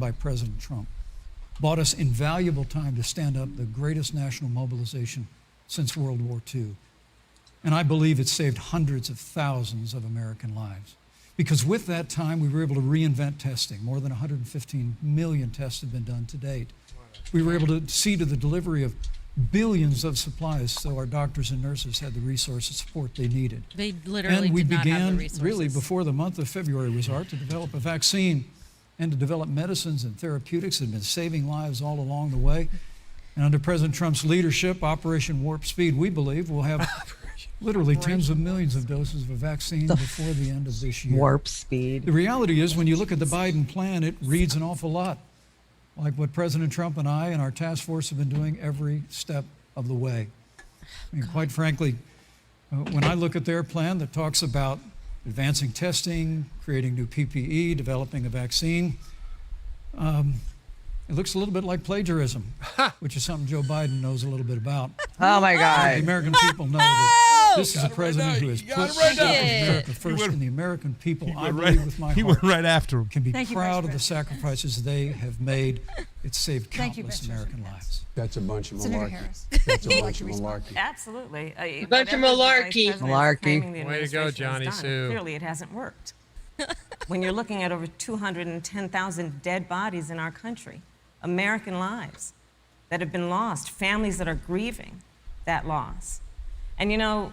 by President Trump bought us invaluable time to stand up the greatest national mobilization since World War II. And I believe it saved hundreds of thousands of American lives. Because with that time, we were able to reinvent testing. More than 115 million tests have been done to date. We were able to see to the delivery of billions of supplies so our doctors and nurses had the resources support they needed. They literally and we did not began, have the resources. really, before the month of February was out, to develop a vaccine and to develop medicines and therapeutics that have been saving lives all along the way. And under President Trump's leadership, Operation Warp Speed, we believe we'll have literally tens of millions of doses of a vaccine before the end of this year. Warp speed. The reality is, when you look at the Biden plan, it reads an awful lot like what President Trump and I and our task force have been doing every step of the way. I mean, quite frankly, when I look at their plan that talks about advancing testing, creating new PPE, developing a vaccine, it looks a little bit like plagiarism, which is something Joe Biden knows a little bit about. Oh my God. The American people know that this is a president who has put America first, and the American people, I believe with my heart, he went right after him. can be proud of the sacrifices they have made. It's saved countless American lives. That's a bunch of malarkey. Harris. That's a bunch of malarkey. Absolutely. Bunch of malarkey. Malarkey. Way to go, Johnny Sue. Clearly, it hasn't worked. When you're looking at over 210,000 dead bodies in our country, American lives that have been lost, families that are grieving that loss. And you know,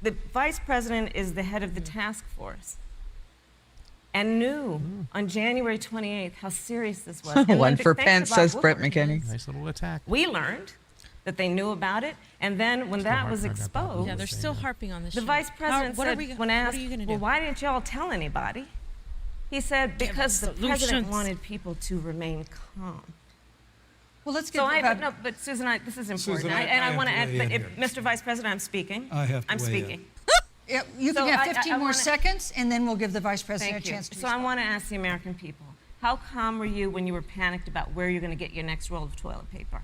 the vice president is the head of the task force and knew on January 28th how serious this was. And One the for thing Pence, about says what Brett we're doing McKinney. Nice little attack. We learned that they knew about it, and then when that was exposed, Yeah, they're still harping on this the shit. vice president What are said, we, when asked, what are you gonna do? well, why didn't y'all tell anybody? He said, because the president solutions. wanted people to remain calm. Well, let's get So about but Susan, this is important. Susan, I want to have add, to but weigh in if, here. Mr. Vice President, I'm speaking. I have to I'm weigh in. speaking. Yeah, you So can have I 15 more wanna- seconds, and then we'll give the vice president Thank a you. chance to So I respond. want to ask the American people, how calm were you when you were panicked about where you're going to get your next roll of toilet paper?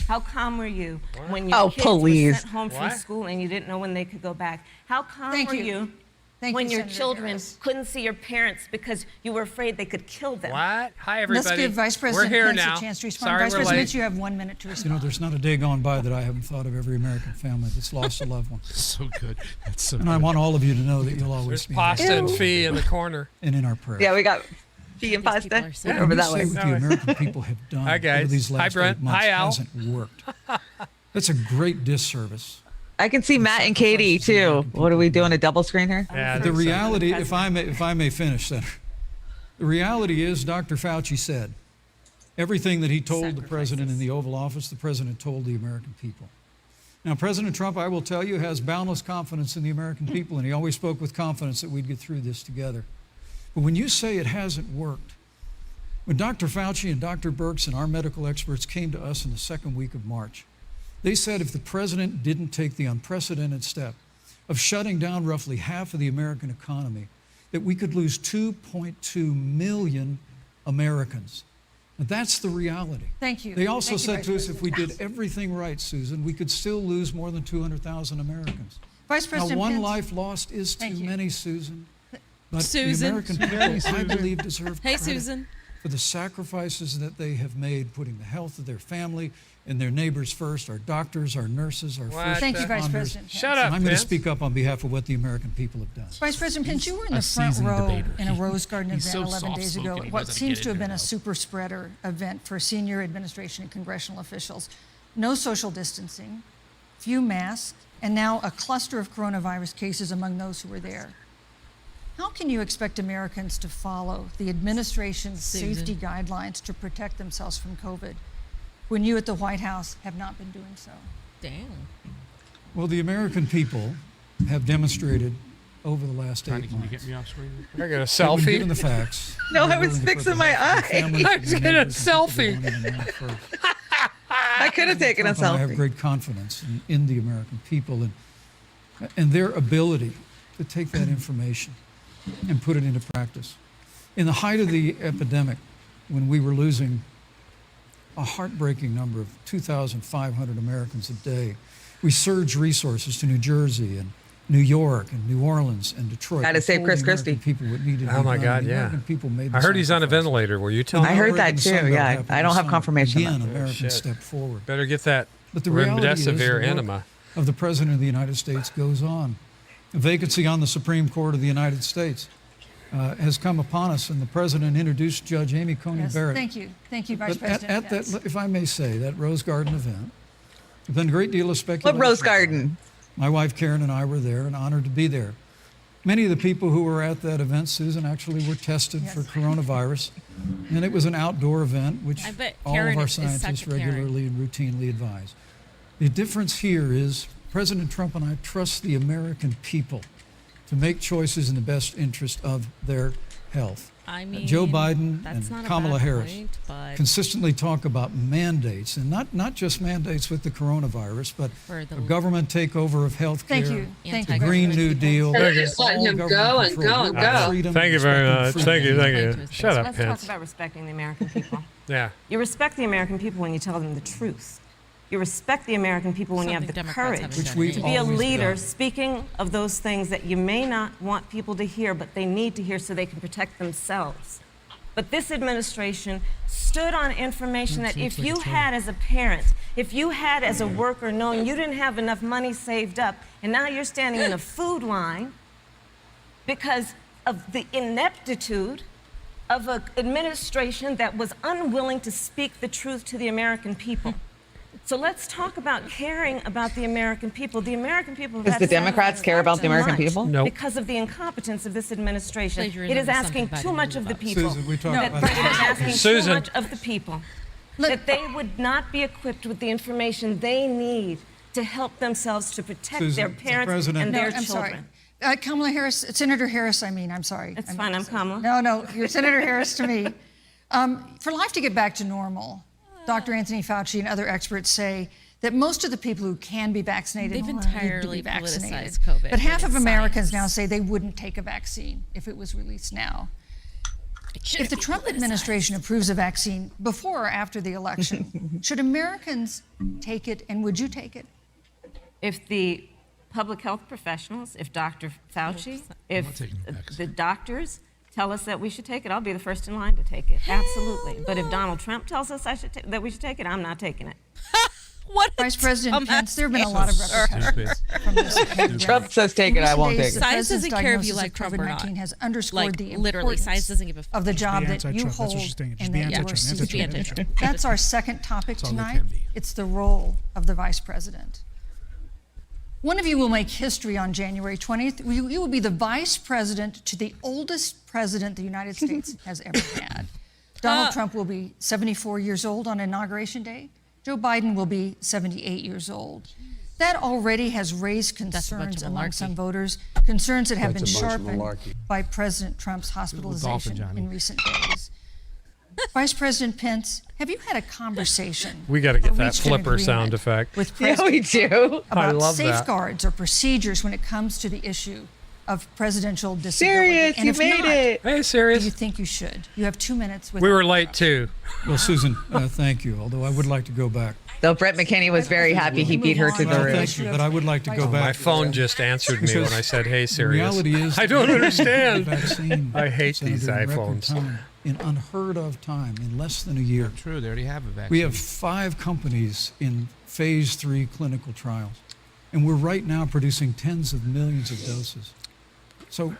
How calm were you when your Oh, kids were please. sent home from What? school and you didn't know when they could go back? How calm Thank were you. you Thank when you, your Senator children Harris. couldn't see your parents because you were afraid they could kill them? What? Hi, everybody. Let's give Vice President We're here Pence now. a chance to respond. Sorry Vice we're President, late. you have 1 minute to You know, respond. there's not a day gone by that I haven't thought of every American family that's lost a loved one. So good. That's so And I good. want all of you to know that you'll always There's be pasta and Ew. fee in the corner. and in our prayers. Yeah, we got fee and These pasta. people are so Over that Say way. what the American people have done Hi, guys. over these Hi, last Brent. 8 months Hi, Al. hasn't worked. That's a great disservice. I can see Matt and Katie too. What are we doing? A double screen here? Yeah, I The think so. reality, if I may finish, Senator, the reality is Dr. Fauci said everything that he told the president in the Oval Office, the president told the American people. Now, President Trump, I will tell you, has boundless confidence in the American people, and he always spoke with confidence that we'd get through this together. But when you say it hasn't worked, when Dr. Fauci and Dr. Birx and our medical experts came to us in the second week of March, they said if the president didn't take the unprecedented step of shutting down roughly half of the American economy, that we could lose 2.2 million Americans. And that's the reality. Thank you. They also Thank you, said Vice to us if we President. did everything right, Susan, we could still lose more than 200,000 Americans. Vice Now, President one Pence. life lost is too Thank you. many, Susan. But Susan. the American people, I believe, deserve Hey, credit Susan. for the sacrifices that they have made, putting the health of their family and their neighbors first, our doctors, our nurses, our What first Thank you, Vice responders. President Pence. Shut up, And I'm going to Pence. speak up on behalf of what the American people have done. Vice President Pence, you were in a the front seasoned row debater. in a Rose Garden He's event so 11 days ago. soft-spoken, he What doesn't seems get to have in been there, a though. super spreader event for senior administration and congressional officials. No social distancing, few masks, and now a cluster of coronavirus cases among those who were there. How can you expect Americans to follow the administration's Susan. safety guidelines to protect themselves from COVID when you at the White House have not been doing so? Damn. Well, the American people have demonstrated over the last 8 Johnny, can you months get me off screen? I got a that when given selfie. the facts. No, they're I was willing to put fixing the my health of their eye. families I and was their getting a neighbors and people selfie. they wanted to know first. I could have taken a Trump and I have selfie. great confidence in the American people and their ability to take that information and put it into practice. In the height of the epidemic, when we were losing a heartbreaking number of 2,500 Americans a day, we surged resources to New Jersey and New York and New Orleans and Detroit. Gotta We save told Chris the American Christie. people what needed to Oh be my done. God, The yeah. American people made I the heard he's on a sacrifice. ventilator. Were you When telling the me? I heard Oregon that Sun too, Belt yeah. happened I don't this have summer, confirmation Again, of that. Americans shit. stepped forward. Better get that But the reality is the remdesivir work enema. of the President of the United States goes on. A vacancy on the Supreme Court of the United States has come upon us, and the President introduced Judge Amy Coney Yes, Barrett. thank you. Thank you, Vice But President at Pence. that, if I may say, that Rose Garden event, there's been a great deal of What speculation. Rose Garden? My wife Karen and I were there and honored to be there. Many of the people who were at that event, Susan, actually were tested Yes. for coronavirus. And it was an outdoor event, which I bet all Karen of our is such a scientists Karen. regularly and routinely advise. The difference here is President Trump and I trust the American people to make choices in the best interest of their health. I mean, Joe Biden that's not and a Kamala bad Harris point, but consistently talk about mandates, and not just mandates with the coronavirus, but for the a government takeover of health care, Thank you. Thank you. the Green New Deal. They're just letting him go and go and go. Thank you very much. Thank you. Thank you. Shut up, Let's talk Pence. about respecting the American people. Yeah. You respect the American people when you tell them the truth. You respect the American people when you have the Something courage Democrats haven't Which done we've to anyway. be a always leader, done. speaking of those things that you may not want people to hear, but they need to hear so they can protect themselves. But this administration stood on information that if you had as a parent, if you had as a worker known you didn't have enough money saved up, and now you're standing in a food line because of the ineptitude of an administration that was unwilling to speak the truth to the American people. So let's talk about caring about the American people. The American people have Does had the to sacrifice Democrats care about the too American much people? Nope. because of the incompetence of this administration. Plagiarism It is is asking something too Biden much knows of the about. people. Susan, we talked No. about It is asking too Susan. much of the people. Look- That they would not be equipped with the information they need to help themselves to protect Susan, their the parents President- and No, their I'm sorry. children. Kamala Harris, Senator Harris, I'm sorry. It's I fine, meant I'm to say- Kamala. No, you're Senator Harris to me. For life to get back to normal, Dr. Anthony Fauci and other experts say that most of the people who can be vaccinated They've need to entirely be vaccinated. politicized COVID But half when of it's Americans science. now say they wouldn't take a vaccine if it was released now. If the Trump administration approves a vaccine before or after the election, should Americans take it, and would you take it? If the public health professionals, if Dr. Fauci, if taking the vaccine. the doctors tell us that we should take it, I'll be the first in line to take it. Absolutely. But if Donald Trump tells us that we should take it, I'm not taking it. what a Vice President dumbass Pence, there have been a lot of repercussions from this pandemic. Trump says take it, I won't take The it. Science president's doesn't care if you diagnosis like of Trump or not. COVID-19 has underscored Like, the literally, science importance doesn't give a fuck. of the job that you anti-Trump. That's what hold she's saying. Just and be that you anti-Trump, are anti-Trump, seeking. anti-Trump. That's our second topic all they tonight. can be. It's the role of the vice president. One of you will make history on January 20th. You will be the vice president to the oldest president the United States has ever had. Donald Trump will be 74 years old on Inauguration Day. Joe Biden will be 78 years old. That already has raised a bunch concerns of among malarkey. some voters, concerns that have That's been a bunch of sharpened malarkey. by President Trump's golfing, hospitalization Johnny. in recent days. Vice President Pence, have you had a conversation? We got to get or that reached an flipper sound agreement effect. with Yeah, we President do. about love that. safeguards or procedures when it comes to the issue of presidential disability? Serious, And you if made not, it. Hey, do serious? you think you should? You have 2 minutes. We were late too. Well, Susan, thank you, although I would like to go back. Though Brett McKinney was very happy he beat her to Well, the room. thank you, but I would like to go back. My phone just answered me when I said, "Hey, The serious." reality is, I don't understand. Vaccine, I hate Senator, these in record iPhones. time, in unheard of time, in less than a year. True, they already have a vaccine. We have 5 companies in phase 3 clinical trials, and we're right now producing tens of millions of doses. So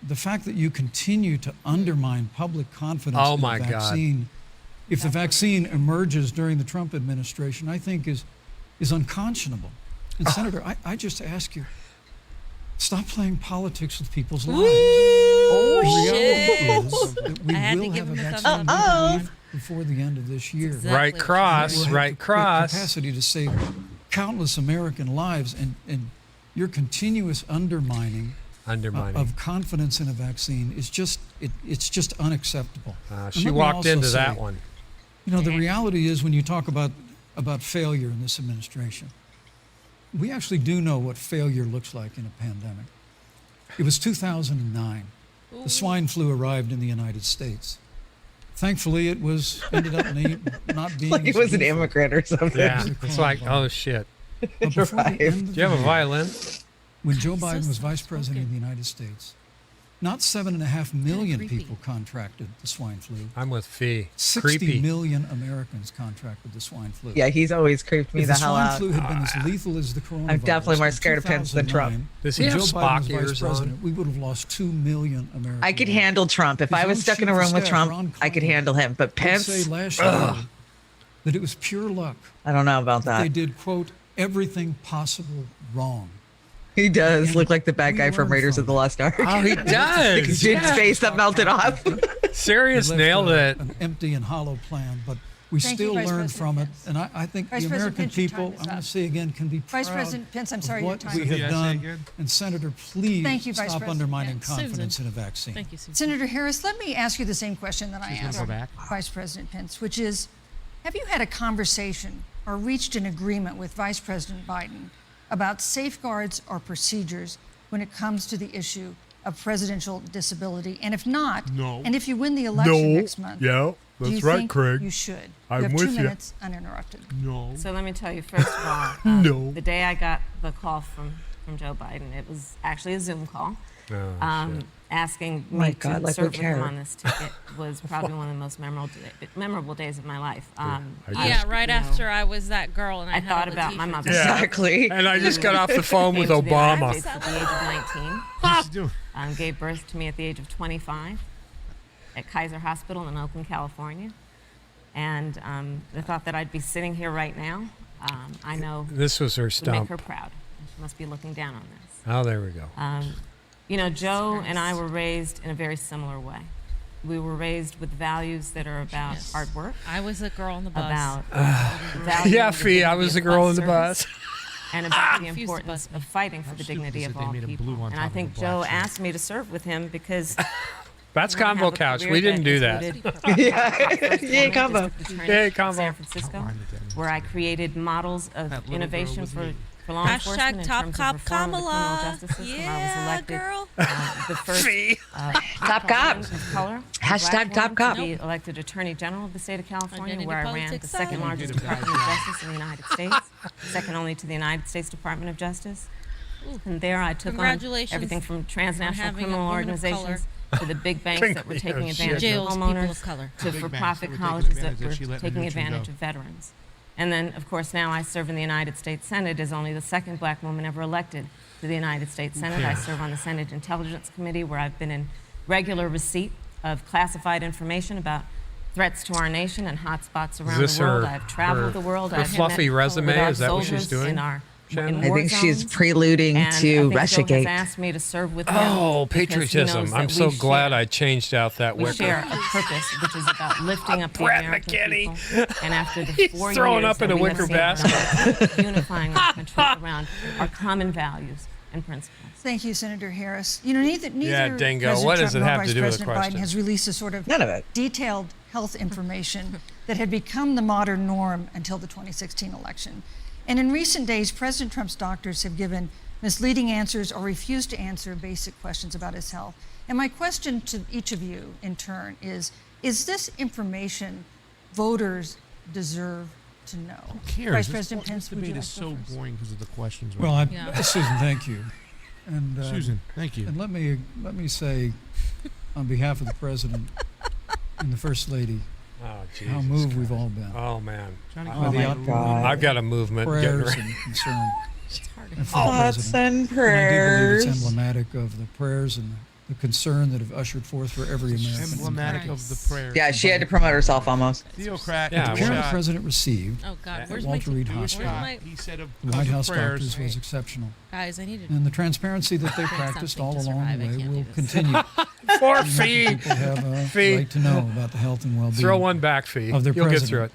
the fact that you continue to undermine public confidence Oh in my the God. vaccine, if the vaccine emerges during the Trump administration, I think is unconscionable. And Senator, I just ask you, stop playing politics with people's lives. Oh, The shit. reality is that we I had to will give have a him a vaccine thumbs we believe, before the end of this year. Exactly. Right We'll cross, have right the cross. capacity to save countless American lives, and your continuous undermining of confidence in a vaccine is just it's just unacceptable. And She let me walked also into say, that one. You know, the reality is when you talk about failure in this administration, we actually do know what failure looks like in a pandemic. It was 2009. The swine flu arrived in the United States. Thankfully, it ended up not being Like as it was an lethal. immigrant or something. Yeah, it's like, oh shit. But before the Right. end of Do you have the a year, violin? When Joe so Biden was vice soft-spoken. president of the United States, not 7.5 million creepy. people contracted the swine flu. I'm with Fee. 60 Creepy. million Americans contracted the swine flu. Yeah, he's always creeped me If the the hell swine out. flu had been as lethal as the coronavirus, I'm definitely more in scared of Pence than Trump. 2009, Does he when have Joe Biden Spock was vice ears on? president, we would have lost 2 million Americans. I could handle Trump. If His I was own stuck in a chief of room with staff, Ron Trump, I could Klain, handle him. But did Pence, say last year that it was pure luck. I don't know about They that. did, quote, everything possible wrong. He does And look like the bad we guy from learned Raiders from of the it. Lost Ark. Oh, he does. Dude's Yeah. face that melted off. Serious, He left nailed it. An empty and hollow plan, but we Thank you, still Vice learned President from it. Pence. And I think Vice the President American Pence, your people, time is I'm going up. to say again, can be proud Vice President Pence, I'm sorry, of your what time we is have up. done. again? And Senator, please Thank you, Vice stop President undermining Pence. confidence Susan. in a vaccine. Thank you, Susan. Senator Harris, let me ask you the same question that I gonna asked go back? Vice President Pence, which is, have you had a conversation or reached an agreement with Vice President Biden about safeguards or procedures when it comes to the issue of presidential disability? And if not, No. and if you win the election next month, Yeah, do you that's right, think Craig. you should? I'm you have with 2 you. minutes uninterrupted. No. So let me tell you, first of all, No. the day I got the call from Joe Biden, it was actually a Zoom call. Oh, Asking My me God, to like we serve with him care. on this ticket was probably one of the most memorable days of my life. I Yeah, right you know, after I was that girl and I I had thought all the about my t-shirts. mother. Yeah. Exactly. And I just got off the phone with Came to the United Obama. States at the age of 19. What's he doing? Gave birth to me at the age of 25 at Kaiser Hospital in Oakland, California. And the thought that I'd be sitting here right now, I know This was her would make stump. her proud. She must be looking down on this. Oh, there we go. You know, Joe and I were raised in a very similar way. We were raised with values that are about Yes. hard work, I was a girl on the bus. about value Yeah, of the Fee, I dignity was of the girl in the service, bus. and about the Refused to importance bus me. of fighting for the stupid dignity is of that they all made a people. blue on And I top of think a black Joe shirt. asked me to serve with him because That's I have Convo a Couch. career We didn't do is that. rooted Yeah. first Yay, woman combo. district attorney Yay, in combo. San Francisco, where I created models of That little innovation girl was for me. law enforcement in Hashtag terms top of cop reform of the criminal Kamala. justice system. I was Yeah, elected girl. the first Top cop. woman of color, Hashtag black top woman cop. to be elected Attorney General of the state of California, Identity where I ran the politics second side. largest Department of Justice in the United States, second only to the United States Department of Justice. And there I took on Congratulations everything from on transnational having a criminal woman of organizations to the big banks that were taking Yeah, advantage Jails, of people homeowners of color. to Big banks for-profit that were taking colleges that advantage that were she let taking Nugent advantage go. of veterans. And then, of course, now I serve in the United States Senate as only the second black woman ever elected to the United States Senate. I serve on the Senate Intelligence Committee, where I've been in regular receipt of classified information about threats to our nation and hotspots around this the world. her- I've traveled the world. her I've fluffy met resume? with our Is that what she's soldiers doing, In our Chanda? in I war think she's zones. preluding And I to think Joe has Russiagate. asked me to serve with him Oh, because he patriotism. knows I'm that so we glad share- I changed out that we share wicker. a purpose, which is about lifting up the Brett American McKinney. people. And after the He's 4 throwing years up in that a we have wicker seen basket. now, unifying our country around our common values and principles. Thank you, Senator Harris. You know, neither dingo. President What Trump does it nor have to Vice do with the President question? Biden has released a sort of None of it. detailed health information that had become the modern norm until the 2016 election. And in recent days, President Trump's doctors have given misleading answers or refused to answer basic questions about his health. And my question to each of you in turn is this information voters deserve to know? Who cares? Vice This President this Pence, would you debate like is to go so first? boring because of the questions. Well, Yeah. Susan, thank you. And Susan, thank you. And let me say, on behalf of the president and the first lady, Oh, how Jesus moved we've Christ. all been Oh, man. Johnny, by the my outpouring God. I've got a movement. getting prayers ready. and concern It's hard. and for the Thoughts president. and And I do believe prayers. it's emblematic of the prayers and the concern that have ushed forth for every American. emblematic of the prayer. Yeah, she had to promote herself almost. Theocrat. Yeah, The well- care the shot. president received Oh God, at where's my Walter Reed Do a where's Hospital, shot. my He said of the White House prayers. doctors, was exceptional. guys? I needed. And the transparency that they Drink practiced all something to along survive. I the way can't will do this. continue. For The American Fee. people have a Fee. right to know about the health and well-being Throw one back, Fee. of their You'll president. get through it.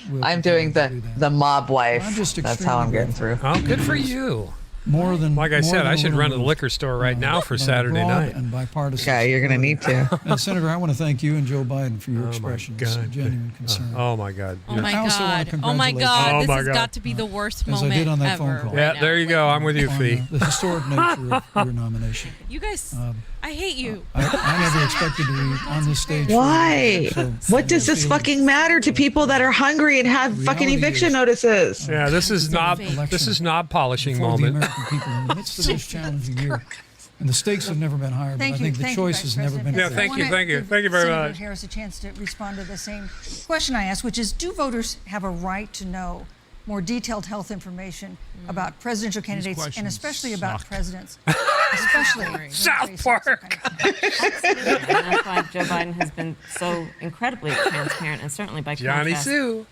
And we'll I'm doing continue to do the that. mob wife. I'm just That's how I'm extremely getting through. Oh, good for you. More than Like I more said, than I should run to the overruled, liquor store right now for by Saturday broad night. And bipartisan. Yeah, you're gonna need to. And Senator, I want to thank you and Joe Biden for your Oh, my expressions of God. genuine concern. Oh, my God. Oh Yeah. my I also wanna God! Oh my congratulate- God! Oh This my has God. got to be the worst As I moment did on that ever. phone call. right Yeah, now. there you go. I'm with you, on Fee. the historic nature of your nomination. You guys, I hate you. I never expected to be on this stage. for you, Why? so What does this feel- fucking matter to people that are hungry and have fucking Reality eviction is- notices? Yeah, this is knob. fake. This is knob polishing For the moment. American American people in the midst of this challenging year. And the stakes have never been higher, but I think the choice has never been Yeah, clearer. thank you, thank you. Thank you very Senator much. Harris a chance to respond to the same question I asked, which is, do voters have a right to know more detailed health information about presidential candidates and questions especially about suck. presidents? Especially when South facing some Park. kind of- Absolutely. And that's why Joe Biden has been so incredibly transparent, and certainly by Johnny contrast, Sue.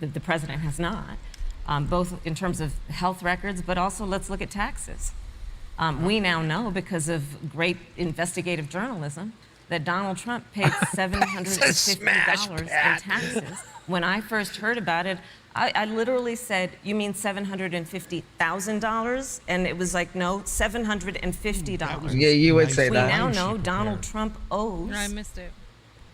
the president has not, both in terms of health records, but also let's look at taxes. We now know, because of great investigative journalism, that Donald Trump paid $750 in taxes. When I first heard about it, I literally said, "You mean $750,000?" And it was like, "No, $750." Yeah, you would say We that. now Nice know sheet Donald prepared. Trump owes I missed it.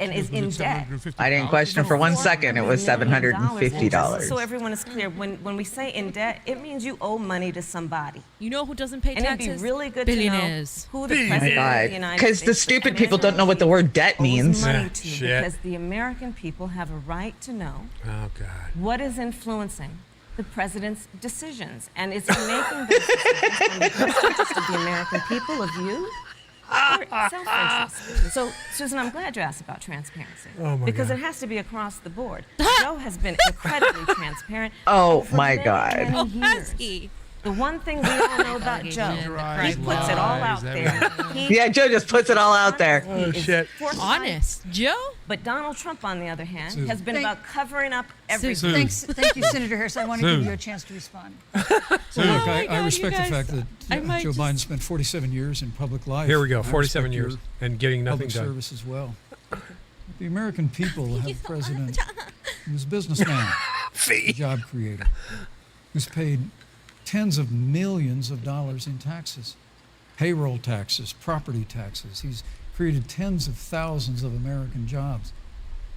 and is in debt. I didn't question for 1 second. It was $750. So everyone is clear, when we say in debt, it means you owe money to somebody. You know who doesn't pay And it'd taxes? be really good to know Billionaires. who the Oh my president of the God. United Because States the stupid people don't know what the word debt owes means. money Ah, to, shit. because the American people have a right to know Oh, God. what is influencing the president's decisions. And is he making those decisions in the best interest of the American people, of you, or self-interest? So, Susan, I'm glad you asked about transparency. Oh, my because God. it has to be across the board. Joe has been incredibly transparent. Oh, for my many, God. many Oh, has years. he? The one thing we all know about Joe, Allegation, he puts it all out there. He Yeah, Joe just puts it all out there. Oh, is shit. forthright. Honest. Joe? But Donald Trump, on the other hand, Susan. has been Thank- about covering up everything. Thank you, Senator Harris. I want to give you a chance to respond. Well, look, my I God, respect you the fact guys, that I might Joe just- Biden spent 47 years in public life. Here we go, I 47 respect years your and getting nothing public done. service as well. The American people have a president who's a businessman, a job creator, who's paid tens of millions of dollars in taxes, payroll taxes, property taxes. He's created tens of thousands of American jobs.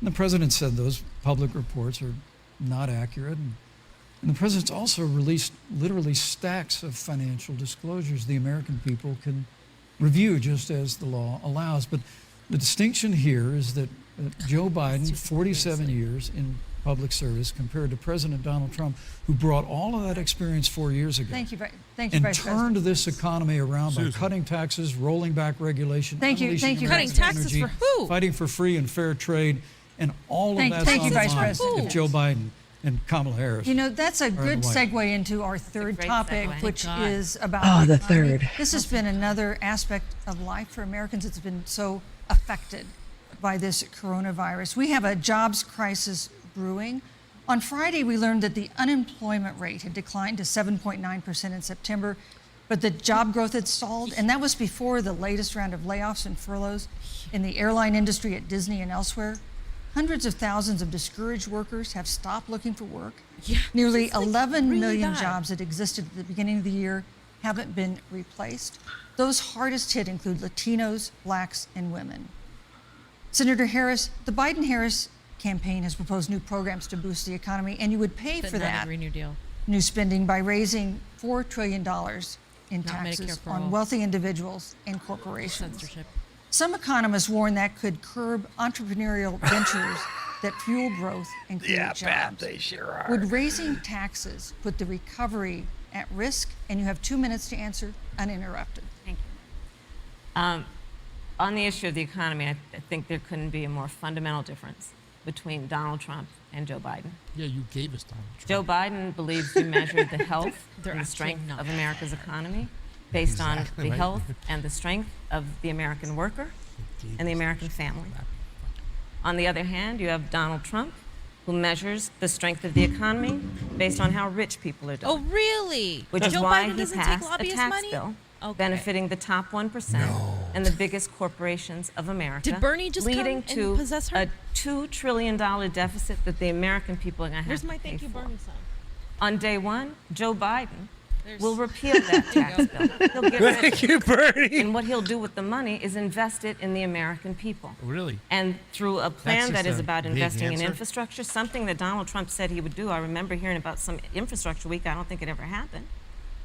And the president said those public reports are not accurate. And the president's also released literally stacks of financial disclosures the American people can review just as the law allows. But the distinction here is that Joe Biden, 47 years in public service, compared to President Donald Trump, who brought all of that experience 4 years ago Thank you, and Vice turned President. this economy around by Susan. cutting taxes, rolling back regulation, Thank you, unleashing thank you, American Vice President. Cutting energy, taxes for who? fighting for free and fair trade, and all of Thank that's you, on the Vice line President. if Joe Biden and Kamala Harris. You know, that's a good the White. segue into our third great topic, segue. which Thank God. is about Oh, the economy. third. This has been another aspect of life for Americans that's been so affected by this coronavirus. We have a jobs crisis brewing. On Friday, we learned that the unemployment rate had declined to 7.9% in September, but the job growth had stalled, and that was before the latest round of layoffs and furloughs in the airline industry at Disney and elsewhere. Hundreds of thousands of discouraged workers have stopped looking for work. Yeah, Nearly it's like 11 really million bad. jobs that existed at the beginning of the year haven't been replaced. Those hardest hit include Latinos, blacks, and women. Senator Harris, the Biden-Harris campaign has proposed new programs to boost the economy, and you would pay But for not a that Green New Deal. new spending by raising $4 trillion in Not taxes Medicare for all. on wealthy individuals and corporations. Censorship. Some economists warn that could curb entrepreneurial ventures that fuel growth and create jobs. sure are. Would raising taxes put the recovery at risk? And you have 2 minutes to answer uninterrupted. Thank you. On the issue of the economy, I think there couldn't be a more fundamental difference between Donald Trump and Joe Biden. Yeah, you gave us Donald Trump. Joe Biden believes you measure the health They're and the actually strength not. of America's economy based on Exactly the right. health and the strength of the American worker and the American family. On the other hand, you have Donald Trump, who measures the strength of the economy based on how rich people are doing. Oh, really? Which is Joe why Biden he doesn't take passed a lobbyist tax money? bill Okay. benefiting the top 1% and the biggest corporations of America. Did Bernie just come leading and to possess her? a $2 trillion deficit that the American people are going to have Here's to my pay thank you, for. Bernie son. On day one, Joe Biden There's- will repeal that tax bill. He'll get rid of Thank it. you, Bernie. And what he'll do with the money is invest it in the American people. Really? And through a plan that just is a about big investing in answer. infrastructure, something that Donald Trump said he would do. I remember hearing about some infrastructure week. I don't think it ever happened.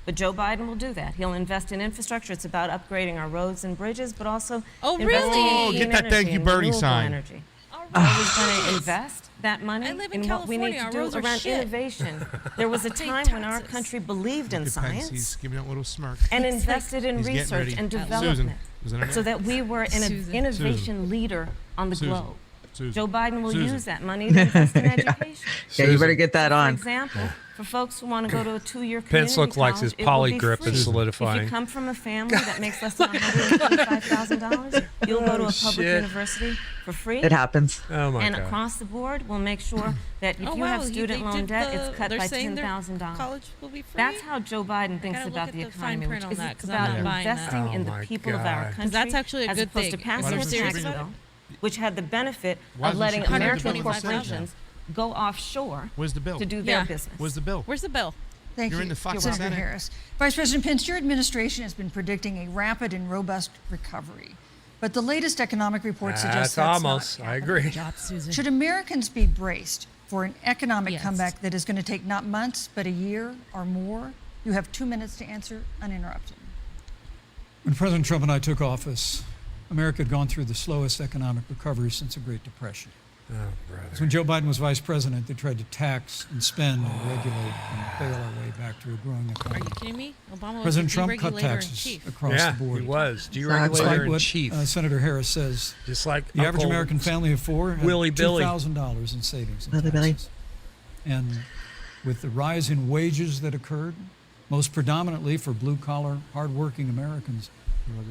But Joe Biden will do that. He'll invest in infrastructure. It's about upgrading our roads and bridges, but also Oh, investing really? in Get clean that thank energy you, and Bernie renewable sign. energy. All was going to invest that money I live in in what we need California. to Our do roads are around shit. innovation. There was a Pay time when our taxes. country believed in Depends. science He's giving out a little smirk. and It's like- invested in He's getting research ready. and Susan. development Is that her name? so that we were an Susan. innovation leader on the Susan. globe. Susan. Joe Biden will Susan. use that money to invest in education. Yeah, you better get that For on. example, for folks who want to go to a 2-year community Pence looked like his college, it will poly be grip free. is If solidifying. you come from a family that makes less than $125,000, you'll go to a public shit. university for free. It happens. Oh my And God. across the board, we'll make sure that if Oh, you wow, have student they loan did debt, the- it's cut they're by saying their $10,000. College will be free. That's how Joe Biden thinks gotta look about at the the fine economy, print which on is that, 'cause I'm about not buying that. investing in Oh the my people of our God. country. that's actually a as good opposed thing. to passing Why a doesn't she tax read it? bill, which had the benefit Why of doesn't letting she read the American bill? corporations go offshore Where's the bill? to do their Yeah. business. Where's the bill? Where's the bill? Thank You're you, in the fucking Senator Senate. Harris. Vice President Pence, your administration has been predicting a rapid and robust recovery. But the latest economic report suggests That's that's almost. not I happening. agree. Job, Susan. Should Americans be braced for an economic Yes. comeback that is going to take not months, but a year or more? You have 2 minutes to answer uninterrupted. When President Trump and I took office, America had gone through the slowest economic recovery since the Great Depression. Oh, brother. When Joe Biden was vice president, they tried to tax and spend and regulate and bail our way back to a growing Are economy. you kidding me? Obama was President the Trump cut deregulator in taxes chief. across Yeah, the board. he was. Exactly. Deregulator Despite in what chief. Senator Harris says, Just like the average Uncle American family of four had Willy Billy. $2,000 in savings and Willy Billy. taxes. And with the rise in wages that occurred, most predominantly for blue-collar, hard-working Americans,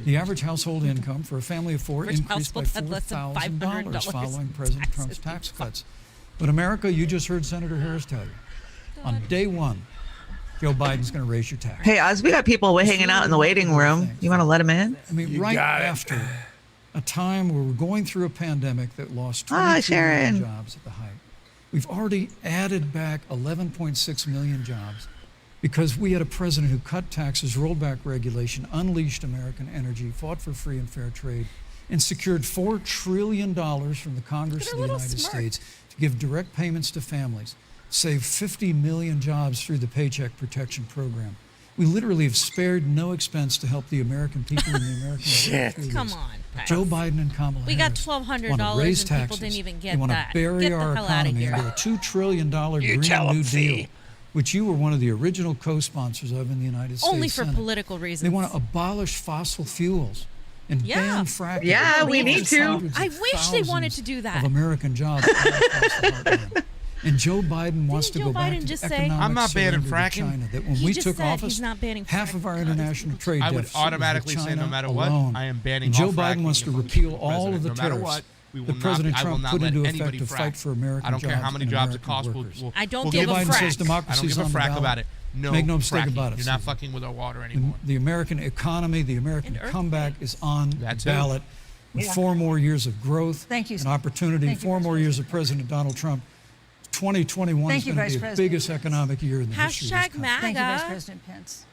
the average household income for a family of four Which increased by household had less than $4,000 $500 following in President taxes? Trump's tax cuts. But America, you just heard Senator Harris tell you, on day one, Joe Biden's going to raise your taxes. Hey, Oz, we got people hanging out in the waiting room. You want to let them in? I mean, You right got it. after a time where we're going through a pandemic that lost 22 Ah, million Sharon. jobs at the height. We've already added back 11.6 million jobs because we had a president who cut taxes, rolled back regulation, unleashed American energy, fought for free and fair trade, and secured $4 trillion from the Congress Look at of her the little United smirk. States to give direct payments to families, save 50 million jobs through the Paycheck Protection Program. We literally have spared no expense to help the American people and the American Shit. through Come this. on. Joe Biden and Kamala We got Harris $1,200 wanna raise and people taxes. didn't even get They want that. to bury Get the our hell outta economy here. into a $2 trillion Green tell 'em, New Deal, Fee. which you were one of the original co-sponsors of in the United States Only for Senate. political reasons. They want to abolish fossil fuels and Yeah. ban fracking. Yeah, we Those need to. hundreds of I wish they wanted thousands to do Of that. American jobs all across the heartland. And Joe Biden wants to Didn't go Joe back Biden to just the say- economic I'm not banning surrender to fracking. China. That when He we just took said office, he's not banning half of our fracking. international trade I would deficit was with automatically say China no matter what, alone. I am banning And Joe all Biden fracking wants to if I'm repeal all of president. the No matter tariffs what, we will that not- President I will Trump not put let into anybody effect to frack. fight for American I don't care how jobs many and jobs it American costs. workers. I don't we'll give Joe a Biden frack. says I don't democracy's give a on the frack ballot. about it. No, Make no mistake fracking. about it, You're not Susan. fucking with our water anymore. The American economy, the American And comeback is on the That's it. ballot with 4 more years of growth Thank you, and sir. opportunity, Thank you, 4 Vice more years of President Donald Trump. 2021 Thank is you, going Vice to be the President. biggest economic year in the history of this Hashtag country. MAGA. Thank you, Vice President Pence.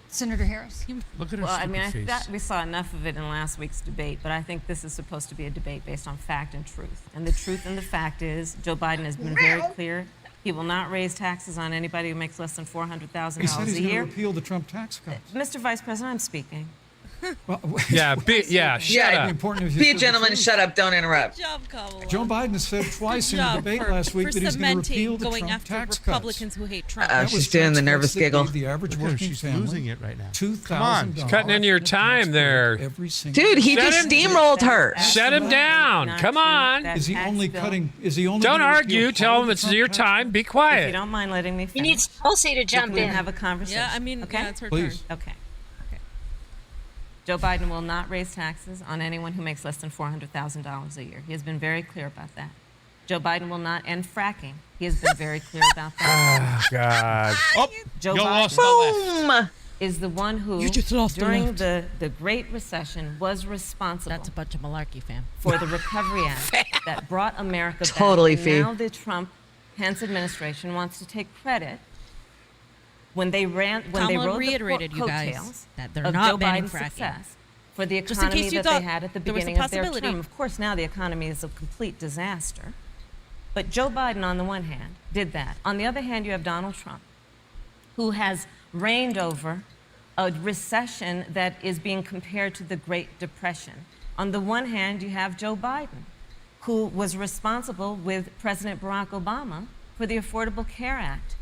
Senator Harris. Look at her Well, I stupid mean, face. that we saw enough of it in last week's debate, but I think this is supposed to be a debate based on fact and truth. And the truth and the fact is, Joe Biden has been very clear. He will not raise taxes on anybody who makes less than $400,000 He said a he's going to year. repeal the Trump tax cuts. Mr. Vice President, I'm speaking. Well, Yeah, Yeah, shut up. important if you Be a said the gentleman. truth. Shut up. Don't interrupt. Good job, Kamala. Joe Biden has said twice in the Good debate job last week for that he's going to cementing repeal the going Trump after tax cuts. Republicans who hate Trump. That She's was doing tax the cuts nervous that giggle. gave the average Look at her, working she's family losing it right now. $2,000. She's cutting into your time there. Every single Dude, he Shut just him- steamrolled her. Shut him down. Not Come true. on. That Is he tax only bill- cutting? Is he only? Don't gonna argue. repeal Tell part him of it's the Trump your tax time. cut? Be If you quiet. don't mind letting me You finish. need Tulsi to we jump can in. have a conversation. Yeah, I mean, okay? yeah, it's her Please. turn. Okay. Joe Biden will not raise taxes on anyone who makes less than $400,000 a year. He has been very clear about that. Joe Biden will not end fracking. He has been very clear about that. God. Oh, Joe you Biden lost the left. Boom. is the one who, You just lost the during left. the Great Recession, was responsible That's a bunch of malarkey, fam. for the Recovery Act that brought America Totally, back. Fee. And now the Trump-Pence administration wants to take credit when they Kamala rode reiterated, the you guys, coattails that they're of not Joe banning Biden's fracking. success for the Just in economy case you that thought they had at the there was a beginning of their possibility. term. Of course, now the economy is a complete disaster. But Joe Biden, on the one hand, did that. On the other hand, you have Donald Trump, who has reigned over a recession that is being compared to the Great Depression. On the one hand, you have Joe Biden, who was responsible with President Barack Obama for the Affordable Care Act,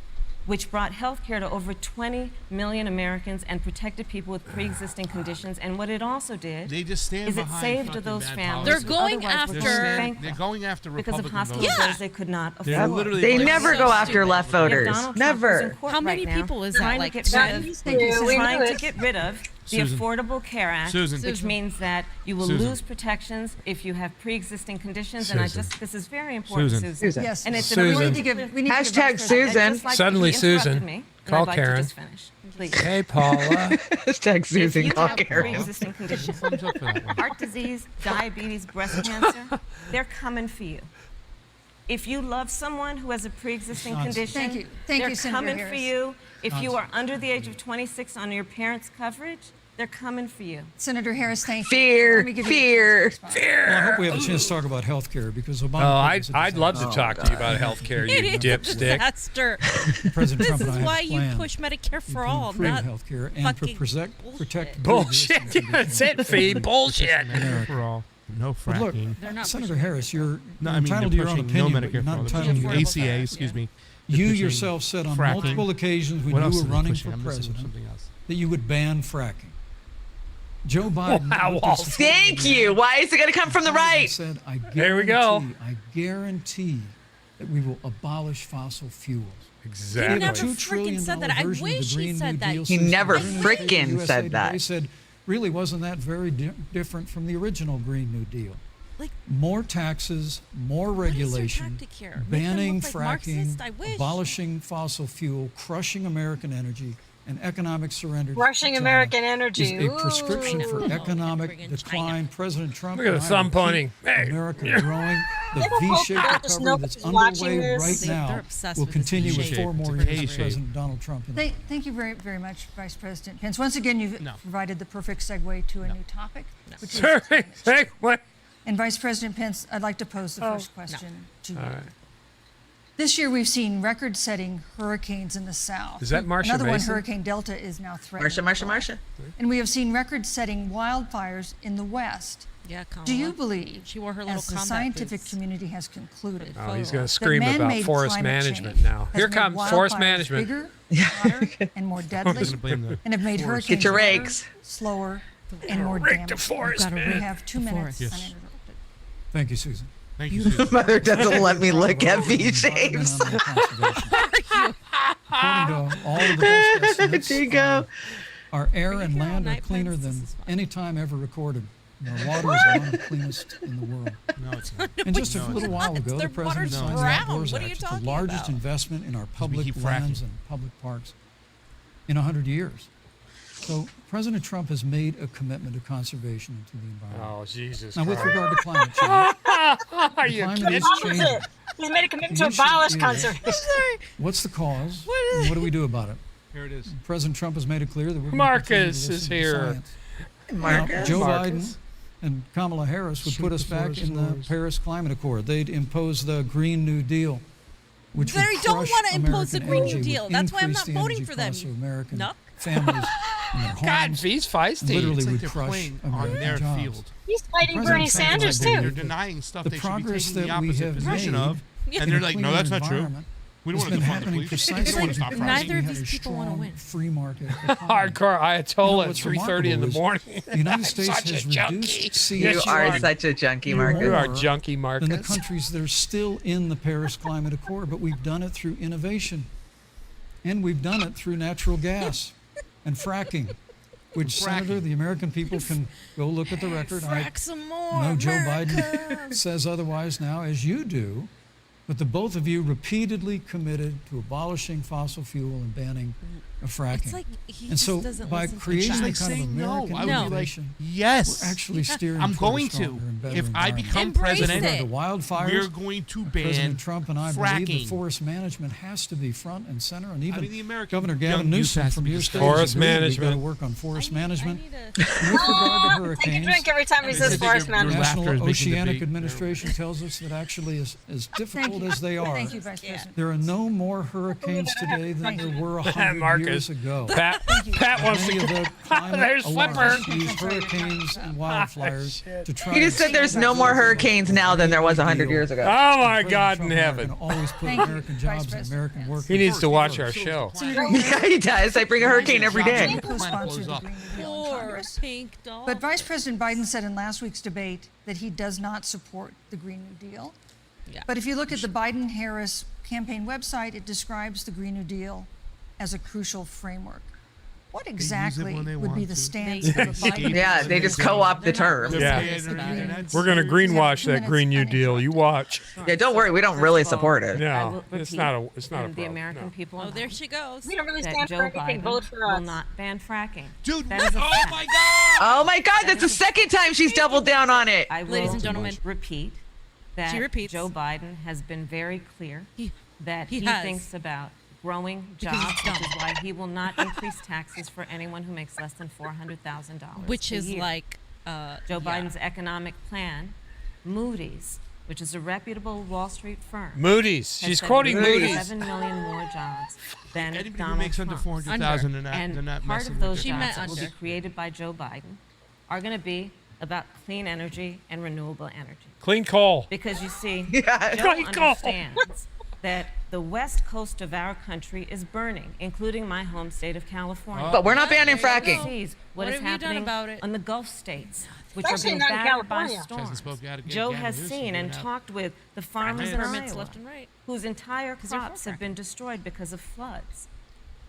which brought health care to over 20 million Americans and protected people with pre-existing conditions. And what it also did They just stand is it behind saved fucking those bad families. They're policy. who going otherwise would after- go They're bankrupt going after because of Republican hospital voters. bills they could not afford. They're literally They going never so go after stupid. left Yet voters. Donald Trump is in Never. court How many right now people is trying that? to Like get That rid of- used Thank you, to, Susan. we trying knew to it. get rid of the Susan. Affordable Care Act, Susan. which means that you will Susan. lose protections if you have pre-existing conditions. And Susan. this is very important, Susan. Susan. Yes. And it's Susan. an We need to give- we need to give Hashtag Vice President- Susan. Just like Suddenly he interrupted Susan. me, and Call I'd like to Karen. just finish, please. Hey, Paula. Hashtag If Susan you call have Karen. pre-existing conditions, Thumbs up for that one. heart disease, diabetes, breast cancer, they're coming for you. If you love someone who has a pre-existing Nonsense. condition, Thank you. Thank they're you, Senator coming for Harris. you. If you are Nonsense. under the age of 26 on your parents' coverage, they're coming for you. Senator Harris, thank you. Fear, Let me give you a fear, chance to respond. Well, I hope we have a chance to talk about health care because Obama. Oh, I'd love to talk to you about health care, It you is a dipstick. disaster. President This Trump is and I have why a you plan push Medicare for to all, improve not health care and to fucking protect bullshit. Bullshit. pre-existing That's conditions. it, Fee. Bullshit. Medicare for all. No But look, fracking. They're not Senator pushing Harris, you're No, I mean, entitled to they're your own pushing no opinion, but Medicare you're for not all. They're entitled to pushing your Affordable ACA, care, excuse yeah. me. They're You pushing yourself said on fracking. multiple occasions when What you else were are they running pushing? for I'm missing president something else. that you would ban fracking. Joe Biden. Wow, looked Walt. us Thank you. Why is it going to come from the and right? said, There we go. I guarantee that we will abolish fossil fuels. Exactly. He never $2 freaking trillion said that. I version of the wish he Green said New that. Deal He system. never President frickin' USA said Today that. said, really wasn't that very different from the original Green New Deal. Like, More taxes, more what is your regulation, tactic here? Make them banning look like fracking, Marxist? I wish. abolishing fossil fuel, crushing American energy, and economic surrender. to Rushing China American energy. is a prescription Ooh. for I know. economic Bring in China. decline. President Trump. Look at and the I thumb will pointing. keep Hey. America growing. The hope V-shaped there's recovery nobody that's watching underway this. right They're now obsessed will with this continue with V-shape. 4 more It's a years of K-shape. President Donald Trump. Thank you very, very much, Vice President Pence. Once again, you've No. provided the perfect segue to a new topic, which is Sorry. climate change. Hey, what? And Vice President Pence, I'd like to pose the first question to you. All right. This year, we've seen record-setting hurricanes in the south. Is that Marsha Another one, Mason? Hurricane Delta, is now threatening. Marsha. And we have seen record-setting wildfires in the west. Yeah, Kamala. Do you believe, She wore her little as the combat scientific boots. community has concluded, Oh, he's Photo. going to that scream about man-made forest climate management change now. has Here made comes forest wildfires management. bigger, hotter, and more I'm deadly, going to blame the and have made forest. hurricanes Get your harder, rakes. slower, and more Rake the damaging. forest, Gotta man. We have 2 The minutes forest. Yes. uninterrupted. Thank you, Susan. Thank you, Susan. Mother doesn't let me look at Environmental V-shapes. conservation. According to all of the best estimates, There you go. our air and Here all land are night, cleaner Pence. than This is fun. any time ever recorded. And our water is one of the cleanest in the world. No, it's not. And just a little while ago, Their the president water's signed the brown. Outdoors What are Act. you It's the talking largest about? investment in our public keep lands fracking. and public parks in 100 years. So President Trump has made a commitment to conservation and to the environment. Oh, Jesus Now, with Christ. regard to climate change, Are you climate kidding? is changing. He's made a commitment to The issue abolish is- conservation. What's the cause? And what do we do about it? Here it is. President Trump has made it clear that we're Marcus going to is listen to here. science. Now, Marcus. Joe Marcus. Biden and Kamala Harris would Shoot put us the back forest in the wars. Paris Climate Accord. They'd impose the Green New Deal, which They would don't crush wanna impose the American Green New energy, Deal. would That's why I'm increase not the voting energy for them, costs you of American nuck. families and their God, homes. V's feisty. Literally It's like would they're crush playing on American their jobs. field. He's fighting President Bernie Trump, I Sanders, believe, too. They're denying stuff The they should be progress taking the that we opposite have position made of. Yeah. And in they're a like, no, cleaner that's not true. environment We don't has want to been defund the happening police. We precisely want to stop because Neither we of had these a people wanna strong win. free market economy. Hardcore Ayatollah at what's 3:30 in the remarkable morning. is the United I'm States such a has junkie. reduced You Yes, CO2 you are are. such a junkie, You Marcus. You are more junkie, than the Marcus. countries that are still in the Paris Climate Accord, but we've done it through innovation. And we've done it through natural gas and fracking, which, Senator, the American people can go look at the record. I Frack some more. know Joe America. Biden says otherwise now, as you do, but the both of you repeatedly committed to abolishing fossil fuel and banning fracking. It's like he And so just doesn't by listen to creating the the like kind of saying no. American I would be like, innovation, Yes. we're actually steering I'm toward a going to. stronger and better If I environment. become Embrace president, it. The wildfires, we're going to ban President Trump and I believe that fracking. forest management has to be front and center, and even mean, the American Governor young Gavin youth Newsom has to from be your discussed. state Forest We've got to management. work on forest management. I need a- And with regard to Take a hurricanes, drink every time he They says said forest your management. laughter National is making the Oceanic bait. Administration tells us that actually as difficult troubled as they are, Thank you, Vice President. there are no more hurricanes today than there were 100 Marcus. years ago. Pat wants Many of to. the climate There's alarmists Flipper. use hurricanes and wildfires to try He just and said there's no more hurricanes now than there was 100 years ago. Oh my President God Trump in and I are heaven. gonna always put Thank you, American Vice jobs and President American Pence. workers He needs to watch our first. show. Yeah, he does. I bring a hurricane every day. Co-sponsored the Green New Deal in Poor Congress. pink doll. But Vice President Biden said in last week's debate that he does not support the Green New Deal. Yeah. But if you look at the Biden-Harris campaign website, it describes the Green New Deal as a crucial framework. What exactly when they would be want the to. stance of the Biden? Yeah, they just co-opt the term. Yeah. We're gonna We greenwash have 2 that Green New minutes Deal. uninterrupted. You watch. Yeah, don't worry, we don't First really of all, support it. No, I will it's repeat, not a. It's not a and problem. the American no. people Oh, know there she goes. We don't really that stand Joe for anything. Biden Vote for will us. not ban fracking. Dude, That is a oh fact. my God! Oh my God, that's the second time she's doubled down on it. I will Ladies and gentlemen, repeat that she repeats. Joe Biden has been very clear that he he has. thinks about growing Because he's jobs, which dumb. is why he will not increase taxes for anyone who makes less than $400,000. Which a is year. like Joe yeah. Biden's economic plan. Moody's, which is a reputable Wall Street firm, Moody's. has She's said quoting we need Moody's. 7 million more jobs than Anybody who Donald makes under Trump. 400,000 and And they're not part messing of those with She their meant jobs that will be under. created by Joe Biden are going to be about clean energy and renewable energy. Clean coal. Because you see, Yeah. Joe Clean coal. understands that the west coast of our country is burning, including my home state of California. But we're not banning There you go. fracking. Sees What is have you done happening about it? on the Gulf states, which Especially are being not in battered by California. storms. Chanda spoke out again. Joe Gavin has Newsom seen and doing that. talked with the farmers in permits Iowa, left and right. whose entire 'Cause they're for crops have fracking. been destroyed because of floods.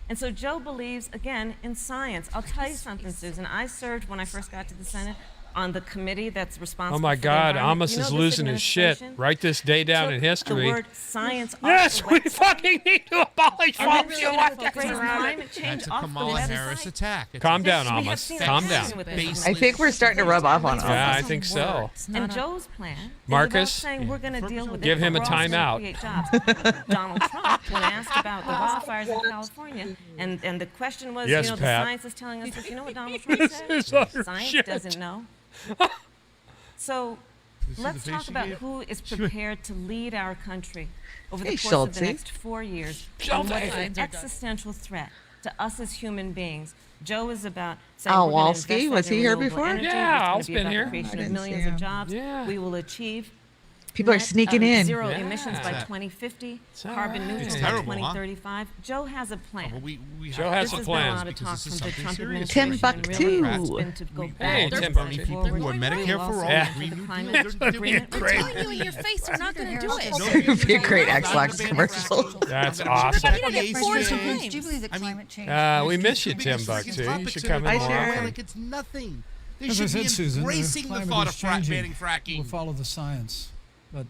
And so Joe believes, again, in science. I'll tell you something, Susan. I served, when I first got to the Senate, on the committee that's responsible Oh my for the God, environment. Amos You know is this losing his shit. administration Write this day down took in the history. word science off Yes, the we website. fucking need to abolish And then fossil really fuels. raise climate change That's a off the Kamala website. Harris attack. It's Calm a- down, We have Amos. seen it Calm happen down. with Baseless. I think we're starting to rub off on Yeah, us. I think so. And Joe's plan is Marcus, about saying we're going to deal with give it, him but a we're also gonna timeout. create jobs. Donald Trump, when asked about the wildfires in California, and the question was, Yes, the Pat. science is telling us this. You know what Donald Trump This said? is utter Science shit. doesn't know. So see let's the face talk she about gave? who is prepared to lead our country over the Hey, course of the Schultze. next 4 years. Schultze. And what is an Lines are done. existential threat to us as human beings. Joe is about saying Al we're gonna Walski, invest was in he here renewable before? energy. Yeah, It's gonna Al's be been about here. the creation I of didn't millions see of him. jobs. Yeah. We will achieve People are net, sneaking in. zero Yeah. emissions by It's 2050, all carbon right. neutral It's by terrible, huh? 2035. Joe has a plan. Well, we Joe have- has This a has plan. been a lot of Because talk this from is the something Trump serious. administration. and really Timbuktu. it's been to go We- back Hey, and Timbuktu. Bernie people forward. who are Medicare We'll for all, also Yeah. enter the Green New climate Deal, they're agreement. great. Telling you in your face, we're not going to do it. It would be a great Xbox commercial. That's awesome. He did it 4 Do times. you believe that climate change? We miss you, Biggest Timbuktu. freaking You should topics come in in Hi, more Sharon. often. Like it's nothing. They As I should be said, Susan, embracing the climate thought is of changing. banning fracking. We'll follow the science. But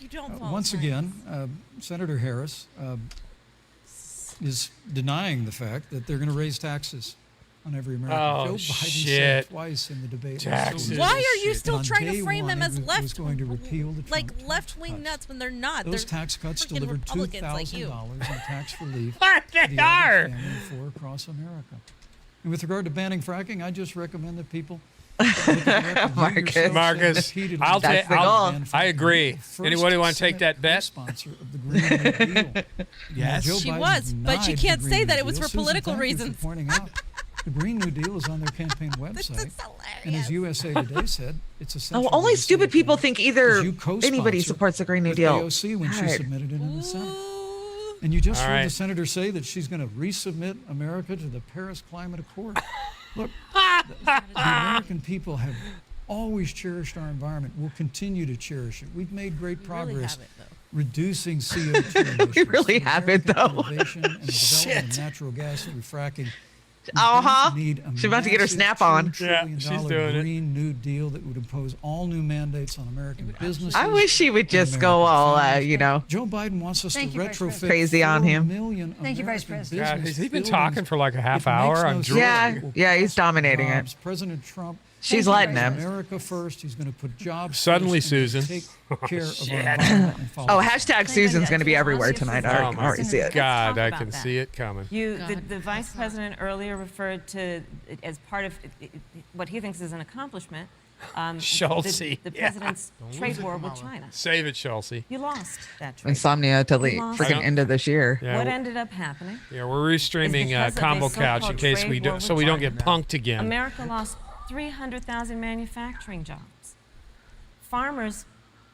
You don't follow once science. again, Senator Harris is denying the fact that they're going to raise taxes on every American. Oh, Joe Biden shit. said twice in the debate. Taxes. Why are you And still on trying day to frame one, them as he was left, going to repeal the like Trump tax left-wing cuts. nuts when they're not? Those They're tax cuts freaking delivered Republicans like you. $2,000 in tax relief They to the are. average family of 4 across America. And with regard to banning fracking, I just recommend that people look at the record, you Marcus. yourself Marcus, said repeatedly I'll that ta- I'll- ban I fracking. agree. The first Anybody wanna take Senate that bet? co-sponsor of the Green New Deal. Yes. Now, Joe She Biden was, but she denied can't the say Green that New it was Deal. for Susan, political thank you for reasons. pointing out the Green New Deal is on their campaign This website. is And as hilarious. USA Today said, it's essential. Oh, only to the stupid state people plan think as either you co-sponsor anybody supports the Green New with Deal. AOC when she God. submitted it in the Senate. Ooh. And you just All heard right. the senator say that she's going to resubmit America to the Paris Climate Accord. Look, the American people have always cherished our environment. We'll continue to cherish it. We've made great We really progress have it, though. reducing CO2 emissions. We really through haven't, American though. Innovation and the development of natural gas through fracking. We Uh-huh. don't need a She's about to get her massive snap on. $2 Yeah, trillion she's doing it. Green New Deal that would impose all new mandates on American businesses. I wish she would and just go American all, families. you know. Joe Biden wants us Thank to you, Vice retrofit President. Crazy on 4 him. million Thank you, Vice American President. God, business has he been buildings. talking for like a half It hour? makes I'm no drooling. Yeah, sense. It will yeah, he's cost dominating it. jobs. President Trump She's you, letting Vice him. America first. He's going to put jobs Suddenly, first and Susan. take care of our shit. environment and follow Oh, the hashtag Susan's going to be everywhere tonight. I Oh, already, my I already see it. God, I about can that. see it coming. The vice president earlier referred to, as part of what he thinks is an accomplishment, Schultz. the Yeah. president's Don't trade lose it, war with Kamala. China. Save it, Chelsea. You lost that trade. Insomnia till the Lost. freaking end of this year. Yeah, What w- ended up happening? yeah, we're restreaming because of a Combo Couch in so-called case trade we war do, with so we don't get China. punked again. America lost 300,000 manufacturing jobs. Farmers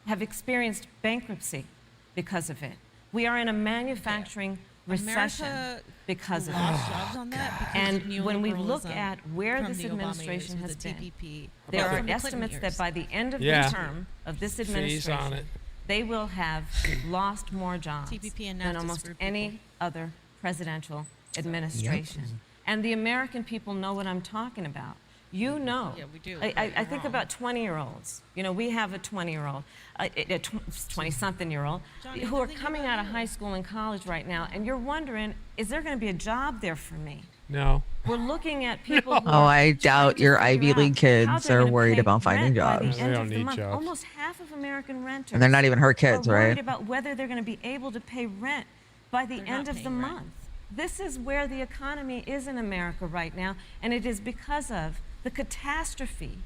have experienced bankruptcy because of it. We are in a manufacturing recession America because of lost it. jobs on that because And of when we look neoliberalism at where from this the Obama administration years has with the been, TPP, there from are the Clinton estimates years. that by the end of Yeah. the term of this Fees administration, on it. they will have lost more jobs TPP and than NAFTA almost screwed any people. other presidential administration. And the American people know what I'm talking about. You know. Yeah, we do, I but think you're about 20-year-olds. You know, we have a 20-year-old, a 20-something-year-old Johnny, who are think coming about out of you. high school and college right now, and you're wondering, is there going to be a job there for me? No. We're looking at people who Oh, are I trying doubt to your figure Ivy out League how kids they're are gonna worried pay about finding rent by the jobs. They end don't of the need month. jobs. Almost half of American renters And they're not even her kids, are worried right? about whether they're going to be able to pay rent by the They're end not of the paying rent. month. This is where the economy is in America right now, and it is because of the catastrophe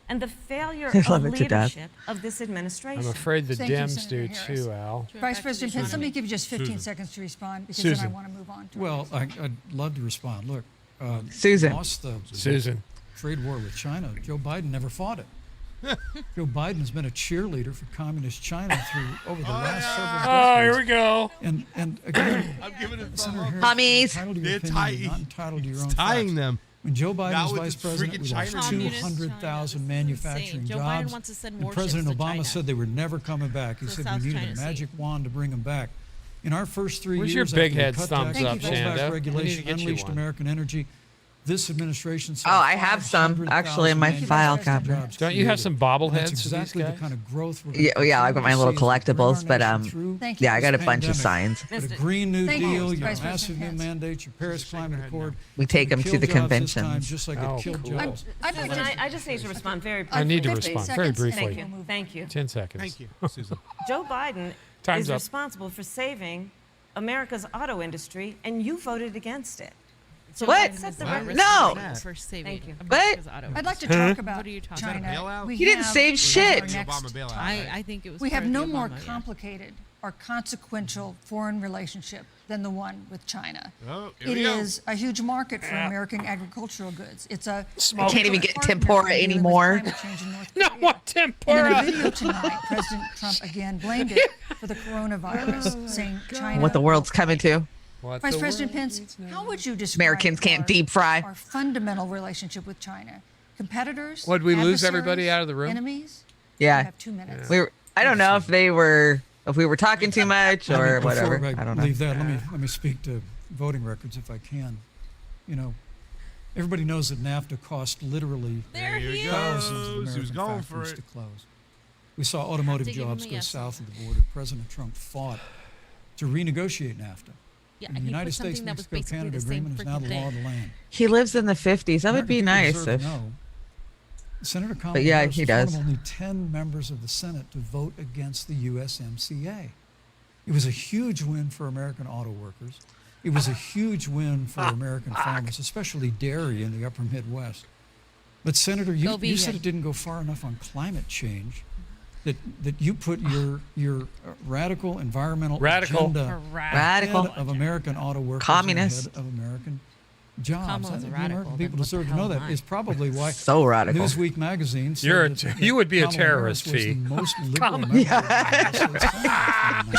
and the failure I of love it to death. leadership of this administration. I'm afraid the Thank you, Dems Senator do Harris. too, Al. Vice Back to President the Pence, let me economy. give you just 15 Susan. seconds to respond because Susan. then I want to move on. To Well, I'd love to respond. Look, Susan. lost the Susan. trade war with China. Joe Biden never fought it. Joe Biden has been a cheerleader for communist China through over the last several Oh, here decades. we go. And again, I'm giving it Senator some Harris, Hummies. you're entitled to your They're opinion, you're tying- not entitled to your own tying facts. them. When Joe Biden Not was with vice the president, freaking we lost China Communist 200,000 China. manufacturing This is insane. Joe Biden jobs. wants to send And warships President to Obama China. said they were never coming back. He To said South we needed China a Sea. magic wand to bring them back. In our first 3 Where's years, your big after we head cut thumbs taxes, up, rolled back Chanda? We need to regulation, get you unleashed one. American energy, this administration saw Oh, I have some, actually, in my 500,000 file manufacturing cabinet. jobs Don't you have created. some And bobbleheads That's of these exactly the guys? kind of growth we're Yeah, gonna yeah, I got my continue little to see as we bring our collectibles, but nation through Thank you. yeah, I got a this bunch of pandemic. signs. But a Mr. Green New Thank you, Deal, your Vice massive President new Pence. mandates, your Paris Climate Accord. We take them to Kill the jobs this time, conventions. just like Oh, it killed cool. jobs. I'd like Susan, to, I just need to respond very I need to 50 respond very seconds, briefly. Thank We'll you. move Thank you. 10 seconds. Thank you, Susan. Joe Biden Time's is up. responsible for saving America's auto industry, and you voted against it. So What? set the Not record No. responsible For saving Thank you. America's auto I'd like to industry. talk about What are you talking China. about? We He didn't have- save our shit. next Obama bailout. topic. I think it was. We have part of no the more Obama, yeah. complicated or consequential foreign relationship than the one with China. Oh, here It we go. is a huge market for American agricultural goods. It's a You can't even get partner tempura in dealing with anymore. climate change in North No Korea. more And tempura. in a video tonight, President Trump again blamed it for the coronavirus, saying China. What the world's coming to. What Vice the President world Pence, needs now. how would you describe Americans can't our- deep fry. our fundamental relationship with China? Competitors? What, did we lose everybody adversaries, out of the room? Enemies? You Yeah. have 2 minutes. I don't know if we were talking too much or whatever. Before I don't know. leave that, let me speak to voting records if I can. You know, everybody knows that NAFTA cost literally There he is. thousands of He was American going for factories it. to close. We saw automotive to give him jobs a go yes on south that. of the border. President Trump fought to renegotiate NAFTA. Yeah, And and the he United put States something that was Mexico basically Canada the same agreement is now the freaking law of thing. the land. He lives in the 50s. That would be American nice people deserve if. to know. Senator Kamala But yeah, Harris he was one does. of only 10 members of the Senate to vote against the USMCA. It was a huge win for American auto workers. It was a huge win for American farmers, especially dairy in the upper Midwest. But Senator, you said vegan. it didn't go far enough on climate change. That you put your radical environmental Radical. agenda Radical. ahead of American auto workers, Communist. and ahead of American jobs. Kamala's a The radical, American then people what the deserve to hell know am that. I? Is probably why So radical. Newsweek magazine said You're a that- ter- that you would be a Kamala Harris terrorist, was the Fee. most liberal member of the United States Senate in 2019.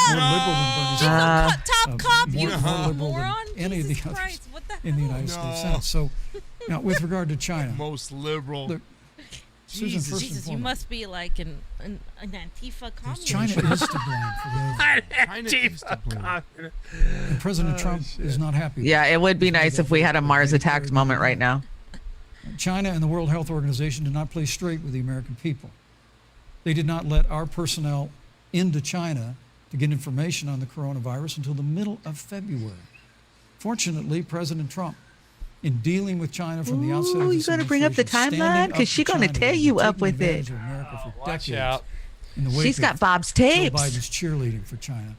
More liberal than Bernie Sanders. Top cop, more you liberal than moron! any of the Jesus others Christ, what the in the hell? United States No. Senate. So, now with regard to China, Most liberal. Look, Susan, first and Jesus, you foremost, must be like an Antifa communist. China is to blame for the China is to blame. and President Trump is not happy. Yeah, it would be nice if we had a Mars attacks moment right now. China and the World Health Organization did not play straight with the American people. They did not let our personnel into China to get information on the coronavirus until the middle of February. Fortunately, President Trump, in dealing with China from the outset of Ooh, this you gotta bring up the administration, timeline? standing 'Cause up she to gonna China, tear has you been up taking with advantage it. of America for Watch decades out. in the wake She's got of Bob's Joe tapes. Biden's cheerleading for China.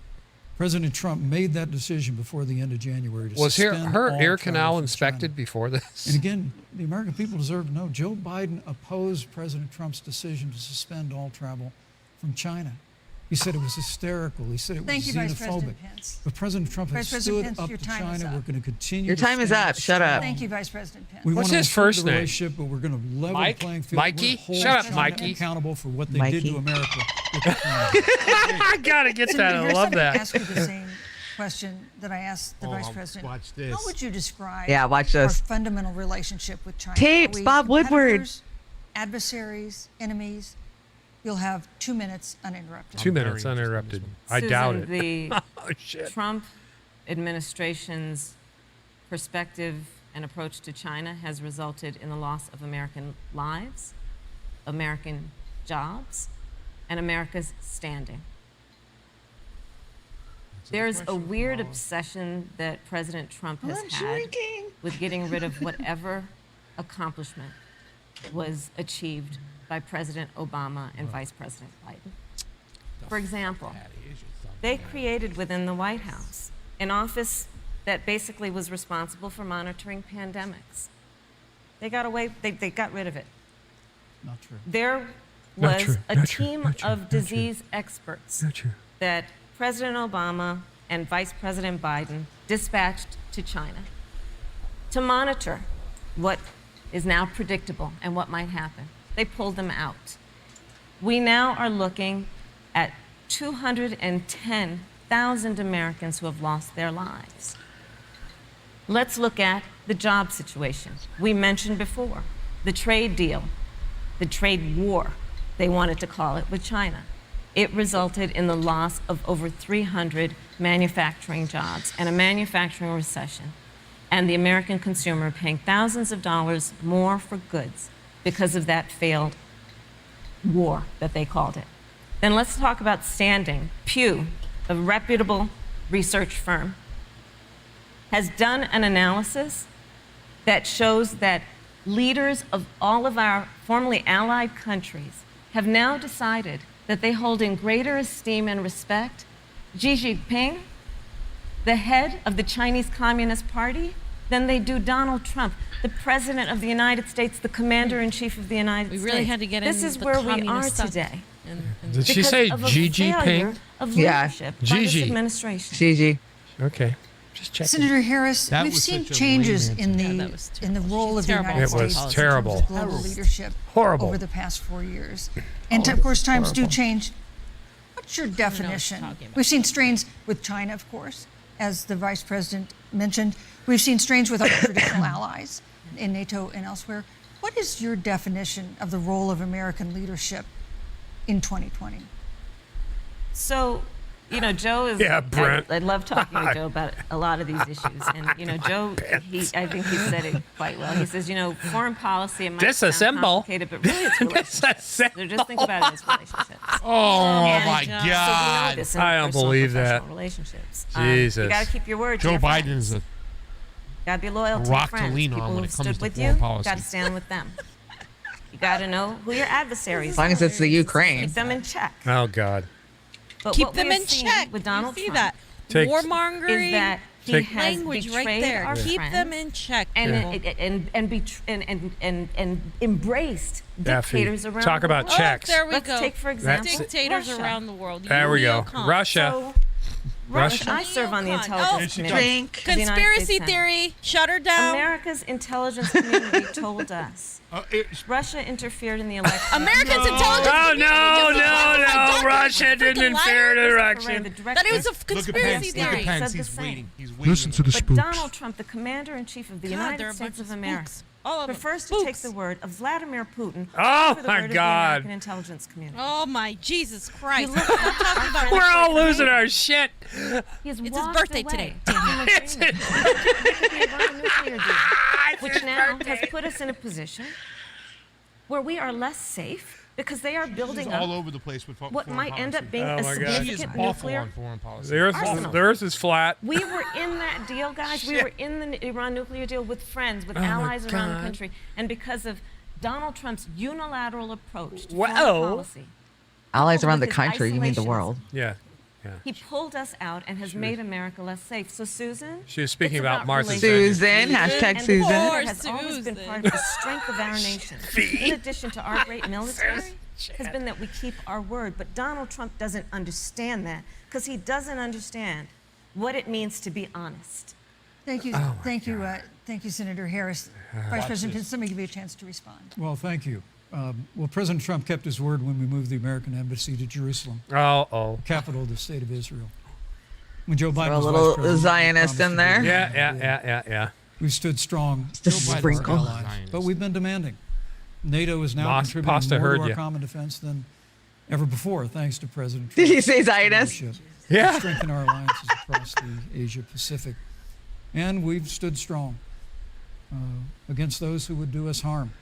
President Trump made that decision before the end of January to Was suspend her all ear travel canal from inspected China. before this? And again, the American people deserve to know Joe Biden opposed President Trump's decision to suspend all travel from China. He said it was hysterical. He said it Thank was you, Vice xenophobic. President Pence. But President Trump has Vice President stood Pence, up your to time is China. up. We're going to continue. Your to time is stand up. Shut up. strong. Thank you, Vice President Pence. We What's want his to first improve the name? relationship, but we're going to level Mike? the playing field. Mikey? We're gonna hold Shut up, China Mikey. accountable for what they Mikey. did to America. with the climate. I gotta get that. Senator I Harris, love I'm gonna that. ask you the same question that I asked the Vice Oh, President. watch this. How would you describe Yeah, watch our this. fundamental relationship with China? Tapes, Are we Bob Woodward. competitors, adversaries, enemies? You'll have 2 minutes uninterrupted. 2 very minutes interested in this uninterrupted. one. I doubt Susan, it. The Oh shit. Trump administration's perspective and approach to China has resulted in the loss of American lives, American jobs, and America's standing. There's a weird obsession that President Trump has had with getting rid of whatever accomplishment was achieved by President Obama and Vice President Biden. For example, they created within the White House an office that basically was responsible for monitoring pandemics. They got away, they got rid of it. Not true. There Not was true, a not true, team not true, of not true. disease experts Not true. that President Obama and Vice President Biden dispatched to China to monitor what is now predictable and what might happen. They pulled them out. We now are looking at 210,000 Americans who have lost their lives. Let's look at the job situation. We mentioned before the trade deal, the trade war, they wanted to call it, with China. It resulted in the loss of over 300 manufacturing jobs and a manufacturing recession, and the American consumer paying thousands of dollars more for goods because of that failed war that they called it. Then let's talk about standing. Pew, a reputable research firm, has done an analysis that shows that leaders of all of our formerly allied countries have now decided that they hold in greater esteem and respect Xi Jinping, the head of the Chinese Communist Party, than they do Donald Trump, the President of the United States, the Commander-in-Chief of the United We States. really had to get This in is the where we are communist stuff. today. Did she because say of a Xi failure Jinping? of Yeah. leadership by Gigi. this administration. Gigi. Okay. Just checking. Senator Harris, That we've was seen such a changes lame in Yeah, that was the role of the terrible. United It was States terrible. in terms of global leadership Horrible. over the past 4 years. And of course, times do change. What's your you're definition? talking about. We've seen strains with China, of course, as the Vice President mentioned. We've seen strains with our traditional allies in NATO and elsewhere. What is your definition of the role of American leadership in 2020? So, you know, Joe is. Yeah, Brent. I love talking to Joe about a lot of these issues, and you know, Joe, I think he said it quite well. He says, you know, foreign policy it might sound Disassemble. complicated, but really it's relationships. So just think about it as relationships. Oh And, my So we know God. this in I don't personal believe professional that. relationships. Jesus. You got to keep your word. to Joe your Biden friends. is a Got to be loyal to rock your to friends. lean on People when who it comes stood to with foreign you, policy. got to stand with them. You got to know who your adversaries As long as it's the Ukraine. Keep them in check. Oh God. But Keep what them we have in seen check. with Donald you see Trump that Take- warmongering is that he Take- has language betrayed right there. our Keep friends them in check. and people. and embraced Daffy. dictators around Talk the about world. checks. There we Let's go. take, for example, Dictators Russia. around the world. There we go. Neocons. Russia. So, Russia. I serve on the Neocon. intelligence Oh, committee. Drink. of the United Conspiracy States Senate. theory. Shut her down. America's intelligence community told us Russia interfered in the election. Americans' intelligence. Oh community no, just no, classified no! Russia documents. didn't Freaking interfere in the liars. election. That it was a Look at conspiracy Pence. Look at theory. Pence. Said the He's same. waiting. He's waiting. Listen to the But spooks. Donald Trump, the commander-in-chief of the God, United they're a States bunch of of America, spooks. All of them. prefers to take Spooks. the word of Vladimir Putin Oh, over the my word of God. the American intelligence community. Oh my Jesus Christ! look- I'm talking about We're all losing our shit. He has It's his walked birthday away today. from an It's agreement his- with the Iran nuclear deal, It's which his now birthday. has put us in a position where we are less safe because they are building He's all up over the place with what foreign might end up policy. being Oh a my God. She is significant awful nuclear. on foreign policy. Arsenal. The earth is flat. We were in that deal, guys. We were in the Iran nuclear deal with friends, with Oh my allies around the God. country. And because of Donald Trump's unilateral approach to Wow. foreign policy, Allies coupled around the with his country. You mean the isolationism, world. Yeah. Yeah. He pulled us out and has made America less safe. So, Susan? She was speaking it's about Martha relations. Susan, hashtag And Susan. that has always been part of the strength of our nation. In addition to our great military, has been that we keep our word. But Donald Trump doesn't understand that because he doesn't understand what it means to be honest. Thank you, thank you, Senator Harris. Vice President Pence, let me give you a chance to respond. Well, thank you. Well, President Trump kept his word when we moved the American embassy to Jerusalem, Oh. capital of the state of Israel. When Joe Biden Throw a was little vice president, Zionist he in there. promised to do Yeah. We stood strong. Just a Joe Biden's sprinkle. our allies, but we've been demanding. NATO is now contributing Pasta more heard to our ya. common defense than ever before, thanks to President Did Trump's he say Zionist? leadership. Yeah. To strengthen our alliances across the Asia Pacific. And we've stood strong against those who would do us harm.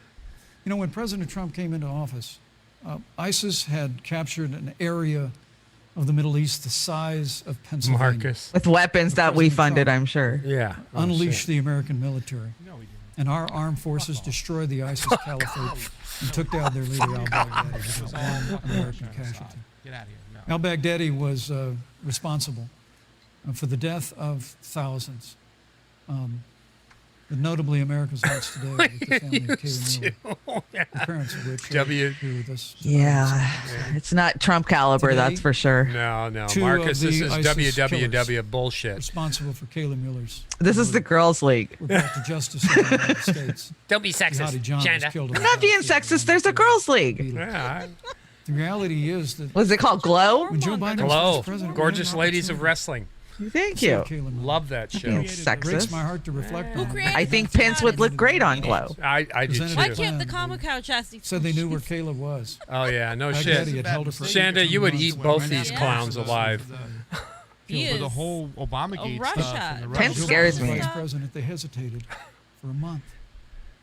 You know, when President Trump came into office, ISIS had captured an area of the Middle East the size of Pennsylvania. Marcus. With weapons that we President funded, Trump I'm sure. Yeah. Unleashed the American military. And our armed forces destroyed the ISIS caliphate and took down their leader al-Baghdadi without one American casualty. Get out of here. No. Al-Baghdadi was responsible for the death of thousands. But notably, America's hearts today with the family of Kayla Miller, the parents of which are here with us tonight. Yeah, it's not Trump caliber, Today, that's for sure. No. Two Marcus, of this the is ISIS WWW killers bullshit. responsible for Kayla Miller's This is the girls' league. were brought to justice in the United States. Don't be Jihadi sexist, John was Chanda. killed on I'm not being sexist. There's a girls' league. Yeah. The reality is that Was it called Glow? when Joe Biden was Hello, vice president, we had gorgeous an ladies of opportunity wrestling. Thank to you. save Kayla Miller. Love that Being show. It breaks my sexist. heart to reflect on. created I think Pence would look great on Glow. I do Presented Why too. it. can't the comic couch ask these Said they knew where Kayla was. Oh yeah, no Baghdadi shit. had held her for Shanda, 18 you would months. eat both these Yeah. clowns alive. He For the is whole Obamagate a stuff. Russia. And the Pence Joe scares Biden was me. Vice president, they hesitated for a month.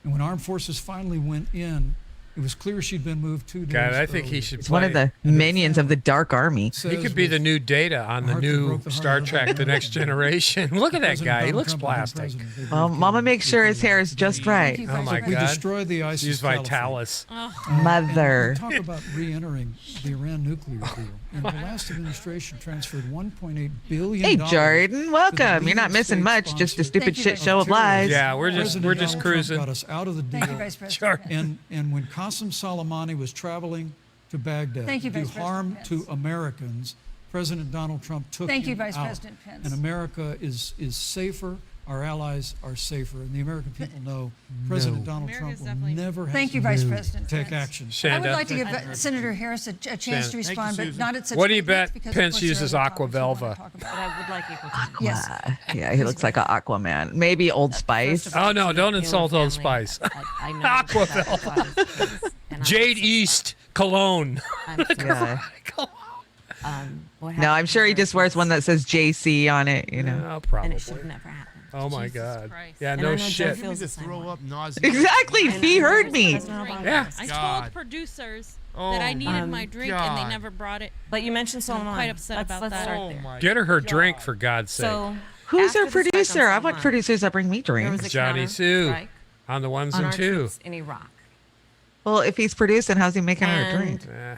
And when armed forces finally went in, it was clear she'd been moved 2 days God, I think he earlier. should It's one of play. the minions of the Dark Army. He Says could be with the new Data on the heart that new broke the heart Star of the Trek: The American Next people. Generation. Look at that President guy. He Donald looks Trump became plastic. president, they Well, moved Mama Kayla makes sure to his hair is just right. Thank you, Oh Vice my President. We God. destroyed the ISIS Use caliphate. Vitalis. Mother. And talk about re-entering the Iran nuclear deal. And the last administration transferred $1.8 billion. Hey, Jordan, welcome. You're not leading missing much, just a state-sponsored stupid Thank you, shit Vice show of President. lies. Yeah, we're just President Donald Trump cruising. got us out of the deal. Thank you, Vice President. Pence. And when Qasem Soleimani was traveling to Baghdad Thank you, to do Vice President harm Pence. to Americans, President Donald Trump took Thank him you, Vice out. President Pence. And America is safer. Our allies are safer, and the American people know President Donald America's Trump will definitely- never Thank you, Vice hesitate President to take Pence. action. I would Shanda. like to give Senator Harris a chance Shanda. to respond, but not at such What do you great length bet because, of Pence course, there are uses other topics we wanna Aquavelva? talk But about. I would like equal time. Yes. Yeah, he looks like an Aquaman. Maybe Old Spice. First of all, Oh, no, to don't you and insult Old family, Spice. I know Aquavelva. that what it is, and Jade I'm- East Cologne. I'm sorry. Yeah. What No, I'm happened sure he here just wears is- one that says JC on it, you know. Oh, And probably. it should never happen. Oh my Jesus God. Christ. Yeah, And I no know Joe shit. feels to the same throw way. up nausea. Exactly, And he I know heard me. President Obama Yeah. does. I God. told producers Oh, that I needed my my drink and they God. never brought it. But you mentioned I'm Solomon. quite upset about let's that. Start Oh there. my Get her drink, God. for God's sake. So Who's after our the strike on producer? I want Solomon, producers that bring me there was drinks. a Johnny counter Sue strike on the ones on and our two. troops in Iraq. Well, if he's producing, how's he making her a drink? Eh,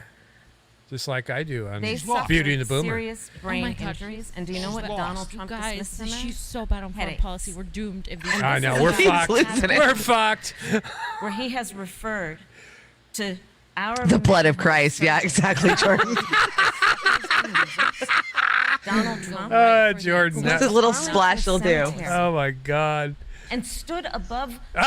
just like I do on They Beauty and the suffered Boomer. serious brain my God, injuries. And do you know what Donald You Trump guys, dismissed them she's as? so bad on foreign Headaches. policy. We're doomed if these I know, This we're is He's fucked. listening. We're fucked. Where he has referred to our The blood of Christ. Yeah, exactly, Jordan. Donald Trump Jordan. What's a that- little splash will do? Cemetery. Oh my God. And stood above. You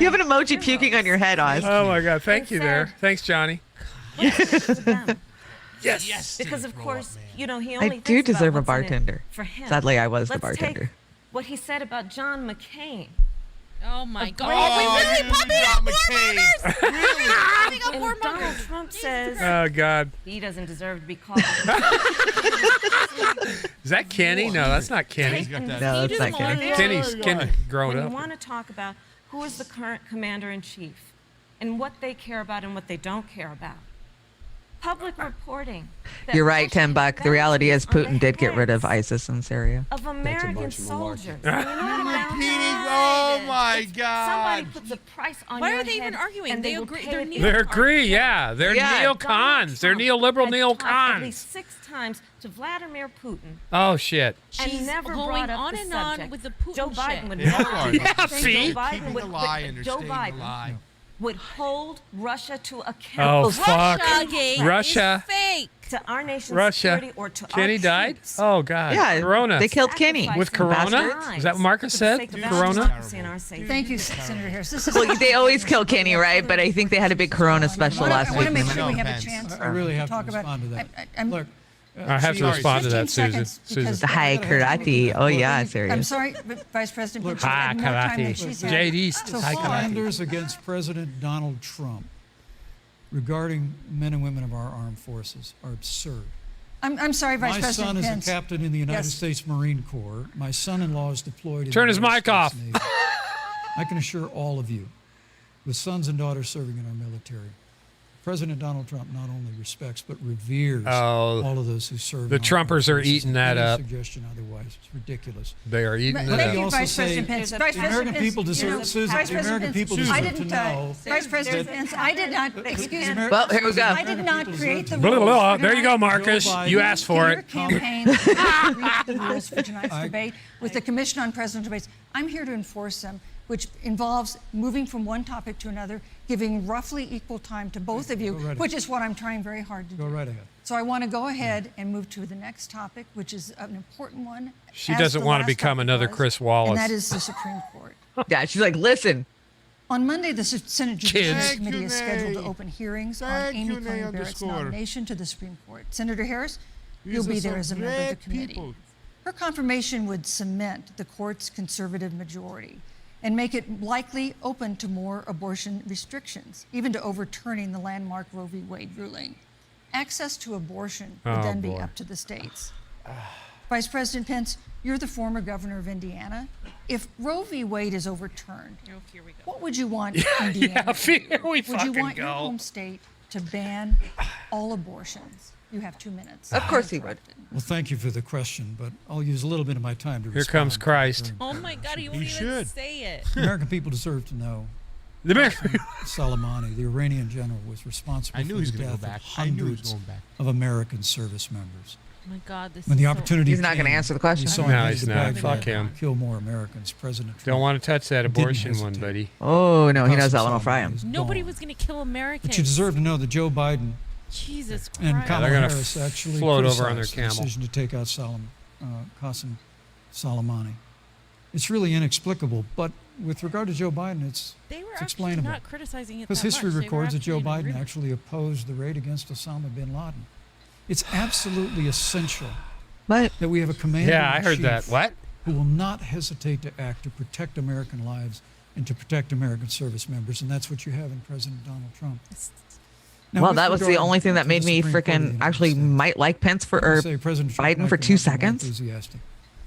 have an emoji puking on your head, Oz. Oh my God. Thank And you there. said- Thanks, Johnny. Yes. Because of course, you know, he only I do thinks about deserve a what's in it bartender. for him. Sadly, I was the Let's bartender. Take what he said about John McCain. Oh my God. great- Are we really you pumping got up more McCain. murders? Really? Pumping up And more Donald murders? Trump says Oh God. he doesn't deserve to be called. Is that Kenny? No, that's not Kenny. He's got that. No, You it's do not more Kenny. than- Kenny's grown when you up. want to talk about who is the current commander in chief and what they care about and what they don't care about, Public reporting. that You're right, Russian $10. The reality is bounties on Putin the did get rid of heads ISIS in Syria. of American bunch of malarkey. soldiers. And you know what about Oh my Somebody God. puts a price on Why your are they even head arguing? and They will agree- pay they're it neither- They back. agree, yeah. They're Yeah. neocons. Donald They're Trump neoliberal had talked at neocons. least 6 times to Vladimir Putin Oh, shit. and She's never going brought up on the and on subject. with the Putin Joe Biden shit. would Yeah, never are. do that. Yeah, Joe see? Biden Keeping would, the lie but and Joe staying the Biden lie. would hold Russia to account. Oh, fuck. Russiagate Russia. is fake. To our nation's Russia. security or to Kenny our died? troops. Oh, God. Yeah, Corona. they killed Kenny. With Corona? Bastards. Is that what Marcus For the said? sake of our Corona? democracy and our safety. Thank you, Senator Harris. This is Well, they always kill Kenny, right? But I think they had a big Corona special I last want to week. make sure we have a Pence. chance I really have to talk about. respond to that. I'm- Look, I have to see, respond to that, 15 Susan. seconds, Susan. because- Hi, karate. Oh, yeah, I'm serious. sorry, but Vice President Pinchot Hi, had more time than karate. she's had. JD's So hi, far. karate. slanders against President Donald Trump regarding men and women of our armed forces are absurd. I'm sorry, Vice My President son is Pence. a captain in the United Yes. States Marine Corps. My son-in-law is deployed in Turn the his United mic States off. Navy. I can assure all of you, with sons and daughters serving in our military, President Donald Trump not only respects but reveres Oh, all of those who serve. the in our armed Trumpers are forces. eating that Any up. suggestion otherwise is ridiculous. They are eating it Thank up. you, also Vice say President Pence. the Vice The President American Pence, people deserve, Vice Susan, the President American Pence, people I deserve to didn't, know. Vice President Pence, I did not, excuse me. Well, here we go. I did not create the Blah, rules. blah, blah. for There you go, tonight. Marcus. Joe Biden. You asked for Your it. campaign reached the rules for tonight's debate with the Commission on Presidential Debates. I'm here to enforce them, which involves moving from one topic to another, giving roughly equal time to both of you, Go right ahead. which is what I'm trying very hard to do. Go right ahead. So I want to go ahead and move to the next topic, which is an important one. She as doesn't the want to last become topic another was, Chris Wallace. And that is the Supreme Court. Yeah, she's like, listen. On Monday, the Senate Judiciary Kids. Committee is Thank you, scheduled to Nay. open hearings on Thank Amy you, Nay, Coney Barrett's underscore. nomination to the Supreme Court. Senator Harris, you'll These be are there some as a member of the great committee. people. Her confirmation would cement the court's conservative majority and make it likely open to more abortion restrictions, even to overturning the landmark Roe v. Wade ruling. Access to abortion would Oh, then be boy. up to the states. Vice President Pence, you're the former governor of Indiana. If Roe v. Wade is overturned, Oh, here we go. what would you want Indiana yeah, to do? here we Would you fucking want your go. home state to ban all abortions? You have 2 minutes. Of course he would. Well, thank you for the question, but I'll use a little bit of my time to Here respond. comes Christ. Oh my God, he won't even should. say it. The American people deserve to know The American- Soleimani, the Iranian general, was responsible I knew for he was the going to death go back. of I knew he was hundreds going back. of American service members. Oh my God, this When is the so- opportunity He's not going to came, answer the question. we saw him No, headed he's to not. Baghdad Fuck to him. Kill more Americans. President Trump Don't want to touch that didn't abortion one, hesitate. buddy. Oh, no, he knows that Qasem one will fry him. Soleimani is Nobody gone. was going to kill Americans. But you deserve to know that Joe Biden Jesus Christ. and Kamala they're gonna Harris actually float over on their criticized the camel. decision to take out Qasem Soleimani. It's really inexplicable, but with regard to Joe Biden, it's They were it's actually explainable. not criticizing it Because that history much. They were records that Joe actually in Biden agreement. actually opposed the raid against Osama bin Laden. It's absolutely essential But that we have a commander Yeah, I heard that. What? who will not hesitate to act to protect American lives and to protect American service members, and that's what you have in President Donald Trump. Now, well, with that was the regard only thing that to made the me Supreme Court of the freaking United actually States, might like Pence for I would or say President Trump Biden might for be 2 more seconds. enthusiastic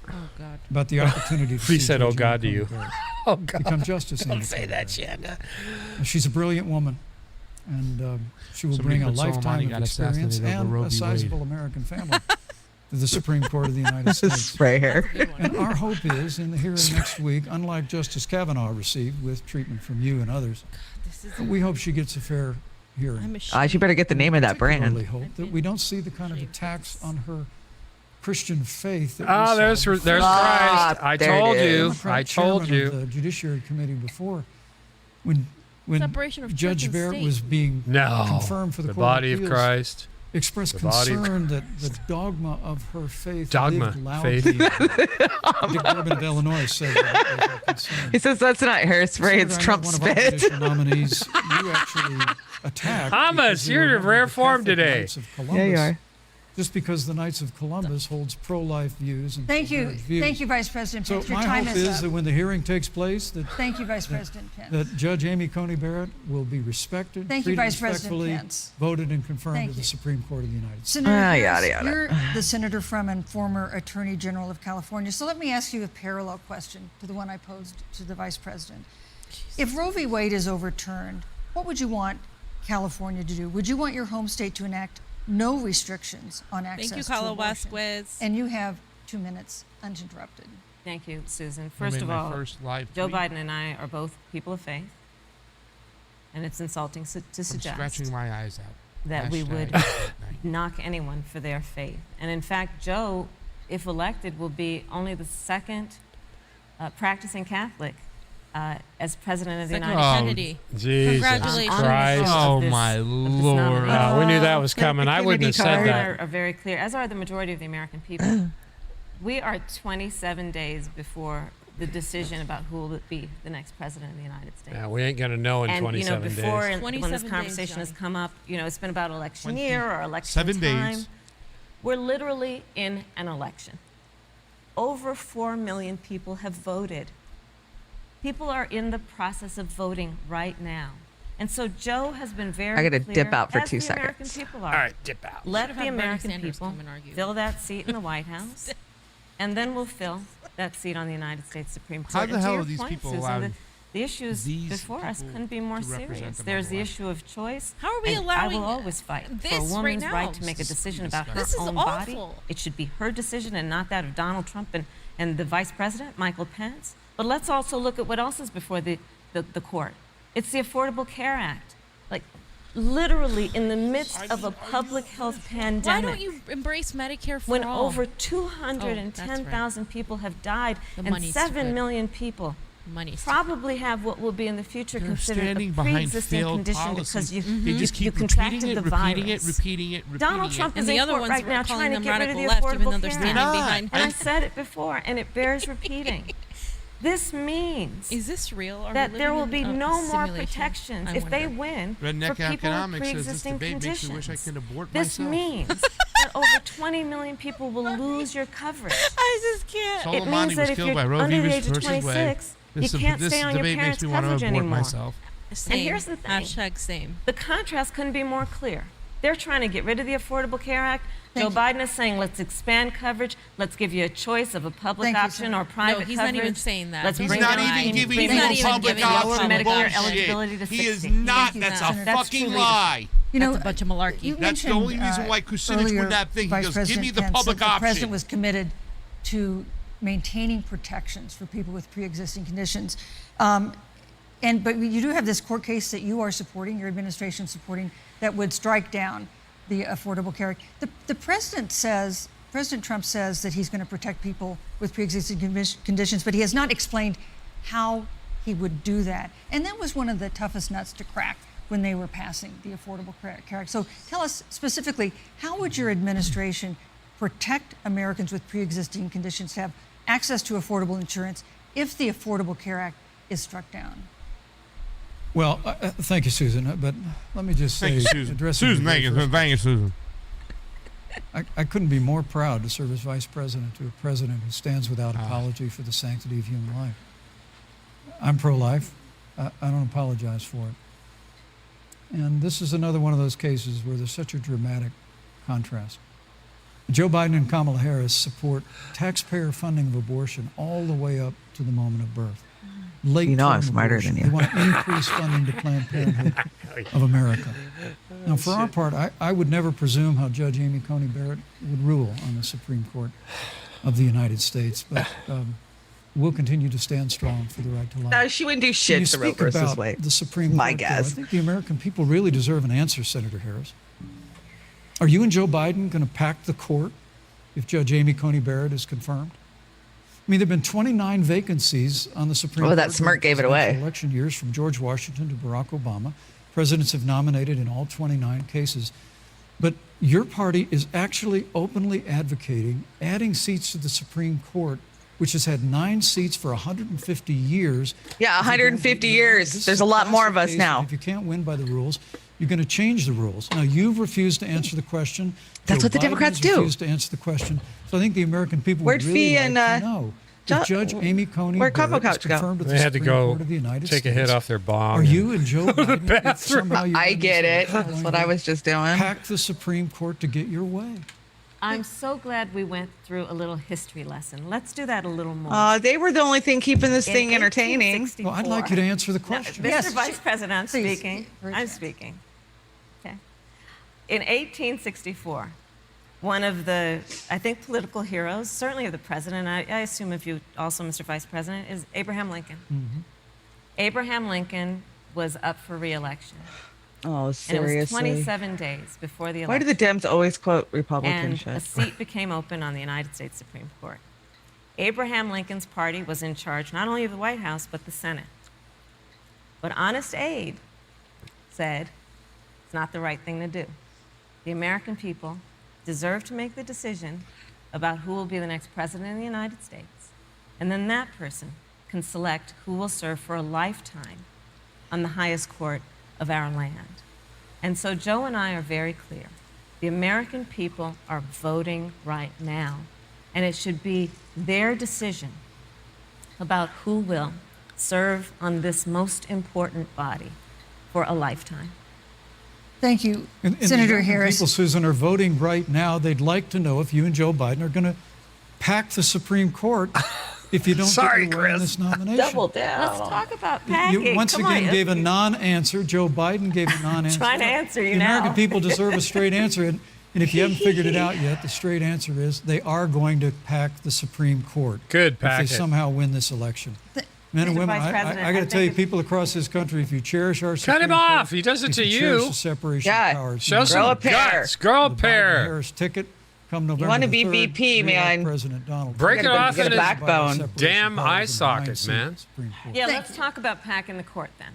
Oh God. about the opportunity to He see said, "Oh Judge God," to Amy you. Coney Barrett Oh, God. become Justice Don't Amy say Coney that, Barrett. Chanda. She's a brilliant woman, and she will Somebody bring a put Soleimani lifetime of got experience assassinated over and Roe a v. Wade. sizable American family to the Supreme Court of the United States. Spray hair. Good one. And our hope is, in the hearing next week, unlike Justice Kavanaugh received with treatment from you and others, This is. but we hope she gets a fair hearing. I'm ashamed. She better get the name of that Particularly brand. hope that we don't see the kind of attacks on her Christian faith that we Oh, saw there's before. Christ. Ah, I there it told is. you. Democrat I told chairman you. of the Judiciary Committee before, when Separation of church Judge and Barrett state. was being No. confirmed for the The Court body of Appeals, Christ. expressed The body of concern that the dogma of her faith Dogma, lived loudly. faith. Dick Durbin of Illinois said that was a concern. He says that's not hairspray, it's Senator, I know Trump one of our spit. judicial nominees you actually attacked. Thomas, because they you're were in rare the form Catholic today. Knights of Yeah, you Columbus, are. Just because the Knights of Columbus holds pro-life views and Thank you. pro-marriage views. Thank you, Vice President So Pence. Your my time hope is is that up. when the hearing takes place, that Thank you, Vice President Pence. that Judge Amy Coney Barrett will be respected, Thank you, treated Vice President respectfully, Pence. voted and confirmed Thank to the you. Supreme Court of the United States. Senator Ah, Harris, yada, yada. you're the senator from and former Attorney General of California. So let me ask you a parallel question to the one I posed to the Vice President. If Roe v. Wade is overturned, what would you want California to do? Would you want your home state to enact no restrictions on access Thank you, to Carla abortion? Vasquez. And you have 2 minutes uninterrupted. Thank you, Susan. I First made of my all, first live Joe tweet. Biden and I are both people of faith, and it's insulting to I'm suggest scratching my eyes out. that we would Hashtag knock anyone for their faith. And in fact, Joe, if elected, will be only the second practicing Catholic as president of the Second United Oh, Kennedy. Jesus Congratulations. Christ. Oh this- my of this lord! nomination. Wow, we knew that was Get coming. the I wouldn't have Kennedy said card. that. Are very clear, as are the majority of the American people. We are 27 days before the decision about who will be the next president of the United States. Yeah, we ain't gonna know in And 27 before days. when 27 this days, conversation has Johnny. come up, it's been about election year or election 7 time. days. We're literally in an election. Over 4 million people have voted. People are in the process of voting right now. And so Joe has been very I gotta clear, dip out for as 2 the American seconds. people are. All right, dip out. Let Should've the had Bernie American Sanders people come and argue. fill that seat in the White House, and then we'll fill that seat on the United States Supreme Court. How the And to hell your are these point, people Susan, allowed the issues these before us people couldn't be more to represent serious. them There's on the the issue of choice. How are we and allowing I will always fight for this a right woman's now? right to make a decision about her This is own body. awful. It should be her decision and not that of Donald Trump and the Vice President, Michael Pence. But let's also look at what else is before the court. It's the Affordable Care Act. Like, literally in the midst of a public health pandemic. Why don't you embrace Medicare for when all? over Oh, that's 210,000 people have died The and money's 7 good. million people Money's probably have what will be in the future They're considered standing a behind pre-existing failed condition policies. because you, They just you keep contracted repeating it, the repeating virus. it, repeating it, repeating Donald it. Trump And is the in other court ones right are now calling trying to them get rid of radical the left, even Affordable though they're Care standing Act. behind. And I said it before, and it bears repeating. This means Is this real? Are we that there living will in be a no more simulation? protections I if they wonder. win Redneck for people economics with says this pre-existing debate makes me conditions. wish I could abort This myself. means that over 20 million people will lose your coverage. I just can't. It Soleimani means that was if killed you're by Roe under v. the age of Versus Wade. 26, This, you can't this stay on your debate parents' makes me want to coverage abort anymore. myself. Same. here's the thing. Hashtag same. The contrast couldn't be more clear. They're trying to get rid of the Affordable Care Act. Joe Biden is saying, let's expand coverage. Let's give you a choice of a public Thank you, option Senator. or private No, he's coverage. not even saying that. Let's He's bring He's not down even premium giving you not a even public giving you a option. lower public Medicare option. eligibility to He is 60. not. you, That's Senator. a That's fucking true lie. You That's a bunch of malarkey. You That's the mentioned, only reason why Kucinich earlier, won that thing. He Vice goes, President give me the Pence public said the president option. was committed to maintaining protections for people with pre-existing conditions. But you do have this court case that you are supporting, your administration supporting, that would strike down the Affordable Care Act. The President Trump says that he's going to protect people with pre-existing conditions, but he has not explained how he would do that. And that was one of the toughest nuts to crack when they were passing the Affordable Care Act. So tell us specifically, how would your administration protect Americans with pre-existing conditions to have access to affordable insurance if the Affordable Care Act is struck down? Well, thank you, Susan. But let me just say, Thank you, Susan. addressing Susan, your thank you. first- Thank you, Susan. I couldn't be more proud to serve as vice president to a president who stands without Ah. apology for the sanctity of human life. I'm pro-life. I don't apologize for it. And this is another one of those cases where there's such a dramatic contrast. Joe Biden and Kamala Harris support taxpayer funding of abortion all the way up to the moment of birth. Late You know I'm term smarter abortion. than They you. want to increase funding to Planned Parenthood of America. Now, for our part, I would never presume how Judge Amy Coney Barrett would rule on the Supreme Court of the United States, but we'll continue to stand strong for the right to life. No, she wouldn't do When you shit to Roe speak versus about Wade. the Supreme My Court, though, guess. I think the American people really deserve an answer, Senator Harris. Are you and Joe Biden going to pack the court if Judge Amy Coney Barrett is confirmed? I mean, there have been 29 vacancies on the Supreme Court. Oh, that smirk during gave it away. presidential election years from George Washington to Barack Obama. Presidents have nominated in all 29 cases. But your party is actually openly advocating adding seats to the Supreme Court, which has had 9 seats for 150 years. Yeah, If you don't 150 get- years. this There's is a lot more classic of us case now. If you can't win by the rules, you're going to change the rules. Now, you've refused to answer the question. That's Joe what the Biden Democrats has do. refused to answer the question. So I think the American people Where'd would really Fee like and, to know if Judge Amy Coney where'd Combo Barrett is Couch go? confirmed at They the had to Supreme go Court of the United take States. a hit off their bomb. Are you and Joe Biden, if somehow you I win get this it. election, That's what I was just doing. pack the Supreme Court to get your way? I'm so glad we went through a little history lesson. Let's do that a little more. They were the only thing keeping this In thing entertaining. 1864 Well, I'd like you to answer the No, question. Mr. Yes, Vice President, I'm please. speaking. Very I'm fast. speaking. in 1864, one of the, I think, political heroes, certainly of the president, I assume of you also, Mr. Vice President, is Abraham Lincoln. Abraham Lincoln was up for re-election. Oh, And seriously. it was 27 days before the Why do election. the Dems always quote Republican And shit? a seat became open on the United States Supreme Court. Abraham Lincoln's party was in charge not only of the White House, but the Senate. But Honest Abe said it's not the right thing to do. The American people deserve to make the decision about who will be the next president of the United States. And then that person can select who will serve for a lifetime on the highest court of our land. And so Joe and I are very clear. The American people are voting right now, and it should be their decision about who will serve on this most important body for a lifetime. Thank you, And the Senator American Harris. people, Susan, are voting right now. They'd like to know if you and Joe Biden are going to pack the Supreme Court if you don't Sorry, get your way on Chris. this nomination. Double down. Let's talk about packing. You once Come again on, gave a non-answer. Joe Biden gave a non-answer. Trying to answer you the now. American people deserve a straight answer. And if you haven't figured it out yet, the straight answer is they are going to pack the Supreme Court. Good If pack they it. somehow win this election. Men and Mr. women, Vice President, I got to I tell you, think people across this country, if you cherish our Supreme Cut him Court, off. He does it if to you. Cherish you. the separation Yeah. of powers. Show you some Grow a pair. guts. Grow a the pair. Biden-Harris ticket come November wanna the be 3rd, VP, re-elect man. President Donald Break Trump. it off get a in his backbone. Separation damn of eye powers and socket, nine seats man. Supreme Court. Yeah, let's talk about packing the court then.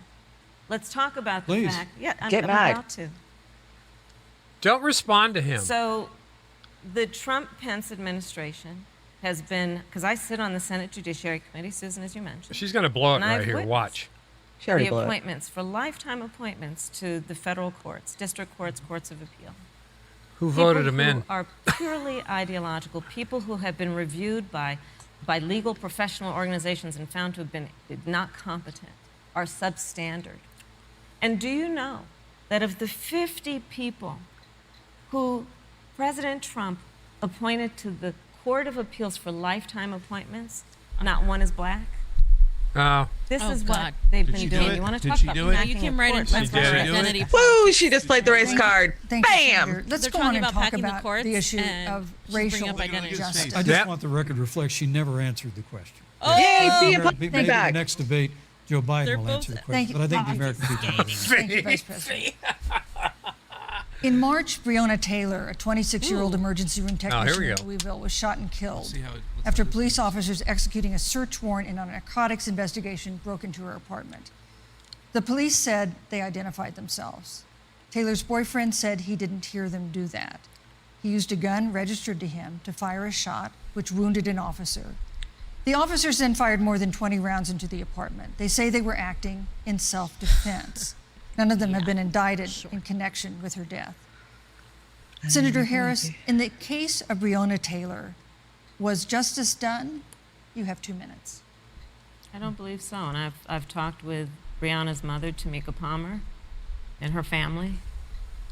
Let's talk about the Please. fact. Yeah, I'm Get mad. about to. Don't respond to him. So, the Trump-Pence administration has been, because I sit on the Senate Judiciary Committee, Susan, as you mentioned. She's going to blow it And right I've here. witnessed Watch. She already the blew it. appointments for lifetime appointments to the federal courts, district courts, courts of appeal. Who voted People him in? who are purely ideological, people who have been reviewed by legal professional organizations and found to have been not competent, are substandard. And do you know that of the 50 people who President Trump appointed to the Court of Appeals for lifetime appointments, not one is black? Oh, This Oh, is God. what they've been she do doing. it? You want to Did talk she about do it? Now packing you came a right court? into Let's my talk did about it. it. identity. Woo! She just played the race card. Thank you, Bam! Senator. Let's They're go talking on and about talk packing the about courts the issue and of she's bringing racial up identity. justice. I just Yep. want the record to reflect she never answered the question. Oh, Yay, see you Maybe put the back. next debate, Joe Biden They're will answer the both- question. Thank you. But I think the American people know. Thank you, Vice President. In March, Breonna Taylor, a 26-year-old emergency room technician we in go. Louisville, was shot and killed See how it looks after like this. police officers executing a search warrant in a narcotics investigation broke into her apartment. The police said they identified themselves. Taylor's boyfriend said he didn't hear them do that. He used a gun registered to him to fire a shot, which wounded an officer. The officers then fired more than 20 rounds into the apartment. They say they were acting in self-defense. None of them have been indicted in connection with her death. Senator Harris, in the case of Breonna Taylor, was justice done? You have 2 minutes. I don't believe so. And I've talked with Breonna's mother, Tamika Palmer, and her family.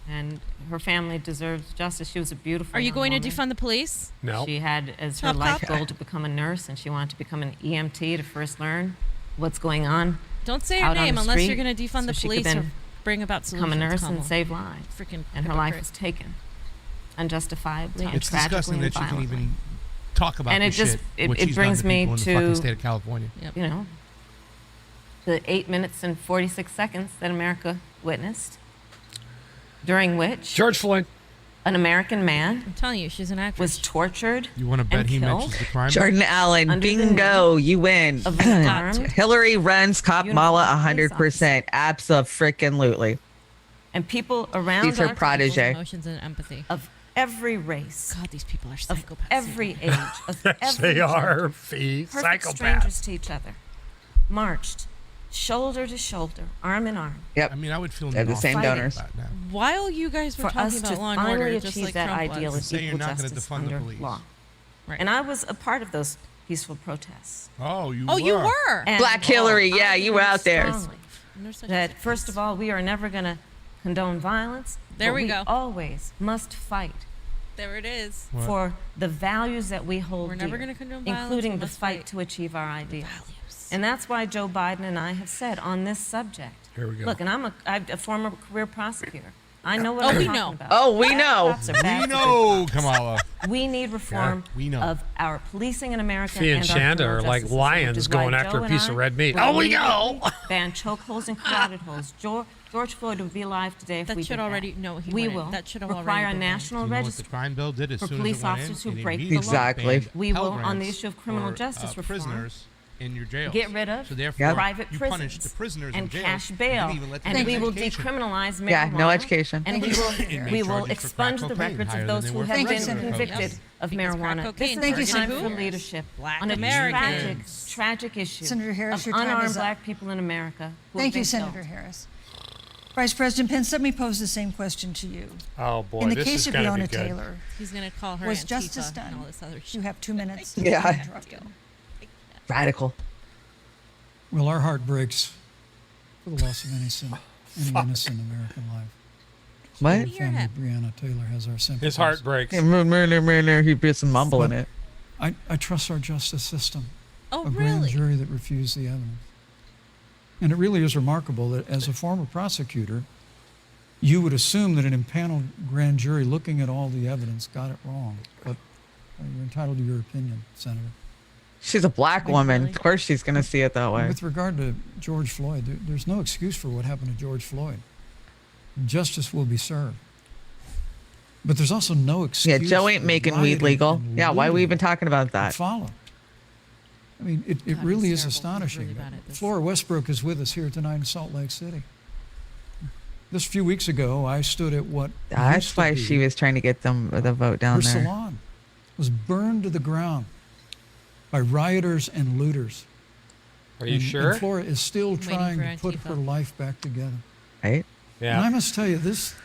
And her family deserves justice. She was a beautiful Are you young going to woman. defund the police? no. She had as her Top life cop. goal to become a nurse, and she wanted to become an EMT to first learn what's going on, Don't say her out on name the unless you're street, going to defund so the she could police or then bring about solutions. become a nurse and Kamala. save lives. Freaking And her life hypocrite. was taken unjustifiably and It's tragically disgusting and that you can violently. even talk about And this it just- shit. it- what it she's brings done to me people in the to- fucking state of California. Yep. You know, the 8 minutes and 46 seconds that America witnessed, during which George Floyd. an American man I'm telling you, she's an actress. was tortured You want to bet and he killed mentions the crime? Jordan Allen, Under the bingo, you win. of an armed Hillary runs Kamala uniformed police 100%. Abso-freaking-lutely. and people around She's her our country protege. Emotions and empathy. of every race, God, these people are of psychopaths. every age, of Yes, every they are. gender, Fee. perfect Psychopaths. strangers to each other, marched shoulder to shoulder, arm in arm, Yep. I mean, I would feel They're the nauseous same Fighting. donors. about that. While you guys were for talking us about to law and finally order, just achieve like that Trump ideal was. of Say you're equal not gonna justice defund the under police. law. Right. And I was a part of those peaceful protests. Oh, you Oh, were. you were. And Black Hillary, I yeah, you were believe out there. strongly And they're such that a- first of all, we are never going to condone violence. There but we go. Always must fight There it is. What? for the values that we hold We're never dear, gonna condone violence, including we the must fight fight. to achieve our ideals. Values. And that's why Joe Biden and I have said on this subject. Here we go. Look, and I'm a former career prosecutor. I know what Oh, I'm we talking know. about. Oh, we know. Cops are bad We for know, good cops. Kamala. We need reform we know. of our policing in America. Fee and our Chanda criminal are like justice system, lions which is why going after Joe a piece and of I red meat. will Oh, we immediately know. Ban chokeholds and carotid holds. George Floyd would be alive today if That we should did already- that. no, he we wouldn't. will That should have require already a been done. national You know what the register crime bill did as for soon police as it went officers in? who It break the immediately law. Exactly. banned We will, Pell on the Grants issue of criminal for, justice reform, prisoners in your jails. get rid of So therefore, Yep. private you prisons punish the prisoners and in jail. cash You bail, didn't even let them and get we will education. decriminalize marijuana. Yeah, no education. And we Thank you, will, Harris. we They will charge you for expunge crack the cocaine records higher of than those they who were have Thank you, been Senator. convicted Yes. of Because crack marijuana. This cocaine is Thank you, a time Senator for Harris. leadership Black on a Americans. tragic issue Senator Harris, of your time is unarmed up. black people in America who have Thank you, been Senator killed. Harris. Vice President Pence, let me pose the same question to you. Oh boy, In the this case is of going to Breonna be good. Taylor, He's going to call her was Antifa justice and done? all this other shit. You have 2 minutes. Yeah. to interrupt you. Radical. Well, our heart breaks for the loss of any innocent American life. What? The family of Breonna Taylor has our sympathy. His heart breaks. He'd be some mumble in it. I trust our justice system. Oh, A grand really? jury that refused the evidence. And it really is remarkable that as a former prosecutor, you would assume that an impaneled grand jury looking at all the evidence got it wrong. But you're entitled to your opinion, Senator. She's a black woman. Of course she's going to see it that way. With regard to George Floyd, there's no excuse for what happened to George Floyd. Justice will be served. But there's also no excuse. Yeah, Joe ain't for making weed rioting legal. and Yeah, why are we looting even talking about that that? follow. I mean, it God, really he's is terrible. He's astonishing. really bad at this. Flora Westbrook is with us here tonight in Salt Lake City. Just a few weeks ago, I stood at what That's used to why be she was trying to get them the vote down her there. salon was burned to the ground by rioters and looters. Are you And sure? Flora is still Waiting trying for to put Antifa. her life back together. Right? And I Yeah. must tell you, this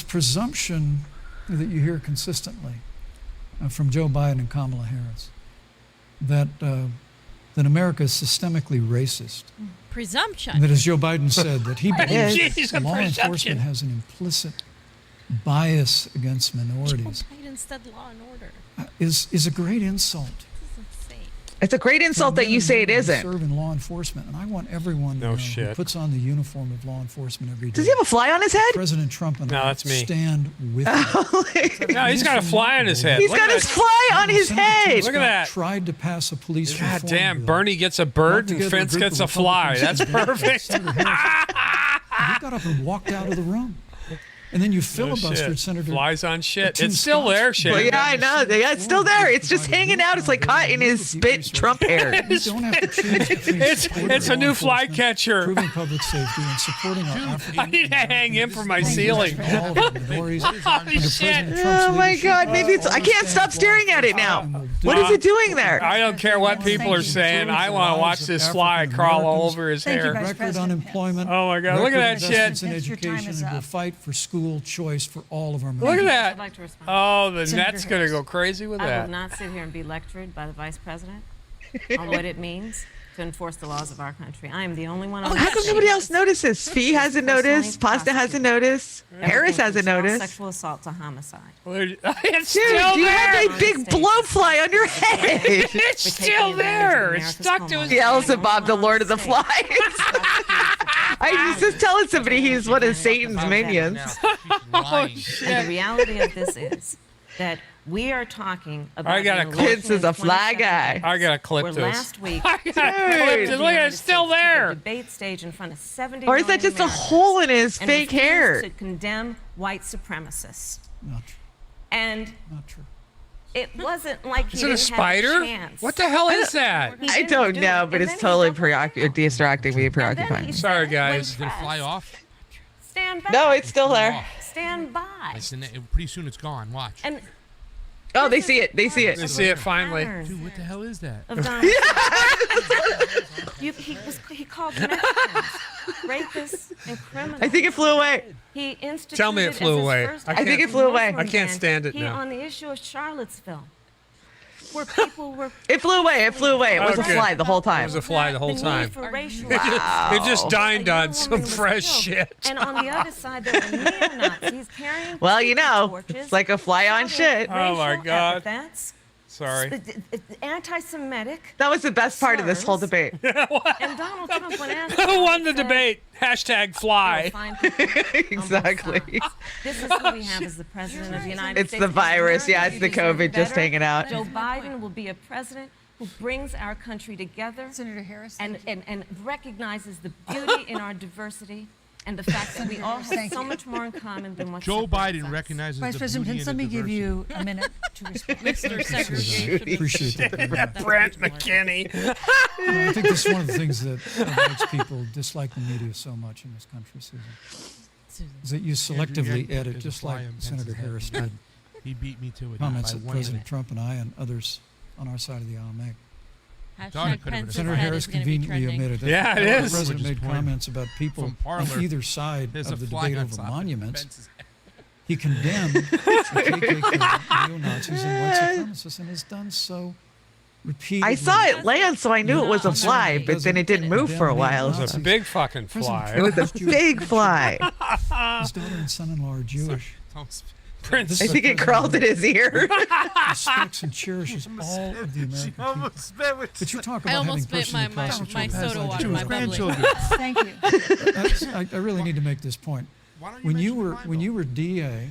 presumption that you hear consistently from Joe Biden and Kamala Harris, that America is systemically racist, Presumption. and that, as Joe Biden said, that he believes Jeez, a law presumption. enforcement has an implicit bias against minorities, Joe Biden said law and order. is a great insult. This is insane. It's a great insult that you say it isn't. Serve in law enforcement, and I want everyone to No know shit. who puts on the uniform of law enforcement every day. Does he have a fly on his head? President Trump and No, I that's me. stand with him. No, he's got a fly on his head. He's Look got at his that. fly on his Senator head. Tim Look at Scott that. Tried to pass a police God reform damn, bill. Bernie gets a bird and Together a Fence group gets of a fly. Republicans That's and perfect. Senator Harris, he got up and walked out of the room. And then you No filibustered shit. Senator. Flies on shit. Tim It's still Scott's there, bill. shit. Well, yeah, I know. Yeah, it's still there. It's just hanging out. It's like caught in his spit Trump hair. You don't have to choose between supporting It's a law new fly enforcement, catcher. improving public safety, and supporting our African I need to hang him from my ceiling. Holy Holy shit. Oh my God! Maybe it's. I can't stop staring at it now. What is it doing there? I don't care what people are saying. I want to watch this fly crawl all over his Thank you, hair. Vice record President unemployment. Oh my God, look at record that investments shit. in Yes, your time education is and will up. fight for school choice for all of our Look members. at I'd that. like to respond. Oh, the Senator net's going to Harris. go crazy with I will that. not sit here and be lectured by the Vice President on what it means to enforce the laws of our country. I am the only one on How this come stage nobody else notices? Fee hasn't noticed. Pasta hasn't noticed. Harris everything from hasn't child noticed. Sexual assault to homicide. It's Dude, still you have there. that big blowfly on your head. It's still there. It's stuck to his The Elsa Bob, the Lord of the Flies. I was just telling somebody he's one of Satan's minions. Oh, And shit. the reality of this is that we are talking about I got an a election Vince is in a fly 2017 guy. I got to clip where this. last week I got to clip this. Look at it. It's still took a there. debate stage in front of 70 Or is that million just a Americans hole in his and fake refused hair? to condemn white supremacists. Not true. And Not true. it wasn't like he Is it a didn't spider? have a chance. What the hell is that? He I didn't don't do know, it. but And it's then he totally doubled down. distracting me, And then he preoccupying. Sorry, said, guys. when Did it fly pressed, off? Stand back. No, it's still there. Stand by. Listen, pretty soon it's gone. Watch. And Oh, they see it. They see it. They see it finally. Dude, what the hell is that? Of Donald Trump. He called Mexicans rapists and criminals. I think it flew away. He instituted Tell me it as flew his away. first I think act it flew away. Muslim I can't ban, stand it he, now. on the issue of Charlottesville, where people were. It flew away. It flew away. It was a Okay. fly the whole It time. was a fly the whole need time. for racial It just A dined young on woman some was fresh killed. shit. And on the other side, there were neo-Nazis carrying Well, you know, torches, it's like a fly on shouting shit. Oh, my racial God. epithets Sorry. Anti-Semitic. That was the best part of this whole slurs. debate. And Donald Trump, when asked, Who won the said, debate? Hashtag "We'll fly. find people on both Exactly. sides." This is who we have as the president of the United It's States. the virus. Yeah, America it's the deserves COVID just better. hanging out. Joe Biden will be a president who brings our country together Senator Harris. and recognizes the beauty in our diversity and the fact that we all have Thank so you. much more in common than what Joe separates Biden us. recognizes Vice the President beauty Pence, and let the me give diversity. you a minute to respond. Mr. Segregation. Appreciate that. That's Brent what it's McKinney. I think this is one of the things that makes people dislike the media so much in this country, Susan, Susan. is that you Andrew selectively Yang edit, is a just fly like on Pence's Senator head. Harris did, He beat me to it. comments by that 1 President minute. Trump and I and others on our side of the aisle make. Donna Hashtag could have Pence's Senator head Harris is gonna be conveniently trending. omitted that. Yeah, it the is. president Which is made point comments about people from Parlor. on either side There's of a the fly debate on over top of monuments. Pence's head. He condemned the KKK, neo-Nazis, and white supremacists, and has done so repeatedly. I saw it land, so I knew it was a No, fly, no, but then it didn't move for a while. It was a big fucking fly. It was a big fly. His daughter and son-in-law are Jewish. Don't sp- Prince. I think it crawled in his ear. Respects and cherishes all of the American people. But you talk I about having almost spit personally my prosecuted soda water, Jewish my bubbly. grandchildren. Thank you. I really need to make this point. Why don't When you mention were mine, when though? you were DA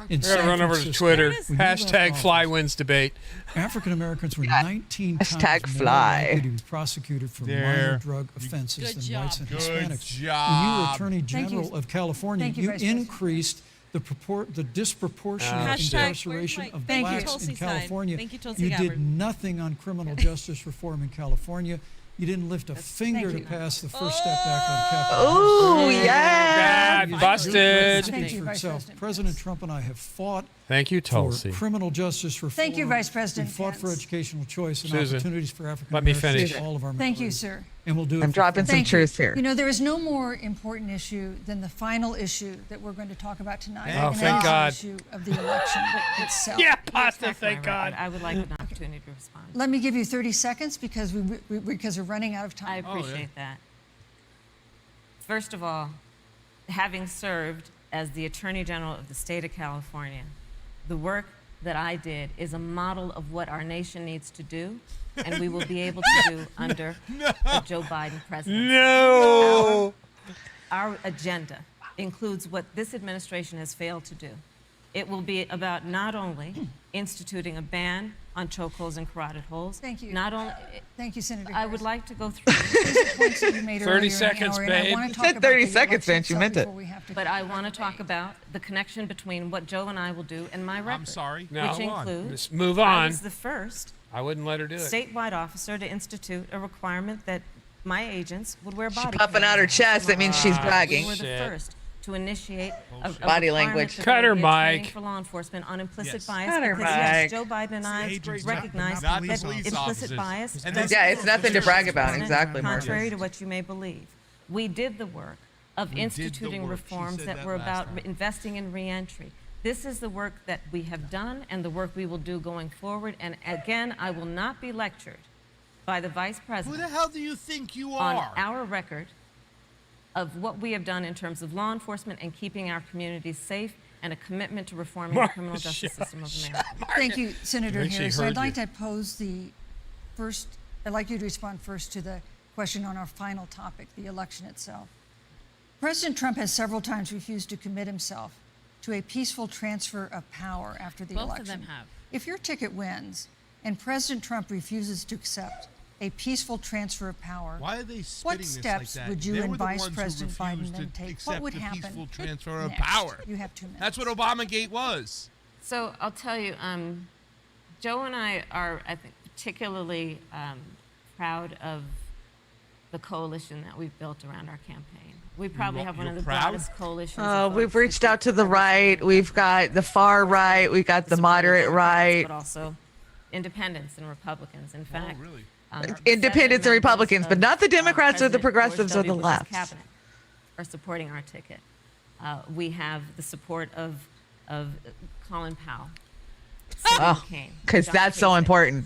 in We're San gonna run over to Francisco, Twitter. when you left Hashtag fly office, wins debate. African Americans were 19 Hashtag times fly. more likely to be prosecuted for minor There. drug offenses Good than job. whites and Good Hispanics. When you were job. Attorney Thank you. General of California, Thank you, you Vice President. increased the disproportionate Hashtag, incarceration where's of my- Thank you. blacks in Tulsi sign. California. Thank you, Tulsi You did Gabbard. nothing on criminal justice reform in California. You didn't lift a finger to you. pass the First Step Back on Capitol Hill. Oh, yeah. Bad, busted. Thank you, For Vice itself. President President Trump and I have fought Thank you, for Tulsi. criminal justice reform. Thank you, Vice President We fought for Pence. educational choice and Susan, opportunities for African let me Americans finish. in all of our Thank you, minorities. sir. And we'll do it. I'm for dropping some full- Thank you. truth here. You know, there is no more important issue than the final issue that we're going to talk about tonight. Oh, and thank that God. is the issue of the election itself. Yeah, pasta, Back my thank God. record. I would like an opportunity to respond. Let me give you 30 seconds because we're running out of I time. appreciate that. First of all, having served as the Attorney General of the state of California, the work that I did is a model of what our nation needs to do, and we will be able to do under the Joe Biden presidency. No. Our agenda includes what this administration has failed to do. It will be about not only instituting a ban on chokeholds and carotid holes. Thank you. Not only, Thank you, Senator I would Harris. like to go through, These are points that you made 30 earlier in the seconds, hour, and I babe. wanna You talk said about 30 the seconds, election Vince. You itself meant it. before we have to but go. I want to talk about the connection between what Joe and I will do and my record. I'm sorry. No. Which Go on. includes, Just move I on. was the first I wouldn't let her do it. statewide officer to institute a requirement that my agents would wear body puffing out her cameras. chest. That means she's bragging. We were the Shit. first to initiate a Body requirement language. that Cut there her be a training mic. for law enforcement on implicit Yes. bias Cut her because mic. yes, Joe Biden and I Agents, recognize not that police implicit officers. bias. And does Yeah, it's nothing to brag about. exist, Exactly, Marcus. contrary to what you may believe. We did the work of We did the instituting work. She reforms said that that were last about time. investing in reentry. This is the work that we have done and the work we will do going forward. And again, I will not be lectured by the Vice Who President the hell do you think you on are? our record of what we have done in terms of law enforcement and keeping our communities safe and a commitment to reforming the criminal justice system of America. Thank you, Senator I think she Harris. heard I'd like you. to pose I'd like you to respond first to the question on our final topic, the election itself. President Trump has several times refused to commit himself to a peaceful transfer of power after the Both election. of them have. If your ticket wins and President Trump refuses to accept a peaceful transfer of power, Why are they spitting what this steps like that? would you They and were the Vice ones who President Biden refused then to take? accept What would the happen peaceful transfer of next? power. You have 2 minutes. That's what Obamagate was. So I'll tell you, Joe and I are, I think, particularly proud of the coalition that we've built around our campaign. We probably have one of you're the proud? broadest coalitions. of We've folks reached who out to the support right. We've got the far right. We've got the support moderate Democrats, right. but also independents and Republicans. In fact, really? Independents and 7 Republicans, but members not the of, Democrats or the President progressives George or the W. Bush's left. cabinet are supporting our ticket. We have the support of Colin Powell. Oh, Kaine, because John that's so Kasich, important.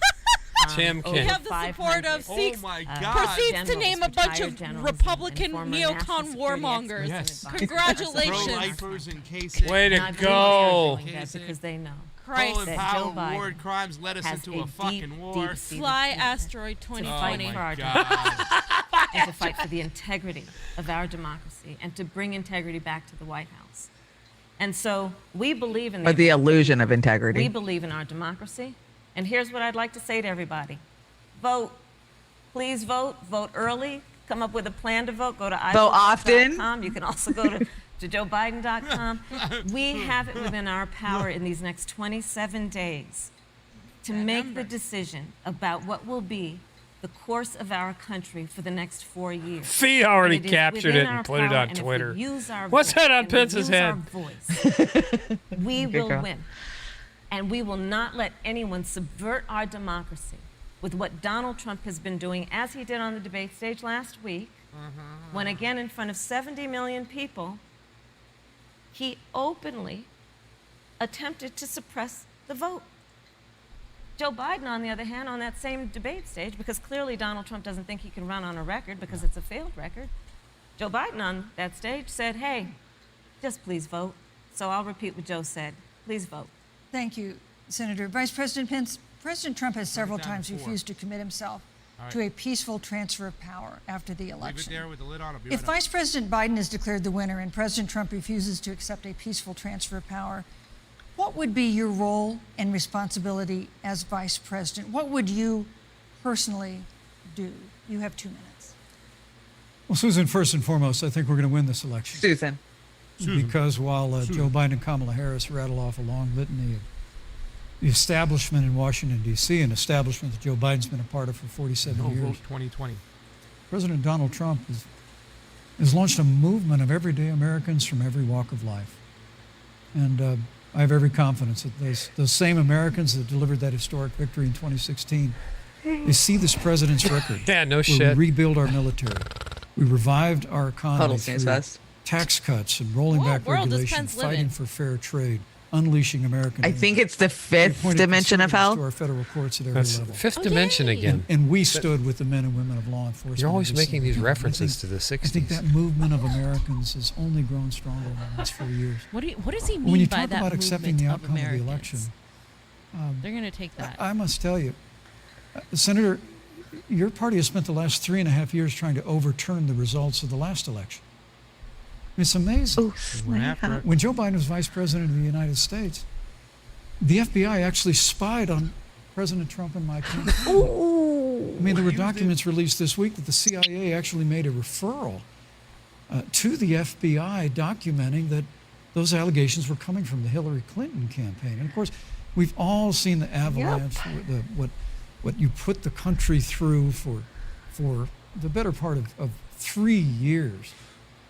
Tim over We Kaine. have the support 500 of Sikhs. Oh my uh, God. Proceeds to generals, name a bunch retired of generals, Republican and former neocon national security warmongers. experts Yes. and advisors. Congratulations. Pro-lifers and cases. Way And to I believe go. they're doing that because they know Christ. That How Joe Biden war crimes led us has into a deep, fucking war. deep-seated Fly commitment asteroid to 2020. fight for our God. democracy and to fight for the integrity of our democracy and to bring integrity back to the White House. And so we believe in Or the illusion of we integrity. believe in our democracy. And here's what I'd like to say to everybody. Vote. Please vote. Vote early. Come up with a plan to vote. Go to often. iVote.com. You can also go to joebiden.com. We have it within our power in these next 27 days to make the decision about what will be the course of our country for the next 4 years. Fee already And it is captured within it and our put it power, on and if we Twitter. use our What's voice that on and we Pence's use head? our voice, we will girl. win. And we will not let anyone subvert our democracy with what Donald Trump has been doing, as he did on the debate stage last week, when again in front of 70 million people, he openly attempted to suppress the vote. Joe Biden, on the other hand, on that same debate stage, because clearly Donald Trump doesn't think he can run on a record because it's a failed record, Joe Biden on that stage said, hey, just please vote. So I'll repeat what Joe said. Please vote. Thank you, Senator. Vice President Pence, President Trump has several down to times 4. refused to commit himself All right. to a peaceful transfer of power after the Leave it election. there with the lid on. I'll be If right up. Vice President Biden is declared the winner and President Trump refuses to accept a peaceful transfer of power, what would be your role and responsibility as Vice President? What would you personally do? You have 2 minutes. Well, Susan, first and foremost, I think we're going to win this election. Susan. Because while Joe Biden and Kamala Harris rattle off a long litany of the establishment in Washington, D.C., an establishment that Joe Biden's been a part of for 47 No years, vote 2020. President Donald Trump has launched a movement of everyday Americans from every walk of life. And I have every confidence that those same Americans that delivered that historic victory in 2016, they see this president's record. Yeah, no where shit. We rebuilt our military. We revived our economy Huddle snooze through fest. tax cuts and rolling What back world does regulation, Pence live fighting in? for fair trade, unleashing American I think energy. it's the We fifth appointed dimension of conservatives hell. to our federal courts at every That's level. fifth Oh, dimension yay. again. And we stood with the men and women of law enforcement. You're always in this making these time. references to the I think 60s. that movement of Americans has only grown stronger in the last 4 years. What does he When you mean by talk that about accepting movement the of outcome of the Americans? election, They're going to take that. I must tell you, Senator, your party has spent the last 3.5 years trying to overturn the results of the last election. It's amazing. Oh, snap. When Joe Biden was vice president of the United States, the FBI actually spied on President Trump and my campaign. I mean, there were documents released this week that the CIA actually made a referral to the FBI documenting that those allegations were coming from the Hillary Clinton campaign. And of course, we've all seen the avalanche, what you put the country through for the better part of 3 years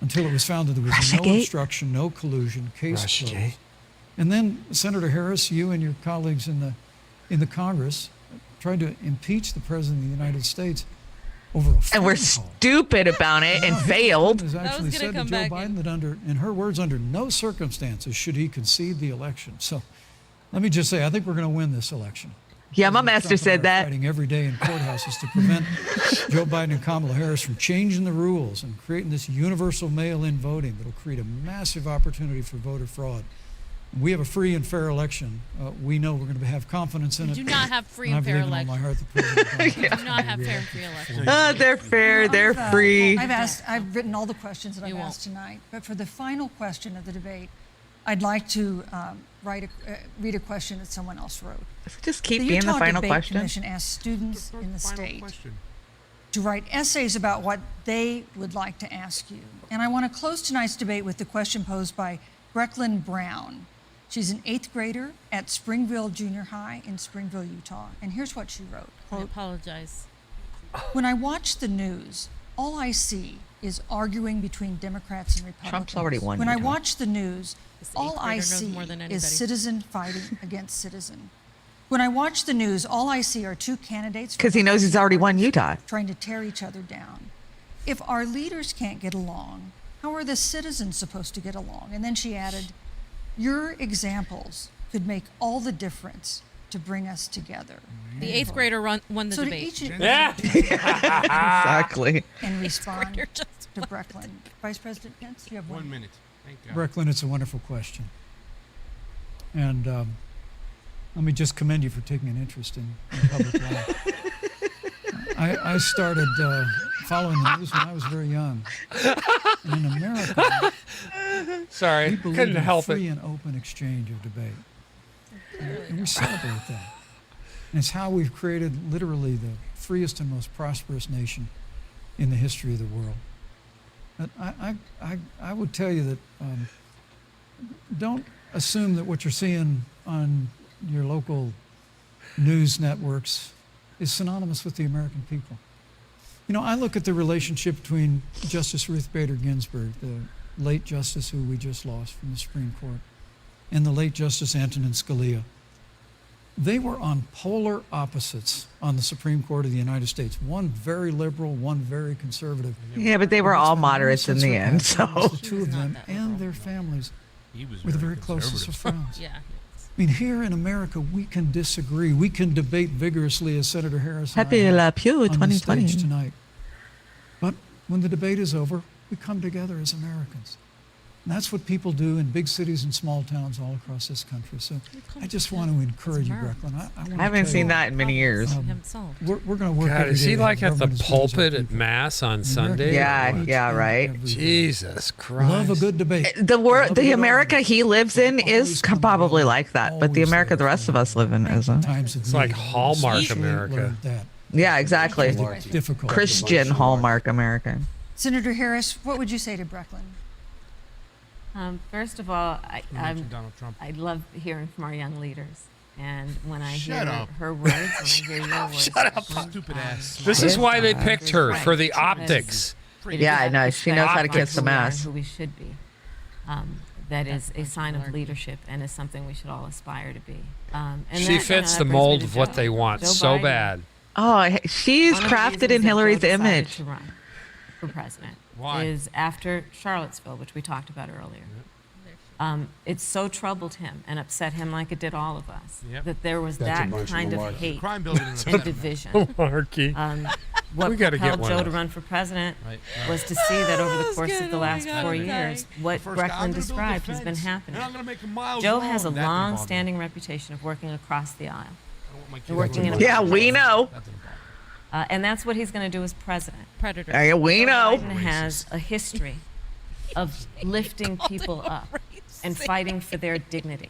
until it was found that there was no Russiagate? obstruction, no collusion, case Russiagate. closed. And then Senator Harris, you and your colleagues in the Congress tried to impeach the President of the United States over a phone And we're call. stupid about it and failed. Has actually gonna said to come Joe back Biden that in her words, under no circumstances should he concede the election. So let me just say, I think we're going to win this election. Yeah, my President master Trump and I said are that. Fighting every day in courthouses to prevent Joe Biden and Kamala Harris from changing the rules and creating this universal mail-in voting that will create a massive opportunity for voter fraud. We have a free and fair election. We know we're going to have confidence in We it. do not have free And I and fair believe in all my elections. heart that President Donald We Trump do not will have be fair and elected. free elections. They're fair. They're free. I've written all the questions that You I've won't. asked tonight, but for the final question of the debate, I'd like to read a question that someone else wrote. Just keep The being the Utah final Debate question. Commission asked students in the Final state question. to write essays about what they would like to ask you. And I want to close tonight's debate with the question posed by Brecklin Brown. She's an 8th grader at Springville Junior High in Springville, Utah. And here's what she wrote. I Quote, apologize. when I watch the news, all I see is arguing between Democrats and Republicans. Trump's already won, When I Utah. watch the news, This all eighth I grader knows see more than is anybody. citizen fighting against citizen. When I watch the news, all I see are two candidates Because he knows he's already won Utah. trying to tear each other down. If our leaders can't get along, how are the citizens supposed to get along? And then she added, your examples could make all the difference to bring us together. The 8th grader won the So to debate. each and Yeah. Exactly. and respond Grader just to Brecklin. Vice President Pence, you have 1 1 minute. minute. Thank God. Brecklin, it's a wonderful question. And Let me just commend you for taking an interest in public life. I started following the news when I was very young. And in America, Sorry, we believe couldn't in help free it. and open exchange of debate. And we celebrate that. And it's how we've created literally the freest and most prosperous nation in the history of the world. But I would tell you that don't assume that what you're seeing on your local news networks is synonymous with the American people. You know, I look at the relationship between Justice Ruth Bader Ginsburg, the late justice who we just lost from the Supreme Court, and the late Justice Antonin Scalia. They were on polar opposites on the Supreme Court of the United States. One very liberal, one very conservative. Yeah, but they were all moderates in the end, so. The two of them and their families He was were the very conservative. closest of friends. Yeah. I mean, here in America, we can disagree. We can debate vigorously, as Senator Harris and I Happy have La Pew on the stage 2020. tonight. But when the debate is over, we come together as Americans. And that's what people do in big cities and small towns all across this country. So I just want to encourage you, America. Brecklin. I haven't seen that in many years. We're going to work God, every is day he to like have at the government as good as our pulpit at people. Mass on America Sunday? Yeah, each yeah, and right. every day. Jesus Christ. Love a good debate. The Love a the good America argument. he lives in Always is come probably together, like that, but the always America there the rest of for us live in isn't. times of It's like need. Hallmark Especially America. learned that. Yeah, exactly. It's difficult. Christian Hallmark American. Senator Harris, what would you say to Brecklin? First of all, You mentioned Donald Trump. I love hearing from our young leaders. And when I Shut hear up. her words, when I hear your words, Stupid ass. This is why they Yes. picked her, for the Right. optics. Yeah, I know. She knows how to kick some who we are, ass. Who we should be. That is a sign of leadership and is something we should all aspire to be. And She that, fits that the brings me mold to of what Joe. they want Joe so Biden. bad. Oh, she's One of the crafted reasons in that Joe Hillary's decided image. to run for president Why? is after Charlottesville, which we talked about earlier. It so troubled him and upset him like it did all of us Yep. that there was That's a that bunch of kind of malarkey. hate Crime building in and the division. Malarkey. What We gotta get propelled one Joe of to those. run for president Right. was to see that over the That's course good. of the Oh my last God, 4 I'm dying. years, what First guy, I'm Brecklin gonna build a described has been fence, happening. And I'm gonna make a mile Joe long. has a That didn't bother me. long-standing reputation of working across the aisle. I don't want my kids You're working in a- Yeah, we know. That didn't bother me. And that's what he's going to do as president. Predator. Hey, we Joe know. Biden has a history of lifting people up and fighting for their dignity.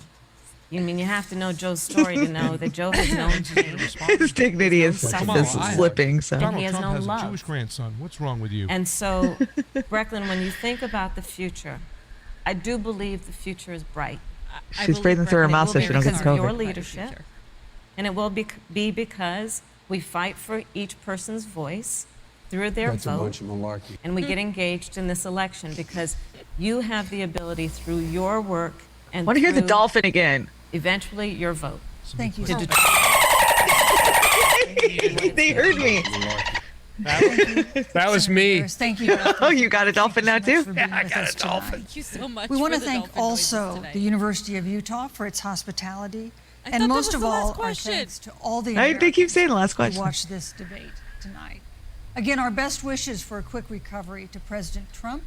You mean you have to know Joe's story to know that Joe has known change. His dignity is, Come on, is I- slipping. So Donald he has Trump no has love. a Jewish grandson. What's wrong with you? And so, Brecklin, when you think about the future, I do believe the future is bright. she's breathing through her mouth so It she will don't be get because of your COVID. leadership, and it will be because we fight for each person's voice through their That's a vote, bunch of malarkey. and we get engaged in this election because you have the ability through your work and Want to hear the through dolphin again? eventually your vote Thank you. to Senator. They heard me. That was me. Harris, thank you. Oh, you got a dolphin now too? For being with us tonight. Thank you so much. We want for to the thank dolphin noises also today. the University of Utah for its hospitality. I And thought that most was of the last all, our question. thanks to all the I think you've Americans saying the last who question. watched this debate tonight. Again, our best wishes for a quick recovery to President Trump,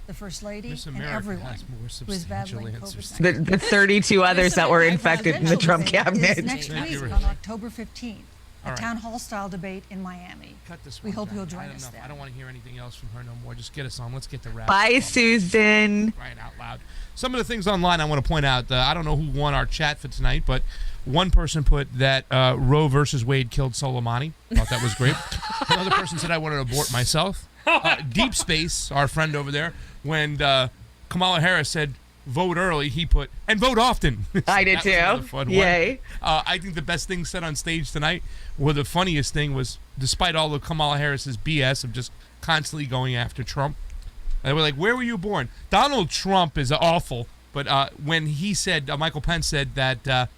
the First Lady, Miss and America everyone has more who is substantial battling answers. COVID-19. The 32 others that were Our infected in the presidential Trump debate cabinet. is next Thank you, week Rich. on October 15th, All a right. town hall style debate in Miami. Cut this We one hope down. you'll join I don't us know. then. I don't want to hear anything else from her no more. Just get us on. Let's get the wrap. Bye, up. Susan. Crying out loud. Some of the things online I want to point out. I don't know who won our chat for tonight, but one person put that Roe versus Wade killed Soleimani. Thought that was great. Another person said I wanted to abort myself. Deep Space, our friend over there, when Kamala Harris said vote early, he put and vote often. I did That was another too. fun one. Yay. I think the best thing said on stage tonight, well, the funniest thing was, despite all of Kamala Harris's BS of just constantly going after Trump, they were like, where were you born? Donald Trump is awful, but when he said, Michael Pence said that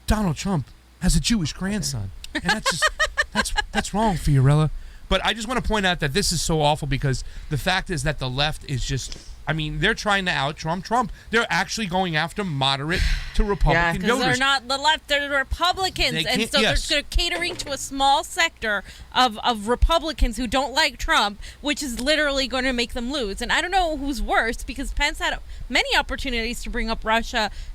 Donald Trump has a Jewish grandson, and that's just, that's wrong, Fiorella. But I just want to point out that this is so awful because the fact is that the left is just, I mean, they're trying to out-Trump Trump. They're actually going after moderate to Republican Because voters. they're not the left, they're the Republicans. They And can't- so yes. they're catering to a small sector of Republicans who don't like Trump, which is literally going to make them lose. And I don't know who's worse, because Pence had many opportunities to bring up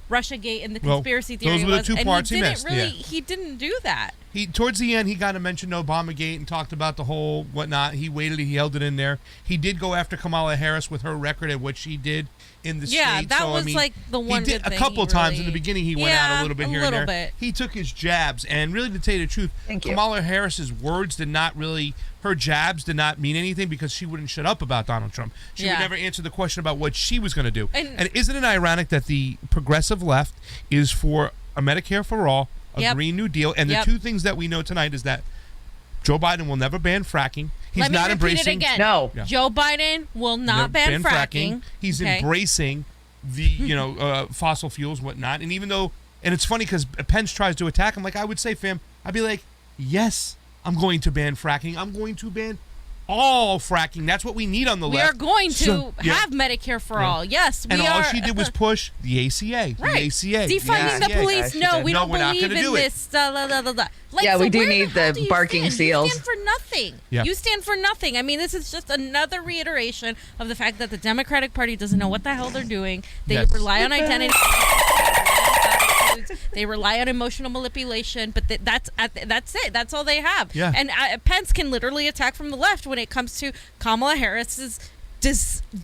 Russiagate and the Well, conspiracy theory those were the was, two and parts he he didn't missed, really, yeah. he didn't do that. He towards the end, he kind of mentioned Obamagate and talked about the whole whatnot. He waited, he held it in there. He did go after Kamala Harris with her record and what she did in the Yeah, state. that so, was I mean, like the one he did good a thing couple he times in really- the beginning. He went out Yeah, a little bit a here little and there. bit. He took his jabs, and really, to tell you the truth, Thank you. Kamala Harris's words did not really. Her jabs did not mean anything because she wouldn't shut up about Donald Trump. She would Yeah. never answer the question about what she was going to do. And- isn't it ironic that the progressive left is for a Medicare for all, a Yep. Green New Deal, and Yep. the two things that we know tonight is that Joe Biden will never ban fracking. He's Let me not repeat embracing it again. No. Yeah. Joe Biden will not ban fracking. He's Okay. embracing the fossil fuels, whatnot. And even though, and it's funny because Pence tries to attack him, like I would say, fam, I'd be like, yes, I'm going to ban fracking. I'm going to ban all fracking. That's what we need on the We left. are going to So- yeah. have Medicare for Yeah. all. Yes, we And are. all she did was push the ACA. Right. The ACA. Defunding the ACA. police. she No, did. we No, don't we're not believe gonna in do it. this. Like, Yeah, so we do where need hell the do you barking stand? seals. You stand for nothing. Yeah. You stand for nothing. I mean, this is just another reiteration of the fact that the Democratic Party doesn't know what the hell they're doing. They Yes. rely on identity. They rely on emotional manipulation, but that's it. That's all they have. Yeah. And Pence can literally attack from the left when it comes to Kamala Harris's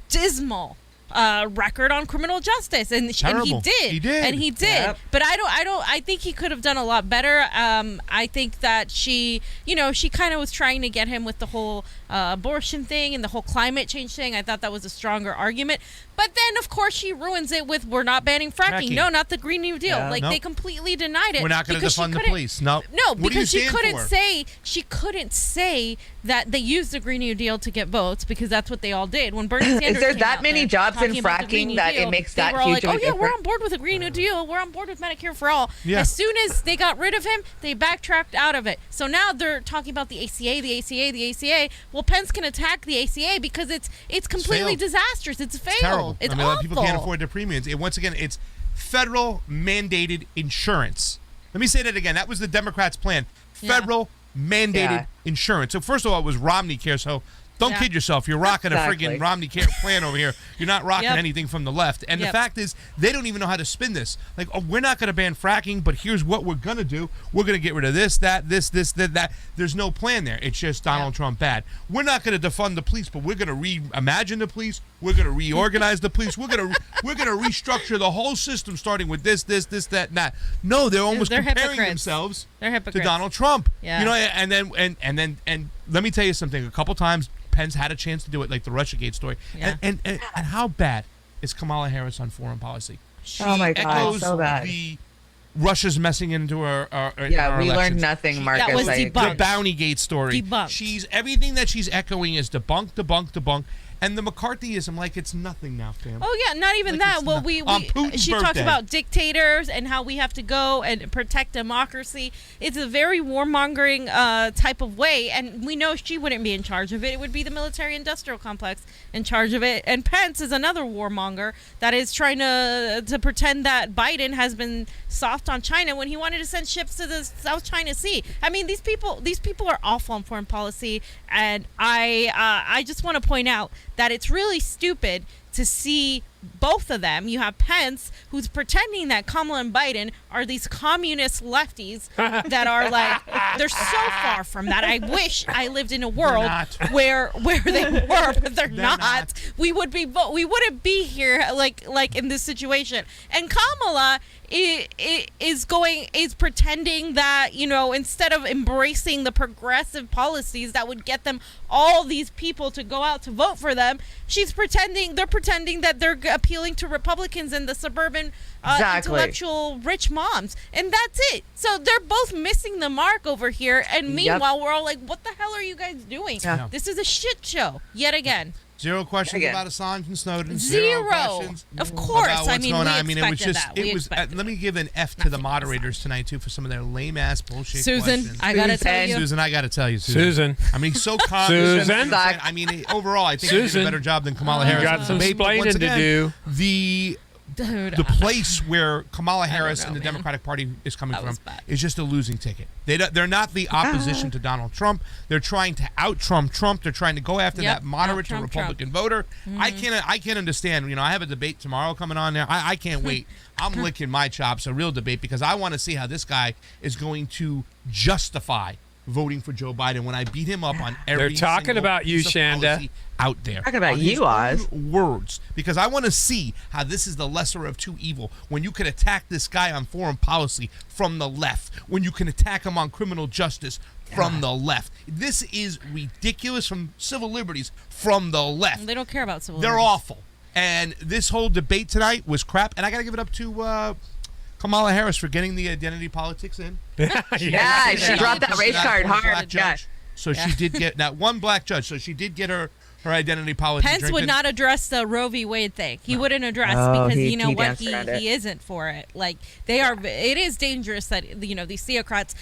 dismal record on criminal justice, and he Terrible. did. He did. And he did. Yep. But I think he could have done a lot better. I think that she kind of was trying to get him with the whole abortion thing and the whole climate change thing. I thought that was a stronger argument. But then, of course, she ruins it with, we're not banning fracking. Fracking. No, not the Green New Deal. Yeah. Like, Nope. they completely denied it. We're not going to because she defund the couldn't- police. No. No, What do you because she stand couldn't for? say that they used the Green New Deal to get votes, because that's what they all did. When Bernie Sanders there came that out many there jobs in talking about the Green fracking New that it Deal, makes they that were all huge like, of a oh yeah, we're difference? on board with the Green New Deal. We're on board with Medicare for all. Yeah. As soon as they got rid of him, they backtracked out of it. So now they're talking about the ACA, the ACA, the ACA. Well, Pence can attack the ACA because it's completely failed. disastrous. It's failed. Terrible. It's I mean, awful. people can't afford their premiums. Once again, it's federal mandated insurance. Let me say that again. That was the Democrats' plan. Yeah. Federal mandated Yeah. insurance. So first of all, it was Romney Care. So don't Yeah. kid yourself. You're rocking Exactly. a friggin' Romney Care plan over here. You're not rocking Yep. anything from the left. And the Yep. fact is, they don't even know how to spin this. Like, oh, we're not going to ban fracking, but here's what we're going to do. We're going to get rid of this, that. There's no plan there. It's just Donald Yep. Trump bad. We're not going to defund the police, but we're going to reimagine the police. We're going to reorganize the police. We're going to restructure the whole system, starting with this, that, and that. No, they're almost They're comparing hypocrites. themselves They're to hypocrites. Donald Trump. Yeah. You know, and let me tell you something. A couple times, Pence had a chance to do it, like the Russiagate story. Yeah. And how bad is Kamala Harris on foreign policy? She Oh my God, echoes so bad. the Russia's messing into our Yeah, our we learned elections. nothing, Marcus. That was I agree. debunked. The Bountygate story. Debunked. She's everything that she's echoing is debunk. And the McCarthyism, like it's nothing now, fam. Oh yeah, not even Like that. it's Well, not- we on Putin's she talks birthday. about dictators and how we have to go and protect democracy. It's a very warmongering type of way, and we know she wouldn't be in charge of it. It would be the military-industrial complex in charge of it. And Pence is another warmonger that is trying to pretend that Biden has been soft on China when he wanted to send ships to the South China Sea. I mean, these people are awful on foreign policy, and I just want to point out that it's really stupid to see both of them. You have Pence, who's pretending that Kamala and Biden are these communist lefties that are like, they're so far from that. I wish I lived in a world not. where they were, but they're not. not. We wouldn't be here like in this situation. And Kamala is pretending that, instead of embracing the progressive policies that would get them all these people to go out to vote for them, they're pretending that they're appealing to Republicans and the suburban Exactly. intellectual rich moms, and that's it. So they're both missing the mark over here, and meanwhile we're all like, what the hell are you guys doing? Yeah. This is a shit show yet again. Zero questions Again. about Assange and Snowden. Zero. Questions Of course. about I what's mean, going we on. I mean, it was expected just. that. We It was. expected Let me it. give an F to the Nothing was moderators tonight too for some of their lame ass bullshit Susan, questions. I gotta tell you. Susan, I gotta tell you, Susan. Susan. I mean, so calm. Susan. I mean, overall, I think you did Susan. a better job than Kamala Harris. got in some the debate, but once explaining to again, do. The place where Kamala Harris know, and the man. Democratic Party is coming That from was bad. is just a losing ticket. They're not the opposition to Donald Trump. They're trying to out-Trump Trump. They're trying to go after Yep, that moderate to out-Trump Republican voter. I can't understand. You know, I have a debate tomorrow coming on there. I can't wait. I'm licking my chops, a real debate, because I want to see how this guy is going to justify voting for Joe Biden when I beat him up on every They're talking single about you, piece of Chanda. policy out there. Talking about on his you, Oz. own words, because I want to see how this is the lesser of two evil when you can attack this guy on foreign policy from the left, when you can attack him on criminal justice from the left. This is ridiculous, from civil liberties from the left. They don't care about civil They're liberties. awful. And this whole debate tonight was crap, and I got to give it up to Kamala Harris for getting the identity politics in. Yeah, she dropped that race card Black hard. judge. Yeah. So she did get that one black judge. So she did get her identity politics. Pence would not address the Roe v. Wade thing. He wouldn't address Oh, because he- you know he what danced around it. he isn't for it. Like they are. It is dangerous that you know these theocrats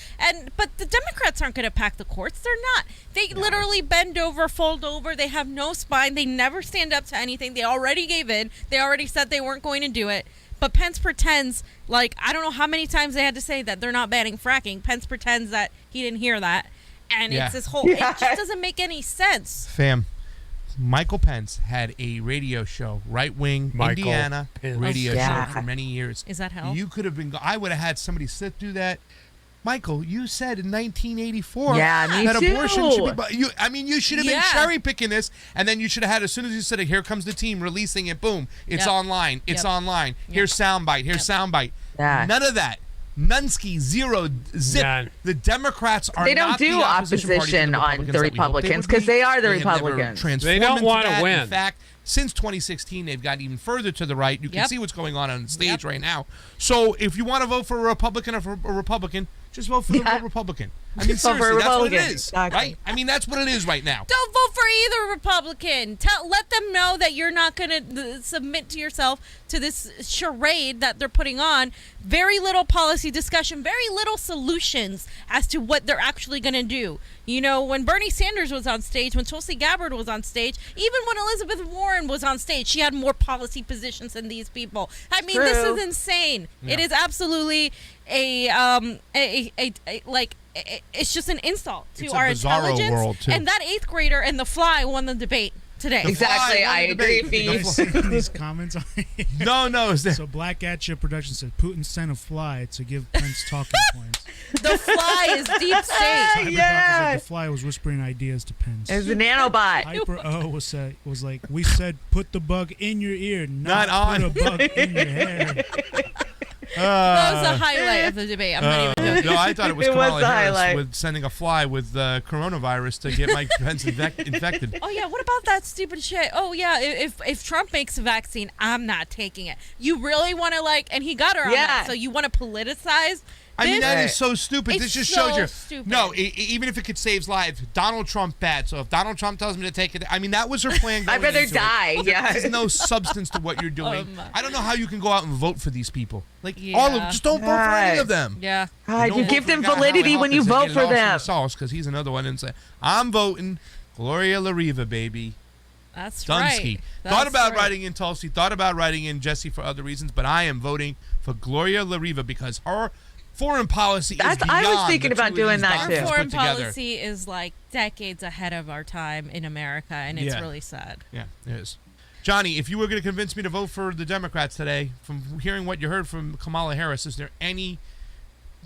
but the Democrats aren't going to pack the courts. They're not. They literally bend over, fold over. They have no spine. They never stand up to anything. They already gave in. They already said they weren't going to do it. But Pence pretends like I don't know how many times they had to say that they're not banning fracking. Pence pretends that he didn't hear that, and Yeah. it's this whole. It just doesn't make any sense. Fam, Michael Pence had a radio show, right-wing Michael Indiana Pence. radio Yeah. show for many years. Is that hell? You could have been. I would have had somebody sit through that. Michael, you said in 1984 Yeah, me that abortion should be. too. But you should have been Yeah. cherry picking this, and then you should have had as soon as you said it. Here comes the team releasing it. Boom! It's Yep. online. It's Yep. online. Here's soundbite. Here's soundbite. Yeah. None of that. Nunsky, zero, zip. None. The Democrats are They don't not do the opposition party to opposition on Republicans the that we hoped Republicans, would 'cause they are the have never Republicans. transformed They don't into wanna that. win. In fact, since 2016, they've got even further to the right. You can Yep. see what's going on the stage Yep. right now. So if you want to vote for a Republican or for a Republican, just vote for the Republican. I mean, Just vote for a seriously, that's what it Republican. is, Exactly. right? I mean, that's what it is right now. Don't vote for either Republican. Let them know that you're not going to submit to yourself to this charade that they're putting on. Very little policy discussion, very little solutions as to what they're actually going to do. You know, when Bernie Sanders was on stage, when Tulsi Gabbard was on stage, even when Elizabeth Warren was on stage, she had more policy positions than these people. I mean, this True. is insane. Yeah. It is absolutely it's just an insult to It's a our bizarro intelligence. world, too. And that 8th grader and the fly won the debate today. Exactly, Fly, I won the agree, debate. Fee. These comments on No, is there? So Black Atcha Production said Putin sent a fly to give Pence talking points. The fly is deep state. Cyberdoc was Yeah. like, the fly was whispering ideas to Pence. It's a nanobot. Hyper O was like, we said put the bug in your ear, Not not on. put a bug in your hair. That was the highlight of the debate. I'm not even joking. No, I thought it was It was Kamala the Harris highlight. with sending a fly with coronavirus to get Mike Pence infected. Oh yeah, what about that stupid shit? Oh yeah, if Trump makes a vaccine, I'm not taking it. You really want to and he got her on Yeah. that. So you want to politicize? I mean, this? that is so stupid. It's This just so shows you. stupid. No, even if it could save lives, Donald Trump bad. So if Donald Trump tells me to take it, I mean, that was her plan. I'd going rather into it. die. Yeah. There's no substance to what you're doing. my- I don't know how you can go out and vote for these people. Like Yeah. all of, just don't vote for any of them. Yeah. God, Don't you vote give for the them guy, Howard validity when you Hawkins, vote and for get it all them. Sauce, because he's another one and say, I'm voting Gloria La Riva, baby. That's Dunsky. right. Thought That's about right. writing in Tulsi, thought about writing in Jesse for other reasons, but I am voting for Gloria La Riva because her foreign policy is beyond I was thinking the about two of doing these that doctors too. Our put foreign together. policy is decades ahead of our time in America, and it's Yeah. really sad. Yeah, it is. Johnny, if you were going to convince me to vote for the Democrats today, from hearing what you heard from Kamala Harris, is there any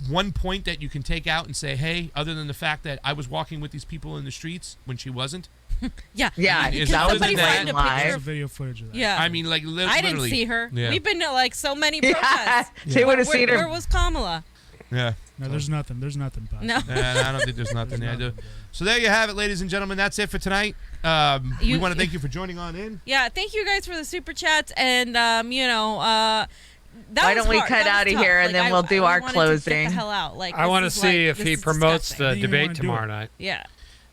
one point that you can take out and say, hey, other than the fact that I was walking with these people in the streets when she wasn't? Yeah. Yeah, I mean, is Because that somebody what they framed did? a Live. picture There's of video footage of that. Yeah. I mean, I didn't literally. see her. Yeah. We've been to so many Yeah. protests. They would have Where- seen her. Where was Kamala? Yeah. No, there's nothing. There's nothing. Possible. No. I don't think there's nothing there. So there you have it, ladies and gentlemen. That's it for tonight. We You- want to thank you for joining on in. Yeah, thank you guys for the super chats, and that Why was don't we hard. cut That was out of tough. here and then we'll do I our wanted to get closing. the hell out. I want to see if this he is promotes disgusting. the Didn't even debate wanna do tomorrow it. night. Yeah.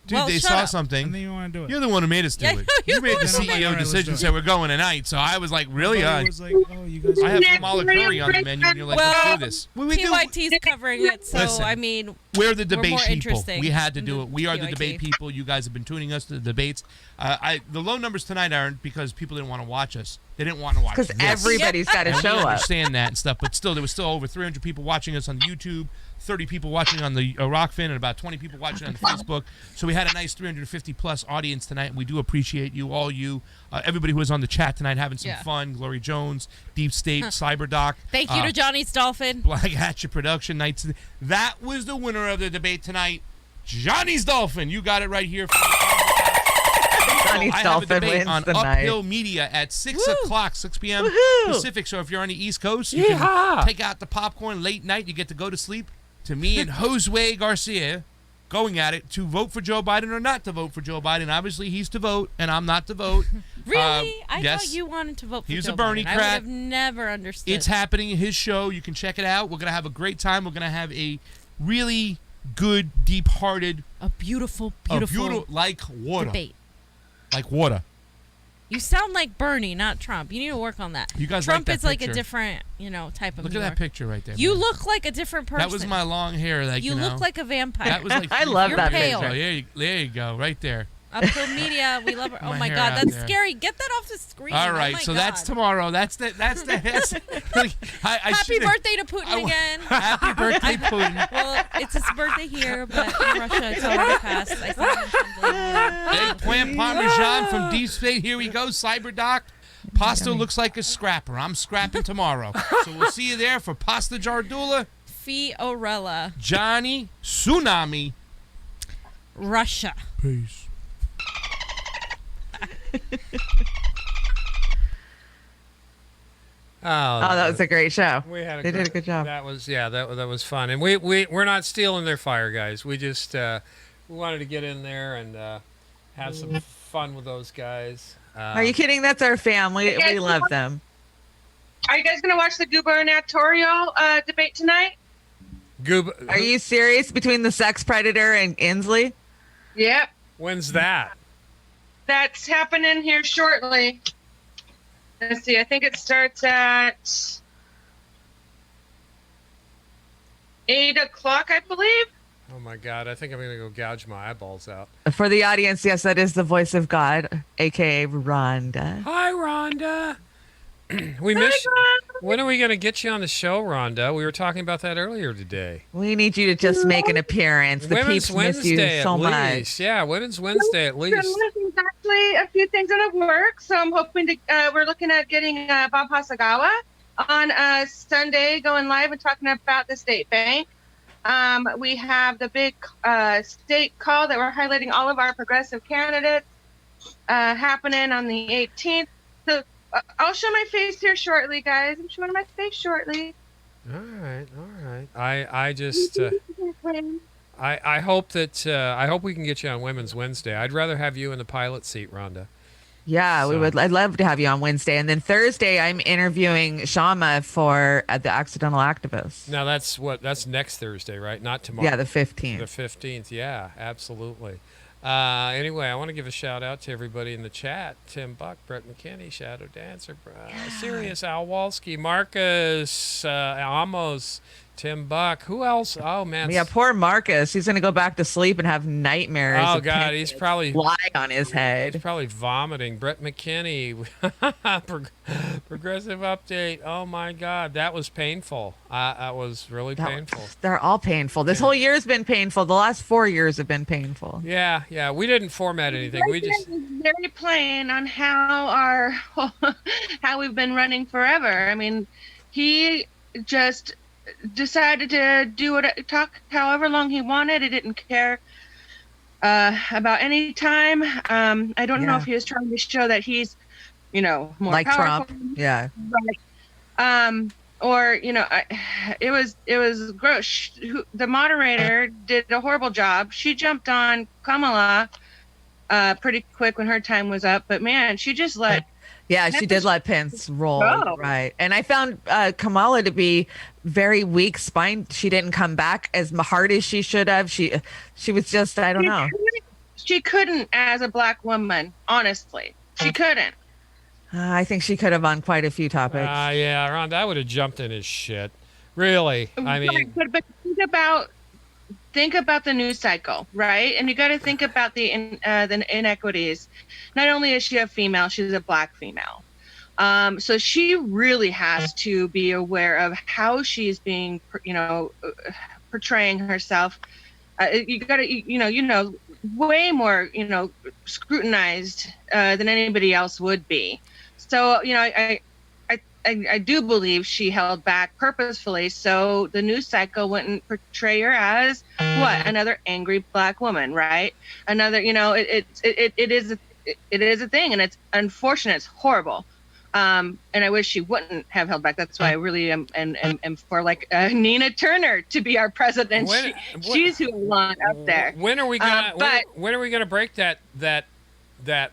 Dude, Well, they shut saw up. And something. then you want to do it. You're the one who made us do Yeah, it. you're You made the the one who- CEO Alright, let's decision, do it. said we're going tonight. So I was like, really? Everybody was like, oh, you guys. I have Next Kamala Curry on the menu, and you're like, let's Well, do this. Well, we do. PYT's covering it, so Listen. I mean, We're the debate more people. interesting We had to than do the it. We are the PYT. debate people. You guys have been tuning us to the debates. The low numbers tonight aren't because people didn't want to watch us. They didn't want to watch Because this. everybody's got to And show we up. understand that and stuff, but still, there was still over 300 people watching us on YouTube, 30 people watching on the Rockfin, and about 20 people watching on Facebook. So we had a nice 350 plus audience tonight, and we do appreciate you, all you, everybody who was on the chat tonight having some Yeah. fun. Glory Jones, Deep State, CyberDoc. thank you to Johnny's Dolphin. Black Hatchet Production Nights. That was the winner of the debate tonight, Johnny's Dolphin. You got it right here. Johnny's I have a Dolphin debate wins on tonight. Uphill Media at 6 o'clock, 6 p.m. Woohoo! Pacific. So if you're on the East Coast, you can take out the popcorn late night. You get to go to sleep to me and Josue Garcia going at it to vote for Joe Biden or not to vote for Joe Biden. Obviously, he's to vote, and I'm not to vote. Really? I yes. thought you wanted to vote for He's Joe a Bernie Biden. I would crat. have never understood. It's happening in his show. You can check it out. We're going to have a great time. We're going to have a really good, deep-hearted, a beautiful, beautiful like water. debate. Like water. You sound like Bernie, not Trump. You need to work on that. You guys Trump like that is like picture. a different, type of. Look New at that York. picture right there. You man. look like a different person. That was my long hair. Like You know. look like a vampire. That was like I love You're that pale. picture. Oh, there you go, right there. Uphill Media, we love her. Oh My my hair God, out that's there. scary. Get that off the screen. All Oh right, my so God. that's tomorrow. That's like, Happy birthday to Putin again. Happy birthday, Putin. Well, it's his birthday here, but in Russia it's already passed. I think Eggplant Parmesan from Deep State. Here we go. CyberDoc. Pasta looks like a scrapper. I'm scrapping tomorrow. So we'll see you there for Pasta Jardula. Fiorella, Johnny Tsunami. Russia. Peace. Oh, that was a great show. We had They did a good job. That was that was fun, and we're not stealing their fire, guys. We just we wanted to get in there and have some fun with those guys. Are you kidding? That's our family. We love them. Are you guys going to watch the gubernatorial debate tonight? Are you serious? Between the sex predator and Inslee? Yep. When's that? That's happening here shortly. Let's see. I think it starts at 8 o'clock, I believe. Oh my God! I think I'm gonna go gouge my eyeballs out. For the audience, yes, that is the voice of God, aka Rhonda. Hi, Rhonda. We miss. When are we gonna get you on the show, Rhonda? We were talking about that earlier today. We need you to just make an appearance. The Women's peeps miss you Wednesday so at much. least. Yeah, Women's Wednesday at least. There's actually a few things in the works, so I'm hoping to. We're looking at getting Bob Hasagawa on Sunday, going live and talking about the state bank. We have the big state call that we're highlighting all of our progressive candidates happening on the 18th. So I'll show my face here shortly, guys. I'm showing my face shortly. All right. I just I hope that I hope we can get you on Women's Wednesday. I'd rather have you in the pilot seat, Rhonda. Yeah, we would. I'd love to have you on Wednesday, and then Thursday I'm interviewing Shama for the Accidental Activist. Now that's next Thursday, right? Not tomorrow. Yeah, the 15th. The 15th. Yeah, absolutely. Anyway, I want to give a shout out to everybody in the chat: Tim Buck, Brett McKinney, Shadow Dancer, Sirius Al Walski, Marcus Amos, Tim Buck. Who else? Oh man. Yeah, poor Marcus. He's gonna go back to sleep and have nightmares. Oh of God, he's probably fly on his head. He's probably vomiting. Brett McKinney, progressive update. Oh my God, that was painful. That was really painful. They're all painful. This whole year's been painful. The last 4 years have been painful. Yeah. We didn't format anything. We just very plain on how how we've been running forever. I mean, he just decided to do it, talk however long he wanted. He didn't care about any time. I don't know if he was trying to show that he's, more like powerful. Trump. Yeah. Right. Or it was gross. The moderator did a horrible job. She jumped on Kamala pretty quick when her time was up, but man, she just let. Yeah, she did let Pence roll, go. right? And I found Kamala to be very weak spine. She didn't come back as hard as she should have. She was just, I don't know. she couldn't as a black woman. Honestly, she couldn't. I think she could have on quite a few topics. Yeah, Rhonda, I would have jumped in his shit. Really? I mean, but think about the news cycle, right? And you got to think about the inequities. Not only is she a female, she's a black female. So she really has to be aware of how she's being, portraying herself. You got to, way more, scrutinized than anybody else would be. So, I do believe she held back purposefully so the news cycle wouldn't portray her as another angry black woman, right? Another, it is a thing, and it's unfortunate, it's horrible. And I wish she wouldn't have held back. That's why I really am for Nina Turner to be our president. She's who I want up there. When are we gonna when are we gonna break that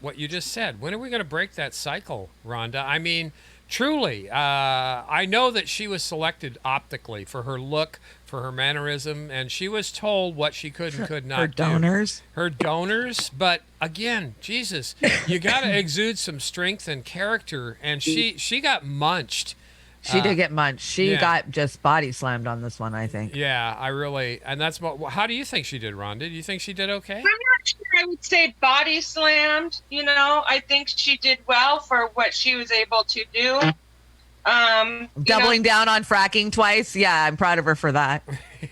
what you just said? When are we gonna break that cycle, Rhonda? I mean, truly, I know that she was selected optically for her look, for her mannerism, and she was told what she could and could not do. Her donors. But again, Jesus, you got to exude some strength and character, and she got munched. She did get munched. She got just body slammed on this one, I think. Yeah, and that's how do you think she did, Rhonda? Do you think she did okay? I'm not sure I would say body slammed. I think she did well for what she was able to do. Doubling down on fracking twice. Yeah, I'm proud of her for that.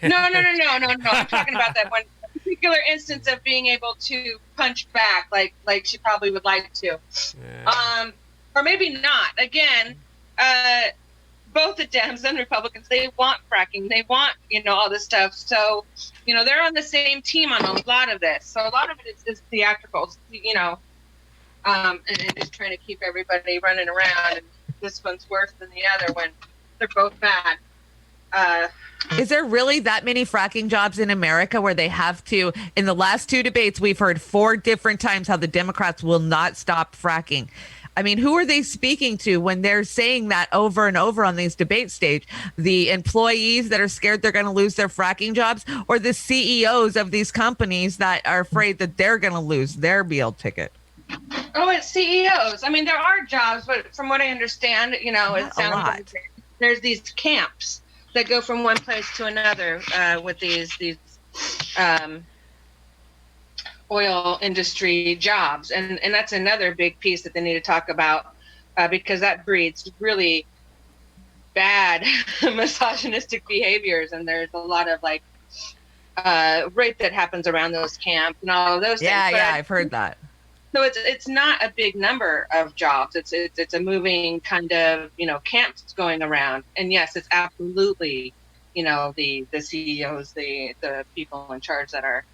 No. I'm talking about that one particular instance of being able to punch back like she probably would like to. Yeah. Or maybe not. Again, both the Dems and Republicans, they want fracking. They want, all this stuff. So, they're on the same team on a lot of this. So a lot of it is theatrical, and just trying to keep everybody running around. And this one's worse than the other when they're both bad. Is there really that many fracking jobs in America where they have to? In the last two debates, we've heard 4 different times how the Democrats will not stop fracking. I mean, who are they speaking to when they're saying that over and over on these debate stage? The employees that are scared they're going to lose their fracking jobs, or the CEOs of these companies that are afraid that they're going to lose their meal ticket? Oh, it's CEOs. I mean, there are jobs, but from what I understand, it sounds like there's these camps that go from one place to another with these oil industry jobs, and that's another big piece that they need to talk about because that breeds really bad misogynistic behaviors, and there's a lot of rape that happens around those camps and all of those things. Yeah, I've heard that. So it's not a big number of jobs. It's a moving kind of camps going around, and yes, it's absolutely the CEOs, the people in charge that are.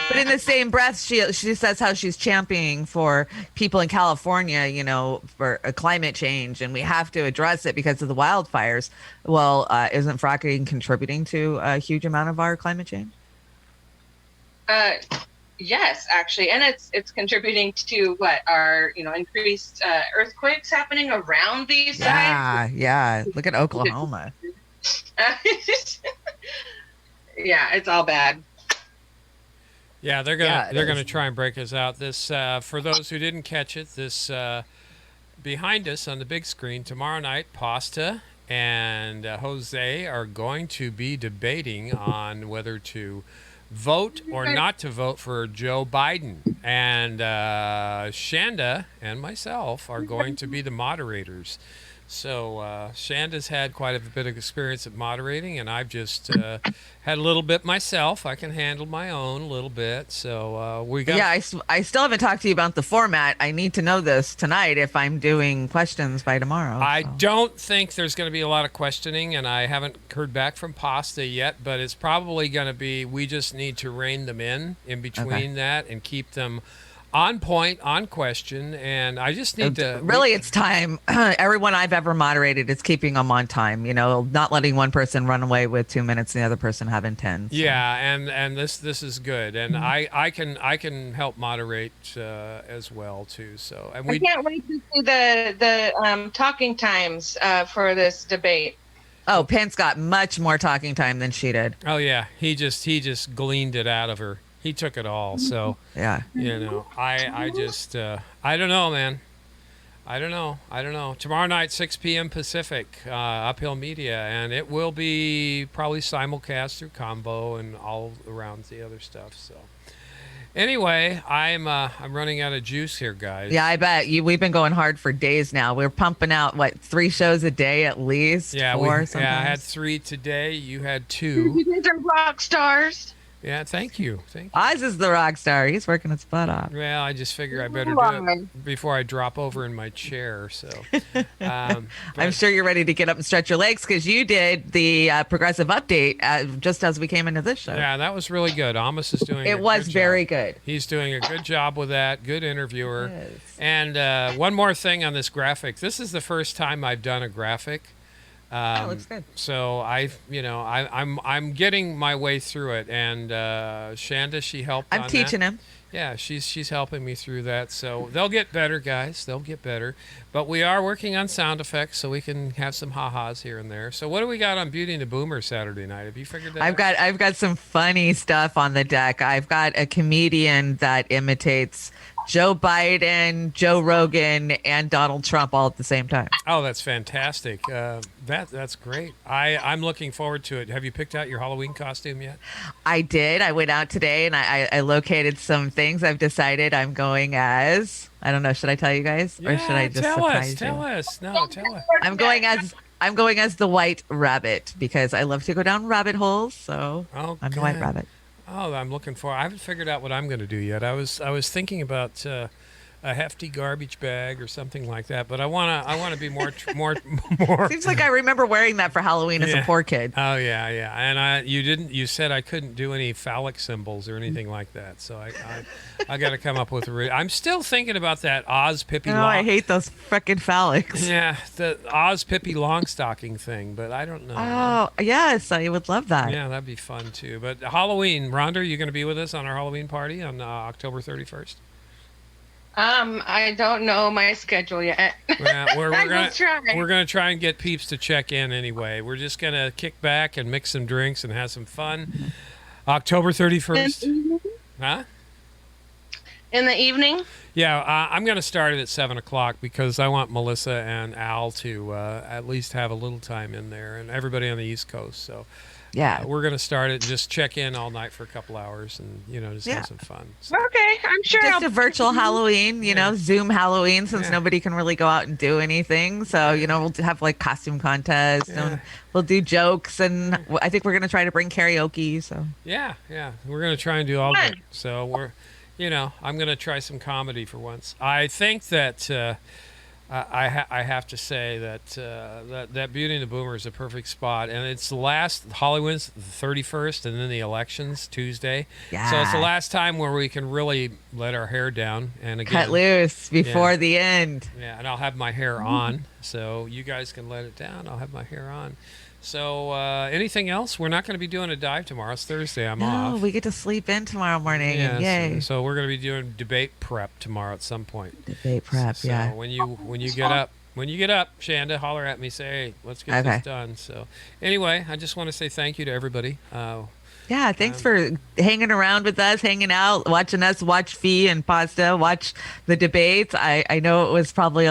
But in the same breath, she says how she's championing for people in California, for climate change, and we have to address it because of the wildfires. Well, isn't fracking contributing to a huge amount of our climate change? Yes, actually, and it's contributing to our increased earthquakes happening around these sites. Yeah. Look at Oklahoma. Yeah, it's all bad. Yeah, they're gonna try and break us out. This for those who didn't catch it, this behind us on the big screen tomorrow night, Pasta and Jose are going to be debating on whether to vote or not to vote for Joe Biden, and Chanda and myself are going to be the moderators. So Shanda's had quite a bit of experience at moderating, and I've just had a little bit myself. I can handle my own a little bit. So we got. Yeah, I still haven't talked to you about the format. I need to know this tonight if I'm doing questions by tomorrow. I don't think there's going to be a lot of questioning, and I haven't heard back from Pasta yet, but it's probably going to be, we just need to rein them in between that and keep them on point, on question, and I just need to... Really, it's time. Everyone I've ever moderated is keeping them on time, not letting one person run away with 2 minutes and the other person having 10. So. Yeah, and this is good, and I can help moderate as well, too. So and I can't wait to see the talking times for this debate. Oh, Pence got much more talking time than she did. Oh, yeah. He just gleaned it out of her. He took it all. So, Yeah. I just, I don't know, man. I don't know. Tomorrow night, 6 p.m. Pacific, Uphill Media, and it will be probably simulcast through Combo and all around the other stuff. So, anyway, I'm running out of juice here, guys. Yeah, I bet we've been going hard for days now. We're pumping out 3 shows a day at least. Yeah, 4 I sometimes. had 3 today. You had 2. You guys are rock stars. Yeah, thank you. Oz is the rock star. He's working his butt off. Well, I just figure I better do it before I drop over in my chair. So, I'm sure you're ready to get up and stretch your legs because you did the progressive update just as we came into this show. Yeah, that was really good. Amos is doing. It was very good. He's doing a good job with that. Good interviewer. Yes. And one more thing on this graphic. This is the first time I've done a graphic. Looks good. So I'm getting my way through it, and Chanda, she helped. I'm on teaching that. him. Yeah, she's helping me through that. So they'll get better, guys. They'll get better. But we are working on sound effects, so we can have some ha-has here and there. So what do we got on Beauty and the Boomer Saturday night? Have you figured that out? I've got some funny stuff on the deck. I've got a comedian that imitates Joe Biden, Joe Rogan, and Donald Trump all at the same time. Oh, that's fantastic. That's great. I'm looking forward to it. Have you picked out your Halloween costume yet? I did. I went out today and I located some things. I've decided I'm going as, I don't know, should I tell you guys? Or should I just surprise you? Tell us. No, tell us. I'm going as the White Rabbit because I love to go down rabbit holes. So I'm the White Rabbit. Oh, I'm looking for. I haven't figured out what I'm going to do yet. I was thinking about a hefty garbage bag or something like that, but I want to be more. Seems like I remember wearing that for Halloween as a poor kid. Oh yeah. And you said I couldn't do any phallic symbols or anything like that, so I got to come up with I'm still thinking about that Oz Pippi. Oh, I hate those frickin' phallics. Yeah, the Oz Pippi Longstocking thing, but I don't know. Oh yes, I would love that. Yeah, that'd be fun too. But Halloween, Rhonda, are you going to be with us on our Halloween party on October 31st? I don't know my schedule yet. Well, we're will try. gonna try and get peeps to check in anyway. We're just gonna kick back and mix some drinks and have some fun. October 31st. Huh? In the evening? Yeah, I'm gonna start it at 7:00 because I want Melissa and Al to at least have a little time in there, and everybody on the East Coast. So. Yeah, we're going to start it and just check in all night for a couple hours and, just have some fun. So. Okay, I'm sure. Just a virtual Halloween, Zoom Halloween since nobody can really go out and do anything. So, we'll have costume contests and we'll do jokes. And I think we're going to try to bring karaoke. So, yeah. We're going to try and do all that. So we're, I'm going to try some comedy for once. I think that, I have to say that Beauty and the Boomer is a perfect spot, and it's the last. Halloween's the 31st, and then the elections Tuesday. Yeah. So it's the last time where we can really let our hair down and again cut loose before the end. Yeah, and I'll have my hair on, so you guys can let it down. I'll have my hair on. So anything else? We're not going to be doing a dive tomorrow. It's Thursday. I'm off. No, we get to sleep in tomorrow morning. Yeah, yay! So we're going to be doing debate prep tomorrow at some point. Debate prep, so yeah. when you get up, Chanda, holler at me. Say, hey, let's get this done. So anyway, I just want to say thank you to everybody. Yeah, thanks for hanging around with us, hanging out, watching us watch Fee and Pasta, watch the debates. I know it was probably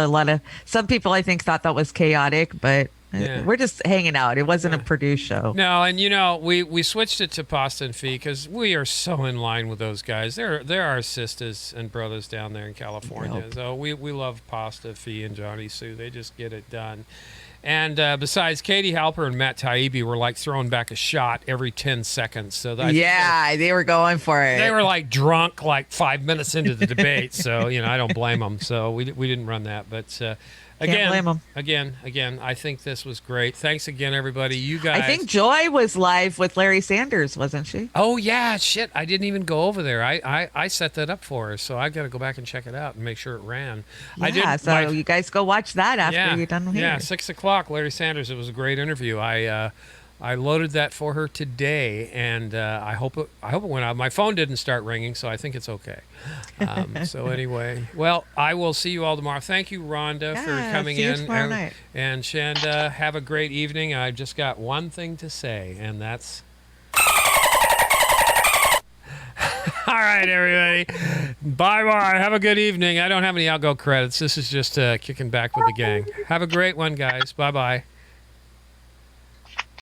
some people I think thought that was chaotic, but we're just hanging out. It wasn't a produced show. No, and we switched it to Pasta and Fee because we are so in line with those guys. They're our sisters and brothers down there in California. Yep. So we love Pasta, Fee, and Johnny Sue. They just get it done. And besides, Katie Halper and Matt Taibbi were throwing back a shot every 10 seconds. So they were going for it. They were drunk 5 minutes into the debate. So I don't blame them. So we didn't run that, but. Can't blame 'em. Again, I think this was great. Thanks again, everybody. You guys. I think Joy was live with Larry Sanders, wasn't she? Oh yeah, shit! I didn't even go over there. I set that up for her, so I got to go back and check it out and make sure it ran. Yeah, you guys go watch that after you're done here. Yeah, 6:00. Larry Sanders. It was a great interview. I loaded that for her today, and I hope it went out. My phone didn't start ringing, so I think it's okay. So anyway, well, I will see you all tomorrow. Thank you, Rhonda, for coming see you in. tomorrow night. And Chanda, have a great evening. I've just got one thing to say, and that's. right, everybody. Bye-bye. Have a good evening. I don't have any outgo credits. This is just kicking back with the gang. Have a great one, guys. Bye-bye.